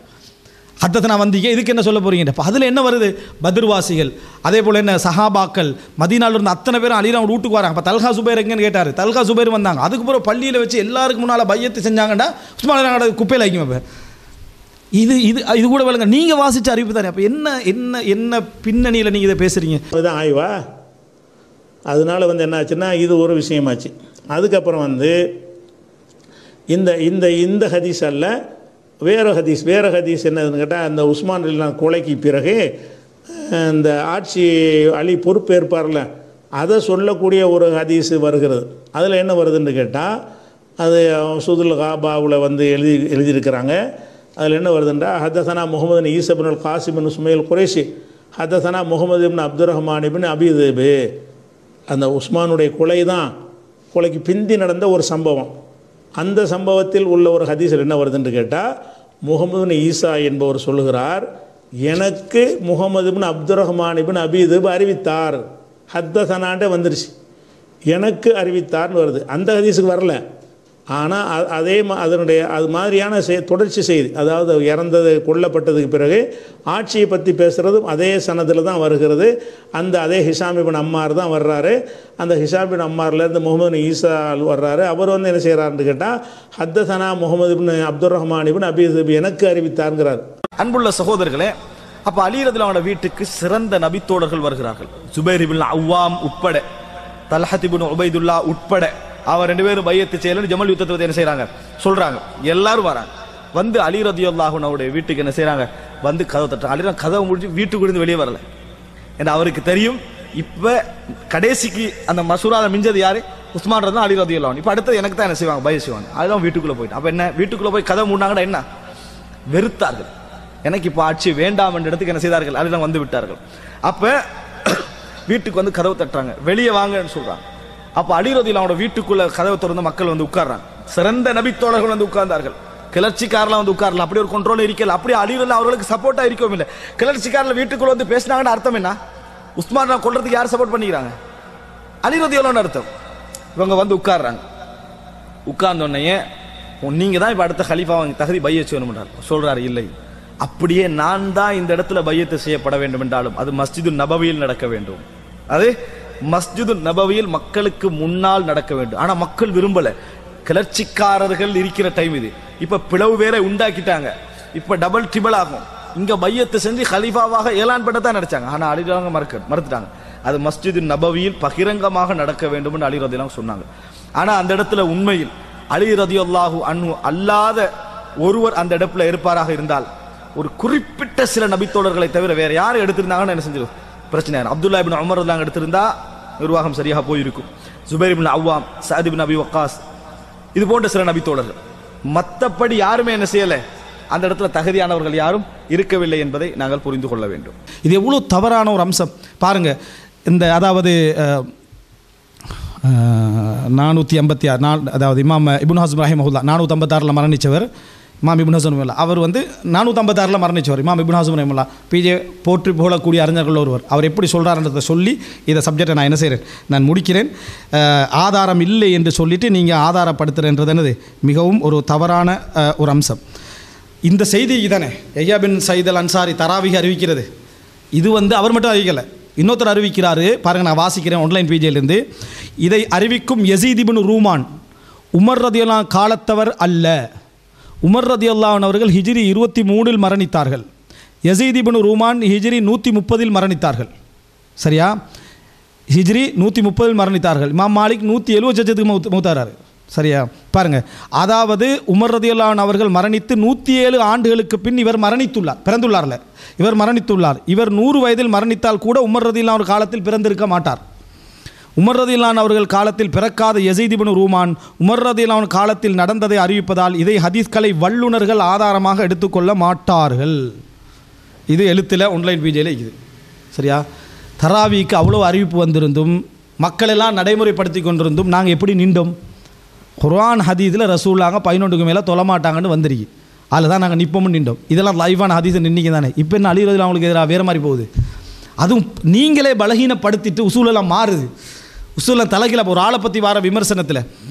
ஹத்தத்னா வந்தீங்க, இதுக்கு என்ன சொல்ல போகிறீங்க? இப்போ அதில் என்ன வருது? பத்ர்வாசிகள், அதே போல் என்ன சஹாபாக்கள், மதீனாவில் இருந்த அத்தனை பேரும் அலிராவோட வீட்டுக்கு வராங்க. இப்போ தல்ஹா சுபைர் எங்கன்னு கேட்டார், தல்ஹா சுபைர் வந்தாங்க. அதுக்கப்புறம் பள்ளியில் வச்சு எல்லாருக்கு முன்னால் பையத்து செஞ்சாங்கண்டா உஸ்மான் குப்பையில் வைக்கும். இப்போ இது இது இது கூட விளங்க நீங்கள் வாசித்த அறிவிப்பு தானே. அப்போ என்ன என்ன என்ன பின்னணியில் நீங்கள் இதை பேசுகிறீங்க? அதுதான் ஆய்வா. அதனால் வந்து என்ன ஆச்சுன்னா இது ஒரு விஷயமாச்சு. அதுக்கப்புறம் வந்து இந்த இந்த இந்த ஹதீஸ் அல்ல, வேறு ஹதீஸ் என்னதுன்னு கேட்டால், அந்த உஸ்மான் ரலியல்லாஹு கொலைக்கு பிறகு இந்த ஆட்சி அலி பொறுப்பேற்பார்ல, அதை சொல்லக்கூடிய ஒரு ஹதீஸ் வருகிறது. அதில் என்ன வருதுன்னு கேட்டால், அது சுதுல் காபாவில் வந்து எழுதியிருக்கிறாங்க. அதில் என்ன வருதுன்றா, ஹதசனா முகமது ஈசா பின் அல் காசிம் பின் சுமைல் குரேஷி, ஹதசனா முகமது இப்னு அப்துர் ரஹ்மான் இப்னு அபி ذئب. அந்த உஸ்மானுடைய கொலைக்கு பிந்தி நடந்த ஒரு சம்பவம். அந்த சம்பவத்தில் உள்ள ஒரு ஹதீஸில் என்ன வருதுன்னு கேட்டால், முகமது ஈசா என்பவர் சொல்லுகிறார், எனக்கு முகமது இப்னு அப்துர் ரஹ்மான் இப்னு அபி ذئب அறிவித்தார். ஹத்தசனான்ட்டே வந்துருச்சு, எனக்கு அறிவித்தார்னு வருது. அந்த ஹதீஸுக்கு வரல. ஆனால் அதனுடைய அது மாதிரியான தொடர்ச்சி செய்தி, அதாவது இறந்தது கொல்லப்பட்டதுக்கு பிறகு ஆட்சியை பற்றி பேசுகிறதும் அதே சனதில் தான் வருகிறது. அதே ஹிஷாம் இப்னு அம்மார் தான் வர்றாரு. அந்த ஹிஷாம் இப்னு அம்மார்லேருந்து முகமது ஈசா வர்றாரு. அவர் வந்து என்ன செய்கிறாருன்னு கேட்டால், ஹத்தசனா முகமது இப்னு அப்துர் ரஹ்மான் இப்னு அபி ذئب எனக்கு அறிவித்தாருங்கிறார். அன்புள்ள சகோதரர்களே, அப்போ அலி ரலியல்லாஹு வீட்டுக்கு சிறந்த நபித்தோழர்கள் வருகிறார்கள். ஜுபைர் இப்னு அவ்வாம் உட்பட, தல்ஹத் இப்னு உபைதுல்லா உட்பட, அவர் 2 பேரும் பையத்து செய்யலன்னு ஜமல் யுத்தத்தை என்ன செய்கிறாங்க சொல்கிறாங்க. எல்லாரும் வராங்க. வந்து அலி ரலியல்லாஹு அன்ஹுடைய வீட்டுக்கு என்ன செய்கிறாங்க, வந்து கதவு தட்டுறாங்க. அலி கதவை முடிச்சு வீட்டுக்குள்ளேருந்து வெளியே வரல. ஏன்னா அவருக்கு தெரியும், இப்போ கடைசிக்கு அந்த மசூராவை மிஞ்சது யார்? உஸ்மான் ரலியல்லாஹு அலி ரலியல்லாஹு அன்ஹு. இப்போ அடுத்தது எனக்கு தான் என்ன செய்வாங்க, பைய செய்வாங்க. அதுதான் வீட்டுக்குள்ளே போயிட்டு. அப்போ என்ன, வீட்டுக்குள்ளே போய் கதவை மூடினாங்கன்னா என்ன, வெறுத்தார்கள். எனக்கு இப்போ ஆட்சி வேண்டாம் என்ற இடத்துக்கு என்ன செய்தார்கள், அலிலாம் வந்து விட்டார்கள். அப்போ வீட்டுக்கு வந்து கதவு தட்டுறாங்க, வெளியே வாங்கன்னு சொல்கிறாங்க. அப்போ அலி ரலியல்லாஹு அன்ஹு வீட்டுக்குள்ள கதவை திறந்து மக்கள் வந்து உட்கார்றாங்க. சிறந்த நபித்தோழர்கள் வந்து உட்கார்ந்தார்கள். கிளர்ச்சிக்காரெல்லாம் வந்து உட்காரல. அப்படி ஒரு கண்ட்ரோல் இருக்கல. அப்படி அலி ரலியல்லாஹு அவர்களுக்கு சப்போர்ட்டா இருக்கவும் இல்லை. கிளர்ச்சிக்காரில் வீட்டுக்குள்ள வந்து பேசினாங்கன்னு அர்த்தம் என்ன? உஸ்மான் கொல்றதுக்கு யார் சப்போர்ட் பண்ணிக்கிறாங்க? அலி ரலியல்லாஹு அன்ஹு அர்த்தம். இவங்க வந்து உட்கார்றாங்க. உட்கார்ந்தோடனே, நீங்க தான் இப்போ அடுத்த ஹலீஃபா தகுதி பையத் செய்யணும்ன்றார். சொல்றாரு, இல்லை, அப்படியே நான் தான் இந்த இடத்துல பையத்து செய்யப்பட வேண்டும் என்றாலும் அது மஸ்ஜிது நபவியில் நடக்க வேண்டும். அது மஸ்ஜிது நபவியில் மக்களுக்கு முன்னால் நடக்க வேண்டும். ஆனா மக்கள் விரும்பல. கிளர்ச்சிக்காரர்கள் இருக்கிற டைம் இது. இப்ப பிளவு வேற உண்டாக்கிட்டாங்க. இப்ப டபுள் ட்ரிபிள் ஆகும். இங்க பையத்து செஞ்சு ஹலீஃபாவாக ஏலான் பண்ணத்தான் நினைச்சாங்க. ஆனா அலி ரலியல்லாஹு மறுத்துட்டாங்க. அது மஸ்ஜிது நபவியில் பகிரங்கமாக நடக்க வேண்டும் என்று அலி ரலியல்லாஹு சொன்னாங்க. ஆனா அந்த இடத்துல உண்மையில் அலி ரலியல்லாஹு அன்ஹு அல்லாத ஒருவர் அந்த இடத்துல இருப்பாராக இருந்தால், ஒரு குறிப்பிட்ட சில நபித்தோழர்களை தவிர வேற யாரும் எடுத்திருந்தாங்கன்னு என்ன செஞ்சிடும் பிரச்சனை. அப்துல்லா இப்னு உமர் ரலியல்லாஹு எடுத்திருந்தா நிர்வாகம் சரியாக போயிருக்கும். ஜுபைர் இப்னு அவ்வாம், சஅத் இப்னு அபி வக்காஸ், இது போன்ற சில நபித்தோழர்கள். மற்றபடி யாருமே என்ன செய்யல, அந்த இடத்துல தகுதியானவர்கள் யாரும் இருக்கவில்லை என்பதை நாங்கள் புரிந்து கொள்ள வேண்டும். இது எவ்வளோ தவறான ஒரு அம்சம் பாருங்க. இந்த அதாவது 486, அதாவது இமாம் இப்னு ஹஸ்ம் ரஹிமஹுல்லா 456 மரணித்தவர். இமாம் இப்னு ஹஸ்ம் ரஹிமஹுல்லா அவர் வந்து 456 மரணித்தவர். இமாம் இப்னு ஹஸ்ம் ரஹிமஹுல்லா பிஜே போற்றி புகழக்கூடிய அறிஞர்கள் ஒருவர். அவர் எப்படி சொல்கிறார்ன்றதை சொல்லி இதை சப்ஜெக்டை நான் என்ன செய்கிறேன், நான் முடிக்கிறேன். ஆதாரம் இல்லை என்று சொல்லிவிட்டு நீங்கள் ஆதாரப்படுத்துகிறன்றது என்னது மிகவும் ஒரு தவறான ஒரு அம்சம். இந்த செய்தி தானே Yahya bin Saeed al Ansari தராவிஹ் அறிவிக்கிறது. இது வந்து அவர் மட்டும் அறிவிக்கலை, இன்னொருத்தர் அறிவிக்கிறாரு. பாருங்கள், நான் வாசிக்கிறேன் ஆன்லைன் பேஜிலிருந்து. இதை அறிவிக்கும் யஸீத் இப்னு ரூமான் உமர் ரலியல்லாஹு அன்ஹு காலத்தவர் அல்ல. உமர் ரலியல்லாஹு அன்ஹு அவர்கள் ஹிஜ்ரி 23 மரணித்தார்கள். யஸீத் இப்னு ரூமான் ஹிஜ்ரி 130 மரணித்தார்கள். சரியா? ஹிஜ்ரி 130 மரணித்தார்கள். இமாம் மாலிக் 170 மூத்தாரார். சரியா? பாருங்கள், அதாவது உமர் ரலியல்லாஹு அன்ஹு அவர்கள் மரணித்து 107 ஆண்டுகளுக்கு பின் இவர் மரணித்துள்ளார். பிறந்துள்ளார்ல, இவர் மரணித்துள்ளார். இவர் 100 வயதில் மரணித்தால் கூட உமர் ரலியல்லாஹு அன்ஹு காலத்தில் பிறந்திருக்க மாட்டார். உமர் ரலியல்லாஹு அன்ஹு அவர்கள் காலத்தில் பிறக்காத யஸீத் இப்னு ரூமான் உமர் ரலியல்லாஹு அன்ஹு காலத்தில் நடந்ததை அறிவிப்பதால் இதை ஹதீஸ்களை வல்லுநர்கள் ஆதாரமாக எடுத்துக்கொள்ள மாட்டார்கள். இது எழுத்தில் ஆன்லைன் பேஜில் இருக்குது. சரியா? தராவிக்கு அவ்வளோ அறிவிப்பு வந்திருந்தும் மக்கள் எல்லாம் நடைமுறைப்படுத்தி கொண்டிருந்தும் நாங்கள் எப்படி நின்றோம்? குர்ஆன் ஹதீஸில் ரசூலுல்லாஹ் 11க்கு மேலே தொழமாட்டாங்கன்னு வந்துருக்கு. அதில் தான் நாங்கள் நிற்போம்னு நின்றோம். இதெல்லாம் லைவான ஹதீஸை நின்றிங்க தானே. இப்போ என்ன அலி ரலியல்லாஹு அவங்களுக்கு எதிராக வேறு மாதிரி போகுது. அதுவும் நீங்களே பலகீனப்படுத்திட்டு உசூலெல்லாம் மாறுது. உசூலில் தலைகீழ ஒரு ஆளை பற்றி வர விமர்சனத்தில்.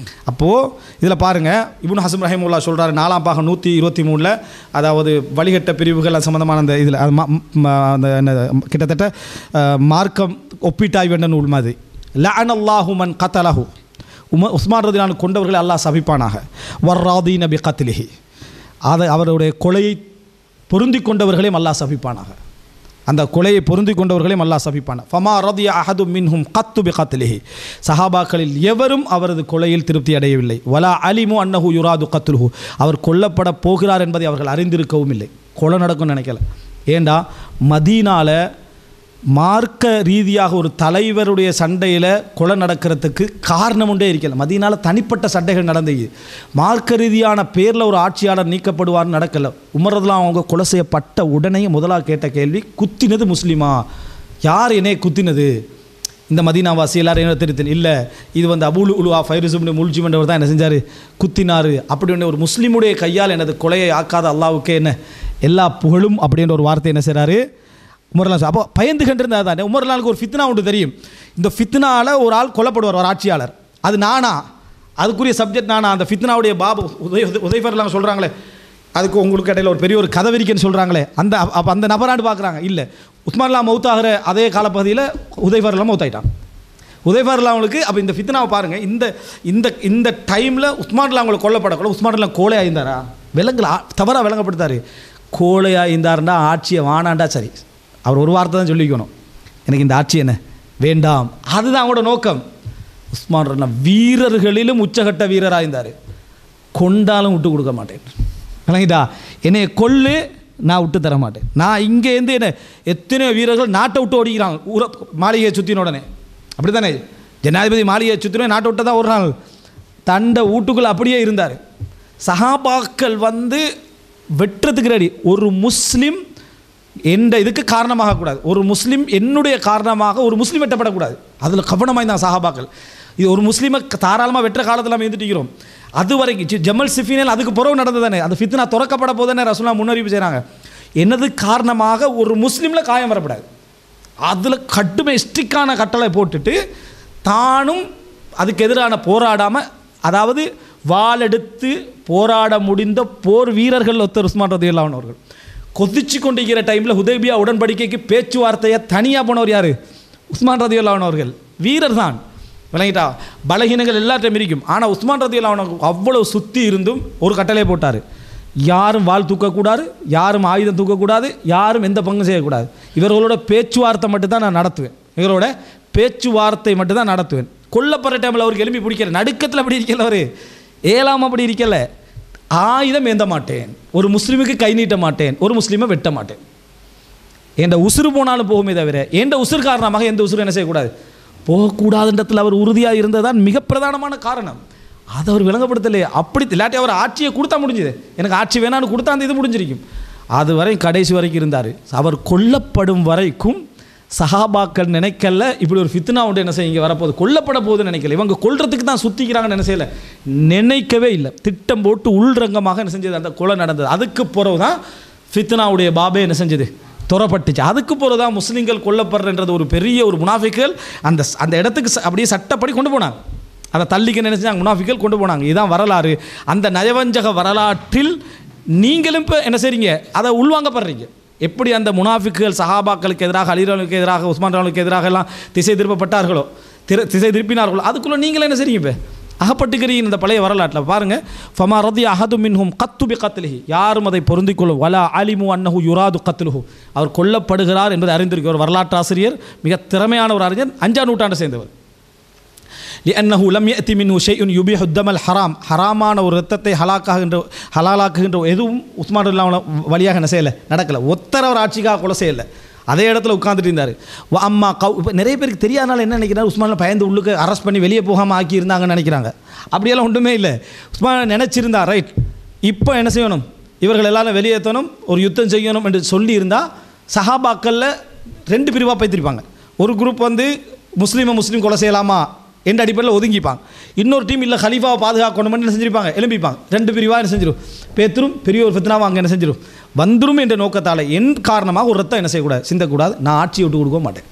அப்போது இதில் பாருங்கள், இப்னு ஹஸம் ரஹிமஹுல்லாஹ் சொல்கிறாரு 4ஆம் பாகம் 123, அதாவது வழிகட்ட பிரிவுகள் சம்மந்தமான அந்த இதில் அந்த என்ன கிட்டத்தட்ட மார்க்கம் ஒப்பீட்டாய்வு என்ற நூல் மாதிரி. லஅனல்லாஹு மன் கத்தலஹு, உஸ்மான் ரலியல்லாஹு கொண்டவர்களை அல்லாஹ் சபிப்பானாக. வர்ராதீன பி கத்லிஹி, அதை அவருடைய கொலையை பொருந்தி கொண்டவர்களையும் அல்லாஹ் சபிப்பானாக. அந்த கொலையை பொருந்தி கொண்டவர்களையும் அல்லாஹ் சபிப்பான. ஃபமா ரதிய அஹது மின்ஹும் கத்து பி கத்லிஹி, சஹாபாக்களில் எவரும் அவரது கொலையில் திருப்தி அடையவில்லை. வலா அலிமு அன்னஹு யுராது கத்லுஹு, அவர் கொல்லப்பட போகிறார் என்பதை அவர்கள் அறிந்திருக்கவும் இல்லை. கொலை நடக்கும்னு நினைக்கல. ஏண்டா மதீனால மார்க்க ரீதியாக ஒரு தலைவருடைய சண்டையில் கொலை நடக்கிறதுக்கு காரணம் உண்டே இருக்கல. மதீனால தனிப்பட்ட சண்டைகள் நடந்தது. மார்க்க ரீதியான பேரில் ஒரு ஆட்சியாளர் நீக்கப்படுவார்னு நடக்கலை. உமர்றதுலாம் அவங்க கொலை செய்யப்பட்ட உடனே முதலாக கேட்ட கேள்வி, குத்தினது முஸ்லீமா? யார் என்னை குத்தினது? இந்த மதீனாவாசி எல்லாரும் என்ன தெரியுது? இல்லை, இது வந்து அபுல் உலுவா ஃபைருசுப்னு முல்ஜிமன்றவர் தான் என்ன செஞ்சார், குத்தினார். அப்படி ஒன்று ஒரு முஸ்லீமுடைய கையால் எனது கொலையை ஆக்காத அல்லாவுக்கே என்ன எல்லா புகழும் அப்படின்ற ஒரு வார்த்தை என்ன செய்கிறாரு உமர்லான். அப்போ பயந்து கண்டிருந்தா தானே. உமர்லானுக்கு ஒரு ஃபித்னா உண்டு தெரியும். இந்த ஃபித்னாவில் ஒரு ஆள் கொல்லப்படுவார், ஒரு ஆட்சியாளர். அது நானா? அதுக்குரிய சப்ஜெக்ட் நானா? அந்த ஃபித்னாவுடைய பாபு உதைஃபர்லாம் சொல்கிறாங்களே, அதுக்கு உங்களுக்கு இடையில ஒரு பெரிய ஒரு கதை விரிக்கன்னு சொல்கிறாங்களே, அப்போ அந்த நபராண்டு பார்க்குறாங்க. இல்லை, உஸ்மான்லாம் மௌத்தாகிற அதே காலப்பகுதியில் உதைஃபர்லாம் மௌத்தாயிட்டான். உதைஃபர்லாம் அவங்களுக்கு. அப்போ இந்த ஃபித்னாவை பாருங்கள். இந்த இந்த டைமில் உஸ்மான்லாம் அவங்களை கொல்லப்படக்கூட. உஸ்மான்லாம் கோழை ஆயிருந்தாரா? விலங்குல தவறாக விளங்கப்படுத்தாரு. கோழை ஆயிருந்தாருண்டா ஆட்சியை வானாண்டா சரி. அவர் ஒரு வார்த்தை தான் சொல்லிக்கணும், எனக்கு இந்த ஆட்சி என்ன வேண்டாம். அதுதான் அவங்களோட நோக்கம். உஸ்மான் ரலியல்லாஹு வீரர்களிலும் உச்சகட்ட வீரராக இருந்தார். கொண்டாலும் விட்டு கொடுக்க மாட்டேன். விளங்கிட்டா? என்னைய கொல்லு, நான் விட்டு தர மாட்டேன். நான் இங்கேருந்து என்ன எத்தனையோ வீரர்கள் நாட்டை விட்டு ஓடிக்கிறாங்க. மாளிகையை சுற்றின உடனே அப்படி தானே ஜனாதிபதி மாளிகையை சுற்றினோட நாட்டை விட்டு தான் ஒரு நாள் தண்டை வீட்டுக்குள்ளே அப்படியே இருந்தார். சஹாபாக்கள் வந்து வெட்டுறதுக்கு ரெடி. ஒரு முஸ்லீம் எந்த இதுக்கு காரணமாகக்கூடாது. ஒரு முஸ்லீம் என்னுடைய காரணமாக ஒரு முஸ்லீம் வெட்டப்படக்கூடாது. அதில் கவனமாக இருந்தாங்க சஹாபாக்கள். இது ஒரு முஸ்லீமை தாராளமாக வெட்டுற காலத்தில் நம்ம இருந்துட்டுக்கிறோம். அது வரைக்கும் ஜமல் சிஃபினில் அதுக்கு புறவு நடந்தது தானே. அந்த ஃபித்னா திறக்கப்பட போதானே ரசூலுல்லாஹ் முன்னறிவிப்பு செய்கிறாங்க. என்னது காரணமாக ஒரு முஸ்லீமில் காயம் வரப்படாது. அதில் கடுமை ஸ்ட்ரிக்டான கட்டளை போட்டுட்டு தானும் அதுக்கு எதிரான போராடாமல், அதாவது வாளெடுத்து போராட முடிந்த போர் வீரர்கள் ஒருத்தர் உஸ்மான் ரலியல்லாஹு அன்ஹு அவர்கள். கொதிச்சு கொண்டிருக்கிற டைமில் ஹுதைபியா உடன்படிக்கைக்கு பேச்சுவார்த்தையை தனியாக போனவர் யார்? உஸ்மான் ரலியல்லாஹு அன்ஹு அவர்கள். வீரர் தான். விளங்கிட்டா? பலகீனங்கள் எல்லாத்தையும் இருக்கும். ஆனால் உஸ்மான் ரலியல்லாஹு அன்ஹு அவ்வளோ சுற்றி இருந்தும் ஒரு கட்டளை போட்டார், யாரும் வாள் தூக்கக்கூடாது, யாரும் ஆயுதம் தூக்கக்கூடாது, யாரும் எந்த பங்கும் செய்யக்கூடாது. இவர்களோட பேச்சுவார்த்தை மட்டும்தான் நான் நடத்துவேன். இவரோட பேச்சுவார்த்தை மட்டும்தான் நடத்துவேன். கொல்லப்படுற டைமில் அவருக்கு எலும்பி பிடிக்கல, நடுக்கத்தில் அப்படி இருக்கல, அவர் ஏழாம் அப்படி இருக்கல. ஆயுதம் ஏந்த மாட்டேன், ஒரு முஸ்லீமுக்கு கை நீட்ட மாட்டேன், ஒரு முஸ்லீமை வெட்ட மாட்டேன். எந்த உசுறு போனாலும் போகுமே தவிர எந்த உசுறு காரணமாக எந்த உசுறு என்ன செய்யக்கூடாது, போகக்கூடாதுன்றத்தில் அவர் உறுதியாக இருந்ததான் மிக பிரதானமான காரணம். அதை அவர் விளங்கப்படுத்தலையே. அப்படி இல்லாட்டி அவர் ஆட்சியை கொடுத்தா முடிஞ்சுது. எனக்கு ஆட்சி வேணான்னு கொடுத்தா அந்த இது முடிஞ்சிருக்கும். அது வரை கடைசி வரைக்கும் இருந்தார். அவர் கொல்லப்படும் வரைக்கும் சஹாபாக்கள் நினைக்கல இப்படி ஒரு ஃபித்னா உண்டு என்ன செய்ய இங்கே வரப்போகுது, கொல்லப்பட போகுதுன்னு நினைக்கல. இவங்க கொல்றதுக்கு தான் சுற்றிக்கிறாங்கன்னு என்ன செய்யலை, நினைக்கவே இல்லை. திட்டம் போட்டு உள்ரங்கமாக என்ன செஞ்சது, அந்த கொலை நடந்தது. அதுக்கு பிறகு தான் ஃபித்னாவுடைய பாபே என்ன செஞ்சது, துறப்பட்டுச்சு. அதுக்கு பிறகு தான் முஸ்லீம்கள் கொல்லப்படுறன்றது ஒரு பெரிய ஒரு முனாஃபிக்கள் அந்த இடத்துக்கு அப்படியே சட்டப்படி கொண்டு போனாங்க. அதை தள்ளிக்க நினைச்சாங்க முனாஃபிக்கள் கொண்டு போனாங்க. இதுதான் வரலாறு. அந்த நயவஞ்சக வரலாற்றில் நீங்களும் இப்போ என்ன செய்றீங்க, அதை உள்வாங்கப்படுறீங்க. எப்படி அந்த முனாஃபிக்குகள் சஹாபாக்களுக்கு எதிராக, அலிரலுக்கு எதிராக, உஸ்மான் ரலியல்லாஹு எதிராக எல்லாம் திசை திருப்பப்பட்டார்களோ, திசை திருப்பினார்களோ, அதுக்குள்ளே நீங்களே என்ன செய்றீங்க, இப்போ அகப்பட்டுக்கிறீங்க. இந்த பழைய வரலாற்றில் பாருங்கள். ஃபமா ரதிய அஹது மின்ஹும் கத்து பி கத்லிஹி, யாரும் அதை பொருந்திக்கொள்ளும். வலா அலிமு அன்னஹு யுராது கத்லுஹு, அவர் கொல்லப்படுகிறார் என்பதை அறிந்திருக்க ஒரு வரலாற்று ஆசிரியர், மிக திறமையான ஒரு அறிஞர், 5ஆம் நூற்றாண்டை சேர்ந்தவர். لأنه لم يأتي منه شيء يبيح الدم الحرام, ஹராமான ஒரு இரத்தத்தை ஹலாலாக்குகின்ற எதுவும் உஸ்மான் ரலியல்லாஹு வழியாக என்ன செய்யலை, நடக்கலை. ஒத்தரவர் ஆட்சிக்காக கொலை செய்யலை, அதே இடத்துல உட்காந்துட்டு இருந்தார். அம்மா நிறைய பேருக்கு தெரியாதனால என்ன நினைக்கிறார், உஸ்மானில் பயந்து உள்ளுக்கு அரெஸ்ட் பண்ணி வெளியே போகாமல் ஆக்கி இருந்தாங்கன்னு நினைக்கிறாங்க. அப்படியெல்லாம் ஒன்றுமே இல்லை. உஸ்மான் நினச்சிருந்தா ரைட், இப்போ என்ன செய்யணும், இவர்கள் எல்லாரும் வெளியேற்றணும், ஒரு யுத்தம் செய்யணும் என்று சொல்லியிருந்தால் சஹாபாக்களில் 2 பிரிவாக பைத்திருப்பாங்க. ஒரு குரூப் வந்து முஸ்லீம் கொலை செய்யலாமா என்ற அடிப்படையில் ஒதுங்கிப்பாங்க. இன்னொரு டீம் இல்லை ஹலீஃபாவை பாதுகாக்கணும் என்ன செஞ்சிருப்பாங்க, எழும்பிப்பாங்க. 2 பிரிவாக என்ன செஞ்சிடும், பேத்துரும் பெரிய ஒரு ஃபித்னாவை அங்கே என்ன செஞ்சிடும் வந்துடும் என்ற நோக்கத்தால் என் காரணமாக ஒரு ரத்தம் என்ன செய்யக்கூடாது, சிந்தக்கூடாது, நான் ஆட்சியை விட்டு கொடுக்க மாட்டேன்.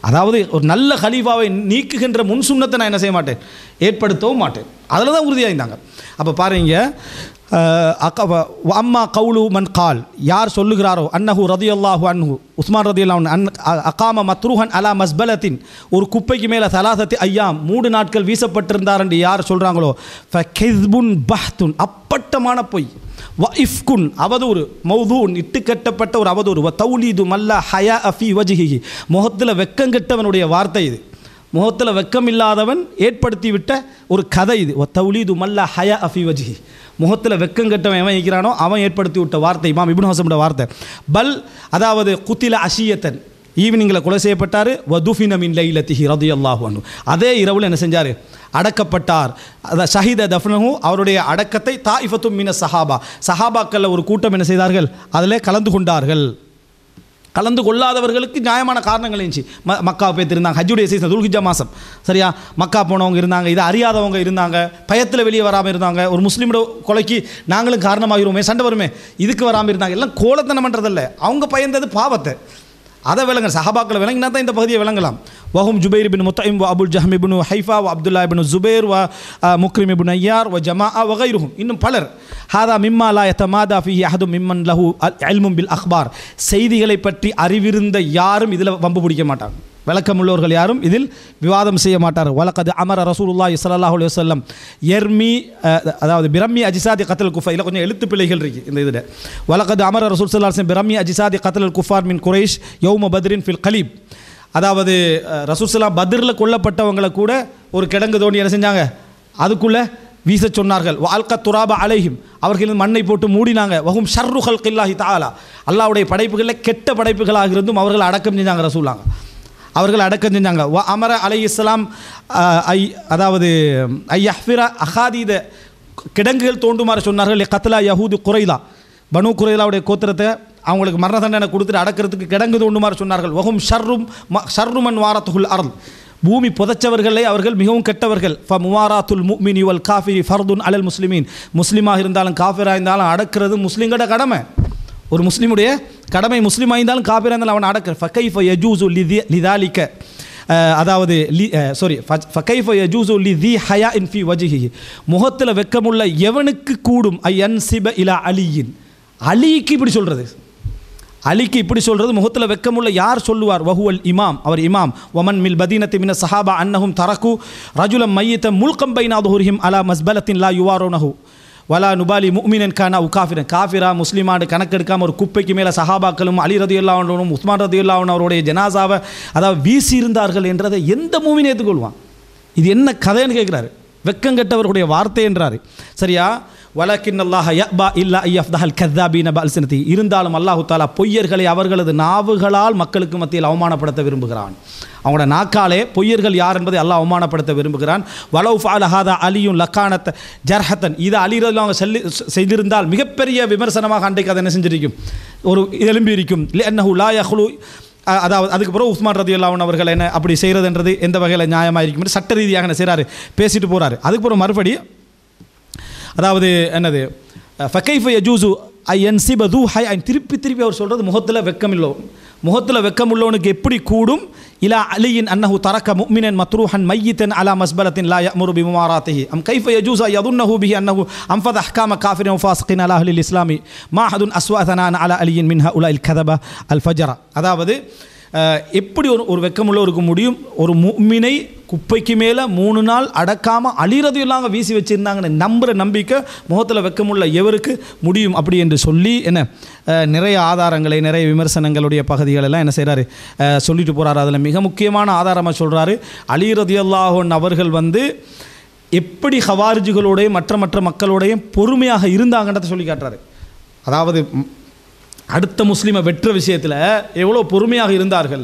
அதாவது ஒரு நல்ல ஹலீஃபாவை நீக்குகின்ற முன் சுன்னத்தை நான் என்ன செய்ய மாட்டேன், ஏற்படுத்தவும் மாட்டேன். அதில் தான் உறுதியாக இருந்தாங்க. அப்போ பாருங்க, அம்மா கவுலு மன் கால், யார் சொல்லுகிறாரோ அன்னஹு ரதியல்லாஹு அன்ஹு, உஸ்மான் ரதியல்லாஹு அன் அகாம மத்ரூஹன் அலா மஸ்பலத்தின், ஒரு குப்பைக்கு மேலே சலாசத்தி ஐயாம் 3 நாட்கள் வீசப்பட்டிருந்தார் என்று யார் சொல்கிறாங்களோ, ஃபகிஸ்புன் பஹ்துன், அப்பட்டமான பொய், வ இஃப்குன் அவதூறு, மௌதூன் இட்டு கட்டப்பட்ட ஒரு அவதூறு, வ தௌலீது மல்லா ஹயா அஃபி வஜ்ஹிஹி, முகத்தில் வெக்கங்கெட்டவனுடைய வார்த்தை இது, முகத்தில் வெக்கம் இல்லாதவன் ஏற்படுத்திவிட்ட ஒரு கதை இது. வ தௌலீது மல்லா ஹயா அஃபி வஜ்ஹி, முகத்தில் வெக்கங்கெட்டவன் எவன் இருக்கிறானோ அவன் ஏற்படுத்தி விட்ட வார்த்தை, இமாம் இப்னு ஹஸமோட வார்த்தை. பல் அதாவது குத்தில அஷியத்தன், ஈவினிங்கில் கொலை செய்யப்பட்டார். வதுஃபின மின் லைலத்திஹி ரதியல்லாஹு அன்ஹு, அதே இரவில் என்ன செஞ்சார், அடக்கப்பட்டார். ஷஹீத தஃப்னஹு, அவருடைய அடக்கத்தை தாயிஃபத்தும் மின சஹாபா, சஹாபாக்களில் ஒரு கூட்டம் என்ன செய்தார்கள், அதில் கலந்து கொண்டார்கள். கலந்து கொள்ளாதவர்களுக்கு நியாயமான காரணங்கள் இருந்துச்சு. மக்கா போய்த்திருந்தாங்க, ஹஜ்ஜுடைய சீசன், துல்ஹிஜ்ஜா மாதம், சரியா, மக்கா போனவங்க இருந்தாங்க, இதை அறியாதவங்க இருந்தாங்க, பயத்தில் வெளியே வராமல் இருந்தாங்க, ஒரு முஸ்லீமோட கொலைக்கு நாங்களும் காரணமாகிருவோமே, சண்டை வருமே, இதுக்கு வராமல் இருந்தாங்க. எல்லாம் கோலத்தனம் பண்ணுறதில்ல, அவங்க பயந்தது பாவத்தை, அதை விளங்க சஹாபாக்களை விளங்கினா தான் இந்த பகுதியை விளங்கலாம். வஹும் ஜுபைர் பின் முத்தைம் வ அபுல் ஜஹம் இப்னு ஹைஃபா வ அப்துல்லா இப்னு ஜுபைர் வ முக்ரிம் இப்னு ஐயார் வ ஜமாஅ வ கைருஹும், இன்னும் பலர். ஹாதா மிம்மா லா யதமாதா ஃபீஹி அஹதும் மிம்மன் லஹு இல்மும் பில் அக்பார், செய்திகளை பற்றி அறிவிருந்த யாரும் இதில் வம்பு பிடிக்க மாட்டாங்க, விளக்கமுள்ளவர்கள் யாரும் இதில் விவாதம் செய்ய மாட்டார். வலகது அமர ரசூலுல்லாஹி ஸல்லல்லாஹு அலைஹி வஸல்லம் யர்மி, அதாவது பிரம்மி அஜிசாதி கத்ல் குஃபார், இல்லை கொஞ்சம் எழுத்து பிழைகள் இருக்கு இந்த இதில். வலகது அமர ரசூல் ஸல்லல்லாஹு அலைஹி வஸல்லம் பிரம்மி அஜிசாதி கத்ல் குஃபார் மின் குரைஷ் யௌம பத்ரின் ஃபில் கலீப், அதாவது ரசூல் ஸல்லல்லாஹு பத்ரில் கொல்லப்பட்டவங்களை கூட ஒரு கிடங்கு தோண்டி என்ன செஞ்சாங்க, அதுக்குள்ளே வீச சொன்னார்கள். வால்க துராப அலைஹிம், அவர்களின் மண்ணை போட்டு மூடினாங்க. வஹும் ஷர்ரு ஹல்கில்லாஹி தஆலா, அல்லாஹ்வுடைய படைப்புகளில் கெட்ட படைப்புகளாக இருந்தும் அவர்கள் அடக்கம் செஞ்சாங்க, ரசூலாங்க அவர்கள் அடக்கம் செஞ்சாங்க. வ அமர அலைஹிஸ்ஸலாம் அதாவது ஐயஹ்ஃபிர அஹாதீத, கிடங்குகள் தோண்டுமாறு சொன்னார்கள். கத்லா யஹூது குரைலா, பனு குரைலாவுடைய கோத்திரத்தை அவங்களுக்கு மரண தண்டனை கொடுத்துட்டு அடக்கிறதுக்கு கிடங்கு தோண்டுமாறு சொன்னார்கள். வஹும் ஷர்ருமன் வாரத்துல் அர்ல், பூமி புதைச்சவர்களை அவர்கள் மிகவும் கெட்டவர்கள். ஃப முவாராத்துல் முஃமினி வல் காஃபிரி ஃபர்துன் அலல் முஸ்லிமீன், முஸ்லிமாக இருந்தாலும் காஃபிராக இருந்தாலும் அடக்கிறது முஸ்லிம்களோட கடமை, ஒரு முஸ்லீமுடைய கடமை, முஸ்லீமாக இருந்தாலும் காபிராக இருந்தாலும் அவனை அடக்க. ஃபகைஃப யஜூசு லிதாலிக்க, அதாவது ஃபகைஃப யஜூசு லிதி ஹயா இன் ஃபி வஜ்ஹிஹி, முகத்தில் வெக்கமுள்ள எவனுக்கு கூடும் ஐயன்சிப இலா அலியின், அலிக்கு இப்படி சொல்கிறது, அலிக்கு இப்படி சொல்கிறது, முகத்தில் வெக்கமுள்ள யார் சொல்லுவார், வஹுவல் இமாம், அவர் இமாம். வமன் மில் பதீனத்தி மின சஹாபா அன்னஹும் தரக்கு ரஜுலம் மையத்த முல்கம் பைன அதுஹுரிஹிம் அலா மஸ்பலத்தின் லா யுவாரோனஹு வலா நுபாலி முஃமினன் கானா உ காஃபிரன், காஃபிரா முஸ்லிமானு கணக்கெடுக்காமல் ஒரு குப்பைக்கு மேலே சஹாபாக்களும் அலி ரதியல்லாஹு அன்ஹுவும் உஸ்மான் ரதியல்லாஹு அன்ஹு அவருடைய ஜனாசாவை அதாவது வீசியிருந்தார்கள் என்றதை எந்த மூமின் ஏற்றுக்கொள்வான்? இது என்ன கதைன்னு கேட்குறாரு, வெக்கங்கெட்டவர்களுடைய வார்த்தை என்றார். சரியா, வலக்கின் அல்லாஹ் யபா இல்லா ஐயஃப்தஹல் கذாபீன பல்சினதி, இருந்தாலும் அல்லாஹு தாலா பொய்யர்களை அவர்களது நாவுகளால் மக்களுக்கு மத்தியில் அவமானப்படுத்த விரும்புகிறான். அவங்களோட நாக்காலே பொய்யர்கள் யார் என்பதை அல்லாஹ் அவமானப்படுத்த விரும்புகிறான். வலவு ஃபஅல ஹாதா அலியுன் லக்கானத் ஜர்ஹத்தன், இதை அலி ரலியல்லாஹு அன்ஹு செய்திருந்தால் மிகப்பெரிய விமர்சனமாக அன்றைக்கு அதை என்ன செஞ்சிருக்கும், ஒரு எழும்பி இருக்கும். லிஅன்னஹு லா யஹ்லு, அதாவது அதுக்கு பிறகு உஸ்மான் ரதியல்லாஹு அன்ஹு அவர்கள் என்ன அப்படி செய்கிறதுன்றது எந்த வகையில் நியாயமாக இருக்கும் என்று சட்ட ரீதியாக என்ன செய்கிறாரு, பேசிட்டு போகிறாரு. அதுக்கு பிறகு மறுபடி அதாவது என்னது, ஃபகைஃப யஜூசு ஐயன்சிப து ஹை, திருப்பி திருப்பி அவர் சொல்கிறது முகத்தில் வெக்கம் இல்லை, முகத்தில் வெக்கம் உள்ளவனுக்கு எப்படி கூடும், இலா அலியின் அன்னஹு தரக்க முஃமினன் மத்ரூஹன் மையித்தன் அலா மஸ்பலத்தின் லா யஅமுரு பிமுமாராத்திஹி அம் கைஃப யஜூஸு யதுன்னஹு பிஹி அன்னஹு அன்ஃபத அஹ்காம காஃபிரின் வஃபாஸிகின் அலா அஹ்லில் இஸ்லாமி மா அஹதுன் அஸ்வஅதனான் அலா அலியின் மின் ஹஉலாஇல் கதப அல் ஃபஜரா, அதாவது எப்படி ஒரு வெக்கமுள்ளவருக்கு முடியும், ஒரு முஃமினை குப்பைக்கு மேலே 3 நாள் அடக்காமல் அலி ரலியல்லாஹு வீசி வச்சுருந்தாங்கன்னு நம்புகிற நம்பிக்கை முகத்தில் வெக்கமுள்ள எவருக்கு முடியும் அப்படி என்று சொல்லி என்ன நிறைய ஆதாரங்களை, நிறைய விமர்சனங்களுடைய பகுதிகளெல்லாம் என்ன செய்கிறாரு, சொல்லிட்டு போகிறாரு. அதில் மிக முக்கியமான ஆதாரமாக சொல்கிறாரு, அலி ரலியல்லாஹு அன்ஹு அவர்கள் எப்படி ஹவாரிஜுகளோடையும் மற்ற மக்களோடையும் பொறுமையாக இருந்தாங்கன்றதை சொல்லி காட்டுறாரு. அதாவது அடுத்த முஸ்லீமை வெற்ற விஷயத்தில் எவ்வளோ பொறுமையாக இருந்தார்கள்,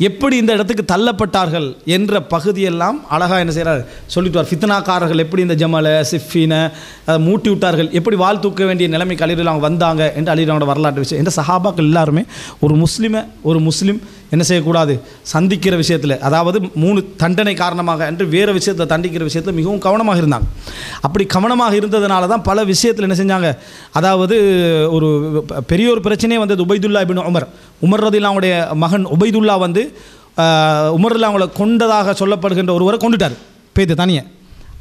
எப்படி இந்த இடத்துக்கு தள்ளப்பட்டார்கள் என்ற பகுதியெல்லாம் அழகாக என்ன செய்கிறார் சொல்லிட்டு, ஃபித்னாக்காரர்கள் எப்படி இந்த ஜமலை சிஃபினை மூட்டி விட்டார்கள், எப்படி வாழ் தூக்க வேண்டிய நிலைமைக்கு அலி ரலியல்லாஹு வந்தாங்க என்று அலி ரலியல்லாஹு வரலாற்று விஷயம். இந்த சஹாபாக்கள் எல்லாருமே ஒரு முஸ்லீம் என்ன செய்யக்கூடாது, சந்திக்கிற விஷயத்தில், அதாவது 3 தண்டனை காரணமாக என்று வேறு விஷயத்தில் தண்டிக்கிற விஷயத்தில் மிகவும் கவனமாக இருந்தாங்க. அப்படி கவனமாக இருந்ததுனால தான் பல விஷயத்தில் என்ன செஞ்சாங்க, அதாவது ஒரு பெரிய ஒரு பிரச்சனையே வந்தது. உபைதுல்லா இப்னு உமர் ரலியல்லாஹுடைய மகன் உபைதுல்லா உமரில் அவங்கள கொண்டதாக சொல்லப்படுகின்ற ஒருவரை கொண்டுட்டார் பேத்து தனியை.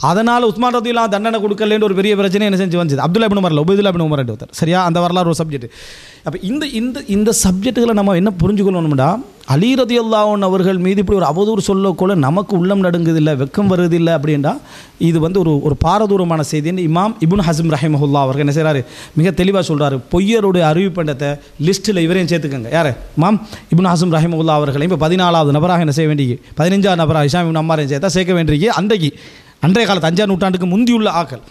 அதனால் உஸ்மான் ரதியல்லாஹு தண்டனை கொடுக்கலன்னு ஒரு பெரிய பிரச்சனை என்ன செஞ்சு வந்துச்சு. அப்துல்லா இப்னு உமர் உபைதுல்லா இப்னு உமர் ஒருத்தர். சரியா, அந்த வரலாறு ஒரு சப்ஜெக்ட். அப்போ இந்த சப்ஜெக்டுகளை நம்ம என்ன புரிஞ்சுக்கணும்னா, அலி ரதியல்லாஹு அன்ஹு அவர்கள் மீது இப்படி ஒரு அவதூறு சொல்லக்கூட நமக்கு உள்ளம் நடுங்குதில்லை, வெக்கம் வருவதில்லை அப்படின்னா இது வந்து ஒரு பாரதூரமான செய்தின்னு இமாம் இப்னு ஹஸ்ம் ரஹிமஹுல்லா அவர்கள் என்ன செய்கிறாரு, மிக தெளிவாக சொல்கிறாரு. பொய்யருடைய அறிவிப்பண்டத்தை லிஸ்ட்டில் இவரையும் சேர்த்துக்கங்க. யார்? இமாம் இப்னு ஹஸ்ம் ரஹிமஹுல்லா அவர்களையும் இப்போ 14வது நபராக என்ன செய்ய வேண்டிய, 15வது நபராக ஹிஷாம் இப்னு அம்மாரையும் சேர்த்தா சேர்க்க வேண்டிய அன்றைய காலத்து 5ஆம் நூற்றாண்டுக்கு முந்தியுள்ள ஆக்கள்.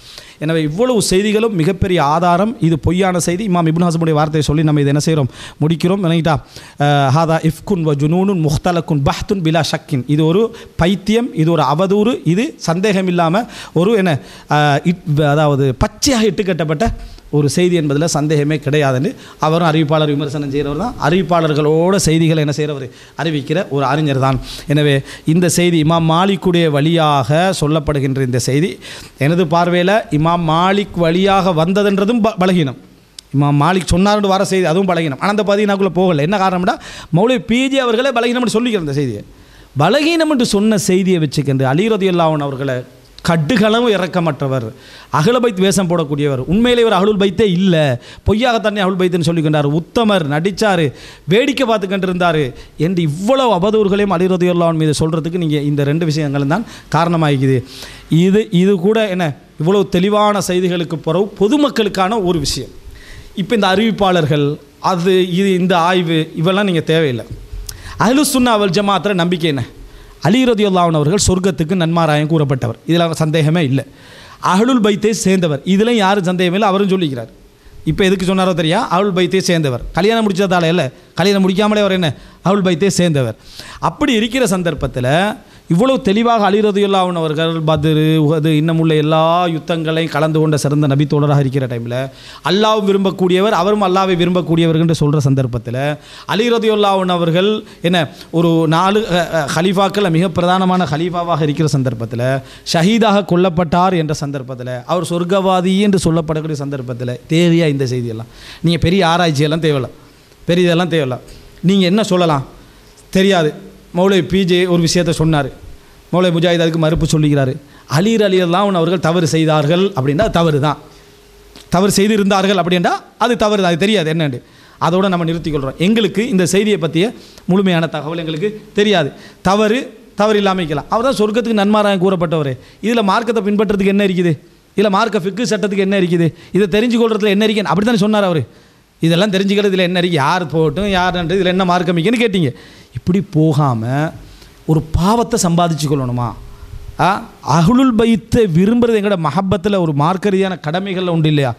எனவே இவ்வளவு செய்திகளும் மிகப்பெரிய ஆதாரம். இது பொய்யான செய்தி. இமாம் இப்னு ஹஸ்முடைய வார்த்தையை சொல்லி நம்ம இதை என்ன செய்கிறோம், முடிக்கிறோம். நினைக்கிட்டா ஹாதா இஃப்குன் வ ஜுனூனுன் முஹ்தலக்குன் பஹ்துன் பிலா ஷக்கின். இது ஒரு பைத்தியம், இது ஒரு அவதூறு, இது சந்தேகம் இல்லாமல் ஒரு என்ன அதாவது பச்சையாக இட்டுக்கட்டப்பட்ட ஒரு செய்தி என்பதில் சந்தேகமே கிடையாதுன்னு அவரும் அறிவிப்பாளர் விமர்சனம் செய்கிறவர் தான். அறிவிப்பாளர்களோட செய்திகளை என்ன செய்கிறவர், அறிவிக்கிற ஒரு அறிஞர் தான். எனவே இந்த செய்தி இமாம் மாலிக்குடைய வழியாக சொல்லப்படுகின்ற இந்த செய்தி எனது பார்வையில் இமாம் மாலிக் வழியாக வந்ததுன்றதும் பலகீனம். இமாம் மாலிக் சொன்னார்னு வர செய்தி அதுவும் பலகீனம். ஆனால் அந்த பதினாக்குள்ளே போகலை. என்ன காரணம்னா, மௌலவி பிஜி அவர்களே பலகீனம்னு சொல்லிக்கிற இந்த செய்தியை. பலகீனம் என்று சொன்ன செய்தியை வச்சுக்கின்ற அலி ரலியல்லாஹு அன்ஹு அவர்களை கட்டுகளவு இறக்கமற்றவர், அஹ்லுல் பைத் வேஷம் போடக்கூடியவர், உண்மையிலே இவர் அஹ்லுல் பைத்தே இல்லை, பொய்யாகத்தானே அஹ்லுல் பைத்துன்னு சொல்லிக்கின்றார், உத்தமர், நடித்தார், வேடிக்கை பார்த்து கண்டிருந்தார் என்று இவ்வளவு அவதூறுகளையும் அலி ரலியல்லாஹு அன்ஹு மீது சொல்கிறதுக்கு நீங்கள் இந்த 2 விஷயங்களும் தான் காரணமாகிக்குது. இது கூட என்ன இவ்வளவு தெளிவான செய்திகளுக்கு பிறகு பொதுமக்களுக்கான ஒரு விஷயம். இப்போ இந்த அறிவிப்பாளர்கள் இந்த ஆய்வு இவெல்லாம் நீங்கள் தேவையில்லை. அஹ்லுஸ் சுன்னா வல் ஜமாஅத்தில் நம்பிக்கை என்ன? அலி ரலியல்லாஹு அன்ஹு அவர்கள் சொர்க்கத்துக்கு நன்மாராயம் கூறப்பட்டவர், இதில் சந்தேகமே இல்லை. அஹ்லுல் பைத்தை சேர்ந்தவர், இதில் யாரும் சந்தேகம் இல்லை, அவரும் சொல்லிக்கிறார். இப்போ எதுக்கு சொன்னாரோ தெரியா, அஹ்லுல் பைத்தை சேர்ந்தவர். கல்யாணம் முடிச்சதால இல்லை, கல்யாணம் முடிக்காமலே அவர் என்ன அஹ்லுல் பைத்தை சேர்ந்தவர். அப்படி இருக்கிற சந்தர்ப்பத்தில் இவ்வளவு தெளிவாக அலி ரலியல்லாஹு அன்ஹு அவர்கள் பத்ரு, உஹது இன்னும் உள்ள எல்லா யுத்தங்களையும் கலந்து கொண்ட சிறந்த நபி தோழராக இருக்கிற டைமில் அல்லாஹ் விரும்பக்கூடியவர், அவரும் அல்லாஹ்வை விரும்பக்கூடியவர் என்று சொல்கிற சந்தர்ப்பத்தில் அலி ரலியல்லாஹு அன்ஹு அவர்கள் என்ன ஒரு 4 ஹலீஃபாக்கள் மிக பிரதானமான ஹலீஃபாவாக இருக்கிற சந்தர்ப்பத்தில் ஷஹீதாக கொல்லப்பட்டார் என்ற சந்தர்ப்பத்தில் அவர் சொர்க்கவாதி என்று சொல்லப்படக்கூடிய சந்தர்ப்பத்தில் தேவையா இந்த செய்தியெல்லாம்? நீங்கள் பெரிய ஆராய்ச்சியெல்லாம் தேவையில்லை, பெரியதெல்லாம் தேவையில்லை. நீங்கள் என்ன சொல்லலாம் தெரியாது. மௌலவி பிஜே ஒரு விஷயத்தை சொன்னார், மௌலவி முஜாஹித் அதுக்கு மறுப்பு சொல்லுகிறார். அலி ரலியல்லாஹு அன்ஹு அவர்கள் தவறு செய்தார்கள் அப்படின்னா தவறு தான், தவறு செய்திருந்தார்கள் அப்படின்னா அது தவறு தான், அது தெரியாது என்னென்று. அதோடு நம்ம நிறுத்திக்கொள்கிறோம். எங்களுக்கு இந்த செய்தியை பற்றிய முழுமையான தகவல் எங்களுக்கு தெரியாது. தவறு இல்லாமல் இருக்கலாம். அவர் தான் சொர்க்கத்துக்கு நன்மாராயம் கூறப்பட்டவர். இதில் மார்க்கத்தை பின்பற்றதுக்கு என்ன இருக்குது, இதில் மார்க்க ஃபிக்கு சட்டத்துக்கு என்ன இருக்குது, இதை தெரிஞ்சுக்கொள்றதுல என்ன இருக்குது அப்படி தானே சொன்னார் அவர். இதெல்லாம் தெரிஞ்சுக்கிறது இதில் என்ன இருக்குது, யார் போகட்டும் யாருன்றது இதில் என்ன மார்க்கமிக்குன்னு கேட்டீங்க. இப்படி போகாமல் ஒரு பாவத்தை சம்பாதிச்சு கொள்ளணுமா? அஹ்லுல் பைத்தை விரும்புகிறது எங்களோட மஹப்பத்தில் ஒரு மார்க்க ரீதியான கடமைகளில் உண்டு இல்லையா?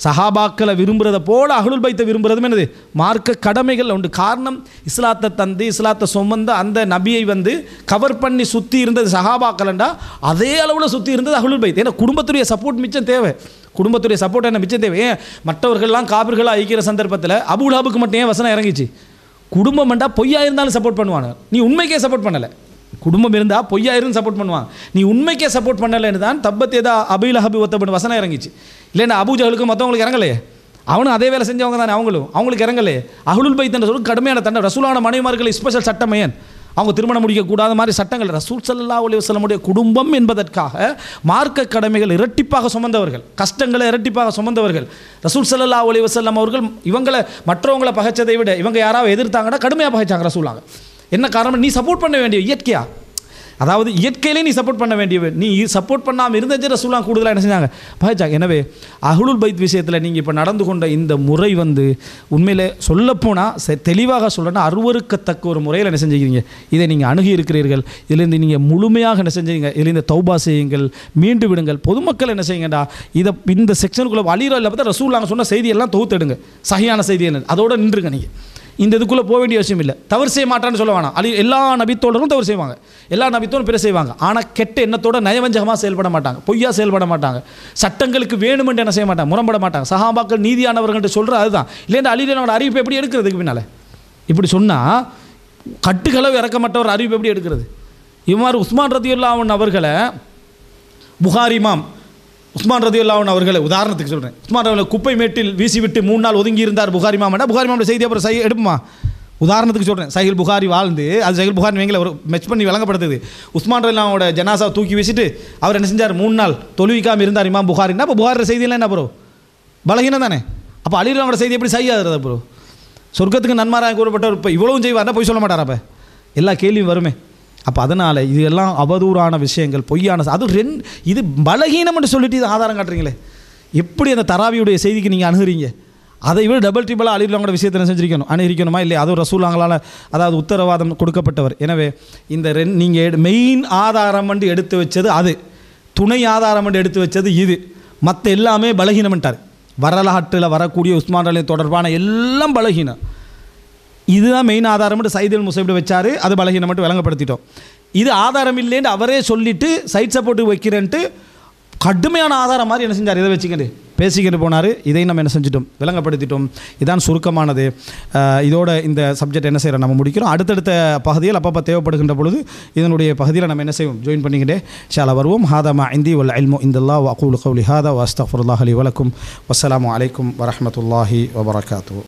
சஹாபாக்களை விரும்புகிறத போல அஹ்லுல் பைத்தை விரும்புகிறதும் என்னது மார்க்க கடமைகள் உண்டு. காரணம், இஸ்லாத்தை தந்து இஸ்லாத்தை சுமந்த அந்த நபியை கவர் பண்ணி சுற்றி இருந்தது சஹாபாக்கள்ண்டா அதே அளவில் சுற்றி இருந்தது அஹ்லுல் பைத். ஏன்னா குடும்பத்துடைய சப்போர்ட் மிச்சம் தேவை, குடும்பத்துடைய சப்போர்ட் என்ன மிச்சம் தேவை. ஏன் மற்றவர்கள்லாம் காபிர்களாக ஐக்கிற சந்தர்ப்பத்தில் அபூ லஹபுக்கு மட்டும் ஏன் வசனம் இறங்கிச்சு? குடும்பம் வேண்டா பொய்யா இருந்தாலும் சப்போர்ட் பண்ணுவாங்க, நீ உண்மைக்கே சப்போர்ட் பண்ணலை. குடும்பம் இருந்தால் பொய்யா இருந்து சப்போர்ட் பண்ணுவாங்க, நீ உண்மைக்கே சப்போர்ட் பண்ணலைன்னு தான் தப்பத் ஏதா அபீ லஹபி ஒத்தப்பட்டு வசனம் இறங்கிச்சு. இல்லைன்னா அபூஜஹலுக்கு மற்றவங்களுக்கு இறங்கலையே, அவனும் அதே வேலை செஞ்சவங்க தானே, அவங்களுக்கு இறங்கலையே. அஹ்லுல் பைத் என்ற சொல்லி கடுமையான தண்டனை. ரசூலான மனைவிமார்கள் ஸ்பெஷல் சட்டம் ஏன்? அவங்க திருமணம் முடிக்கக்கூடாத மாதிரி சட்டங்கள். ரசூல் ஸல்லல்லாஹு அலைஹி வஸல்லமுடைய குடும்பம் என்பதற்காக மார்க்க கடமைகள் இரட்டிப்பாக சுமந்தவர்கள், கஷ்டங்களை இரட்டிப்பாக சுமந்தவர்கள். ரசூல் ஸல்லல்லாஹு அலைஹி வஸல்லம் அவர்கள் இவங்களை மற்றவங்களை பகைச்சதை விட இவங்க யாராவது எதிர்த்தாங்கன்னா கடுமையாக பகைச்சாங்க ரசூலாங்க. என்ன காரணம்? நீ சப்போர்ட் பண்ண வேண்டிய இயற்கையா, அதாவது இயற்கையிலே நீ சப்போர்ட் பண்ண வேண்டியவன், நீ சப்போர்ட் பண்ணாமல் இருந்தது ரசூலா கூடுதலாக என்ன செஞ்சாங்க, பகைச்சாங்க. எனவே அஹ்லுல் பைத் விஷயத்தில் நீங்கள் இப்போ நடந்து கொண்ட இந்த முறை உண்மையிலே சொல்லப்போனால் தெளிவாக சொல்லணும்னா அருவருக்கத்தக்க ஒரு முறையில் என்ன செஞ்சுக்கிறீங்க, இதை நீங்கள் அணுகி இருக்கிறீர்கள். இதிலேருந்து நீங்கள் முழுமையாக என்ன செஞ்சீங்க, இதிலேருந்து தௌபா செய்யுங்கள், மீண்டு விடுங்கள். பொதுமக்கள் என்ன செய்யுங்கடா, இந்த செக்ஷனுக்குள்ளே அலிரல்ல பார்த்தா ரசூலாங்க சொன்ன செய்தியெல்லாம் தொகுத்தெடுங்க, சஹியான செய்தி என்ன அதோடு நின்றுங்க. நீங்கள் இந்த இதுக்குள்ளே போக வேண்டிய அவசியம் இல்லை. தவறு செய்ய மாட்டான்னு சொல்ல வேணாம். எல்லா நபித்தோழரும் தவறு செய்வாங்க, எல்லா நபித்தோடும் பிற செய்வாங்க. ஆனால் கெட்ட எண்ணத்தோட நயவஞ்சகமாக செயல்பட மாட்டாங்க, பொய்யா செயல்பட மாட்டாங்க, சட்டங்களுக்கு வேணுமென்று என்ன செய்ய மாட்டாங்க, முரண்பட மாட்டாங்க. சஹாபாக்கள் நீதியானவர்கள் சொல்கிற அதுதான். இல்லைன்னா அலிரனோட அறிவிப்பு எப்படி எடுக்கிறதுக்கு பின்னால் இப்படி சொன்னால் கட்டுகளவு இறக்கப்பட்ட ஒரு அறிவிப்பு எப்படி எடுக்கிறது? இவ்வாறு உஸ்மான் ரலியல்லாஹு அன்ஹு அவர்களை புகாரி இமாம் உஸ்மான் ரலியல்லாஹு அன்ஹு அவர்களை உதாரணத்துக்கு சொல்கிறேன். உஸ்மான் அவர்களை குப்பை மேட்டில் வீசிவிட்டு 3 நாள் ஒதுங்கி இருந்தார் புகாரி இமாம். புகாரி இமாம் செய்தி அப்புறம் எடுப்புமா? உதாரணத்துக்கு சொல்கிறேன், சஹீல் புகாரி வாழ்ந்து அது சஹீல் புகாரி வைங்கள ஒரு மெச் பண்ணி விளங்கப்படுத்துது. உஸ்மான் ரலியல்லாஹு அன்ஹுவோட ஜனாசா தூக்கி வச்சுட்டு அவர் என்ன செஞ்சார், 3 நாள் தொழுவிக்காமல் இருந்தார் இமாம் புகாரின்னா. அப்போ புகாரில் செய்தியெல்லாம் என்ன ப்ரோ பலகீனம் தானே. அப்போ அலி ரலியல்லாஹு செய்தி எப்படி செய்யாதுறதா ப்ரோ? சொர்க்கத்துக்கு நன்மாராக கூறப்பட்டவர் இப்போ இவ்வளவும் செய்வார்னா போய் சொல்ல மாட்டார். அப்போ எல்லா கேள்வியும் வருமே. அப்போ அதனால் இது எல்லாம் அவதூறான விஷயங்கள், பொய்யான அது இது பலகீனம்னு சொல்லிட்டு இது ஆதாரம் காட்டுறீங்களே. எப்படி அந்த தராவியுடைய செய்திக்கு நீங்கள் அணுகுறீங்க? அதை விட டபுள் ட்ரிபிளாக அலி ரலியல்லாஹு அன்ஹு விஷயத்தை அணுகணுமா இல்லையா? அதுவும் ரசூலுல்லாஹால அதாவது உத்தரவாதம் கொடுக்கப்பட்டவர். எனவே இந்த நீங்கள் மெயின் ஆதாரம் வந்து எடுத்து வச்சது அது, துணை ஆதாரம் வந்து எடுத்து வச்சது இது, மற்ற எல்லாமே பலகீனம்ட்டார். வரலாற்றில் வரக்கூடிய உஸ்மான் ரலியல்லாஹு தொடர்பான எல்லாம் பலகீனம். இதுதான் மெயின் ஆதாரம் சைதுல் முஸைப் வச்சார், அது பலகீனம் மட்டும் விளங்கப்படுத்திட்டோம். இது ஆதாரம் இல்லைன்னு அவரே சொல்லிவிட்டு சைட் சப்போர்ட்டு வைக்கிறேன்ட்டு கடுமையான ஆதாரம் மாதிரி என்ன செஞ்சார், இதை வச்சுக்கிட்டு பேசிக்கிட்டு போனார். இதையும் நம்ம என்ன செஞ்சிட்டோம், விளங்கப்படுத்திட்டோம். இதான் சுருக்கமானது. இதோட இந்த சப்ஜெக்ட் என்ன செய்கிறோம் நம்ம முடிக்கிறோம். அடுத்தடுத்த பகுதியில் அப்பப்போ தேவைப்படுகின்ற பொழுது இதனுடைய பகுதியில் நம்ம என்ன செய்வோம், ஜாயின் பண்ணிக்கிட்டே ஷாலா வருவோம். ஹாதமா இந்தி வல் இல்மு இந்தல்லாஹ் வ அகூலு கௌலி ஹாதா வ அஸ்தக்ஃபிருல்லாஹ் லி வ லக்கும். வஸ்ஸலாமு அலைக்கும் வரஹ்மத்துல்லாஹி வ பரகாத்துஹு.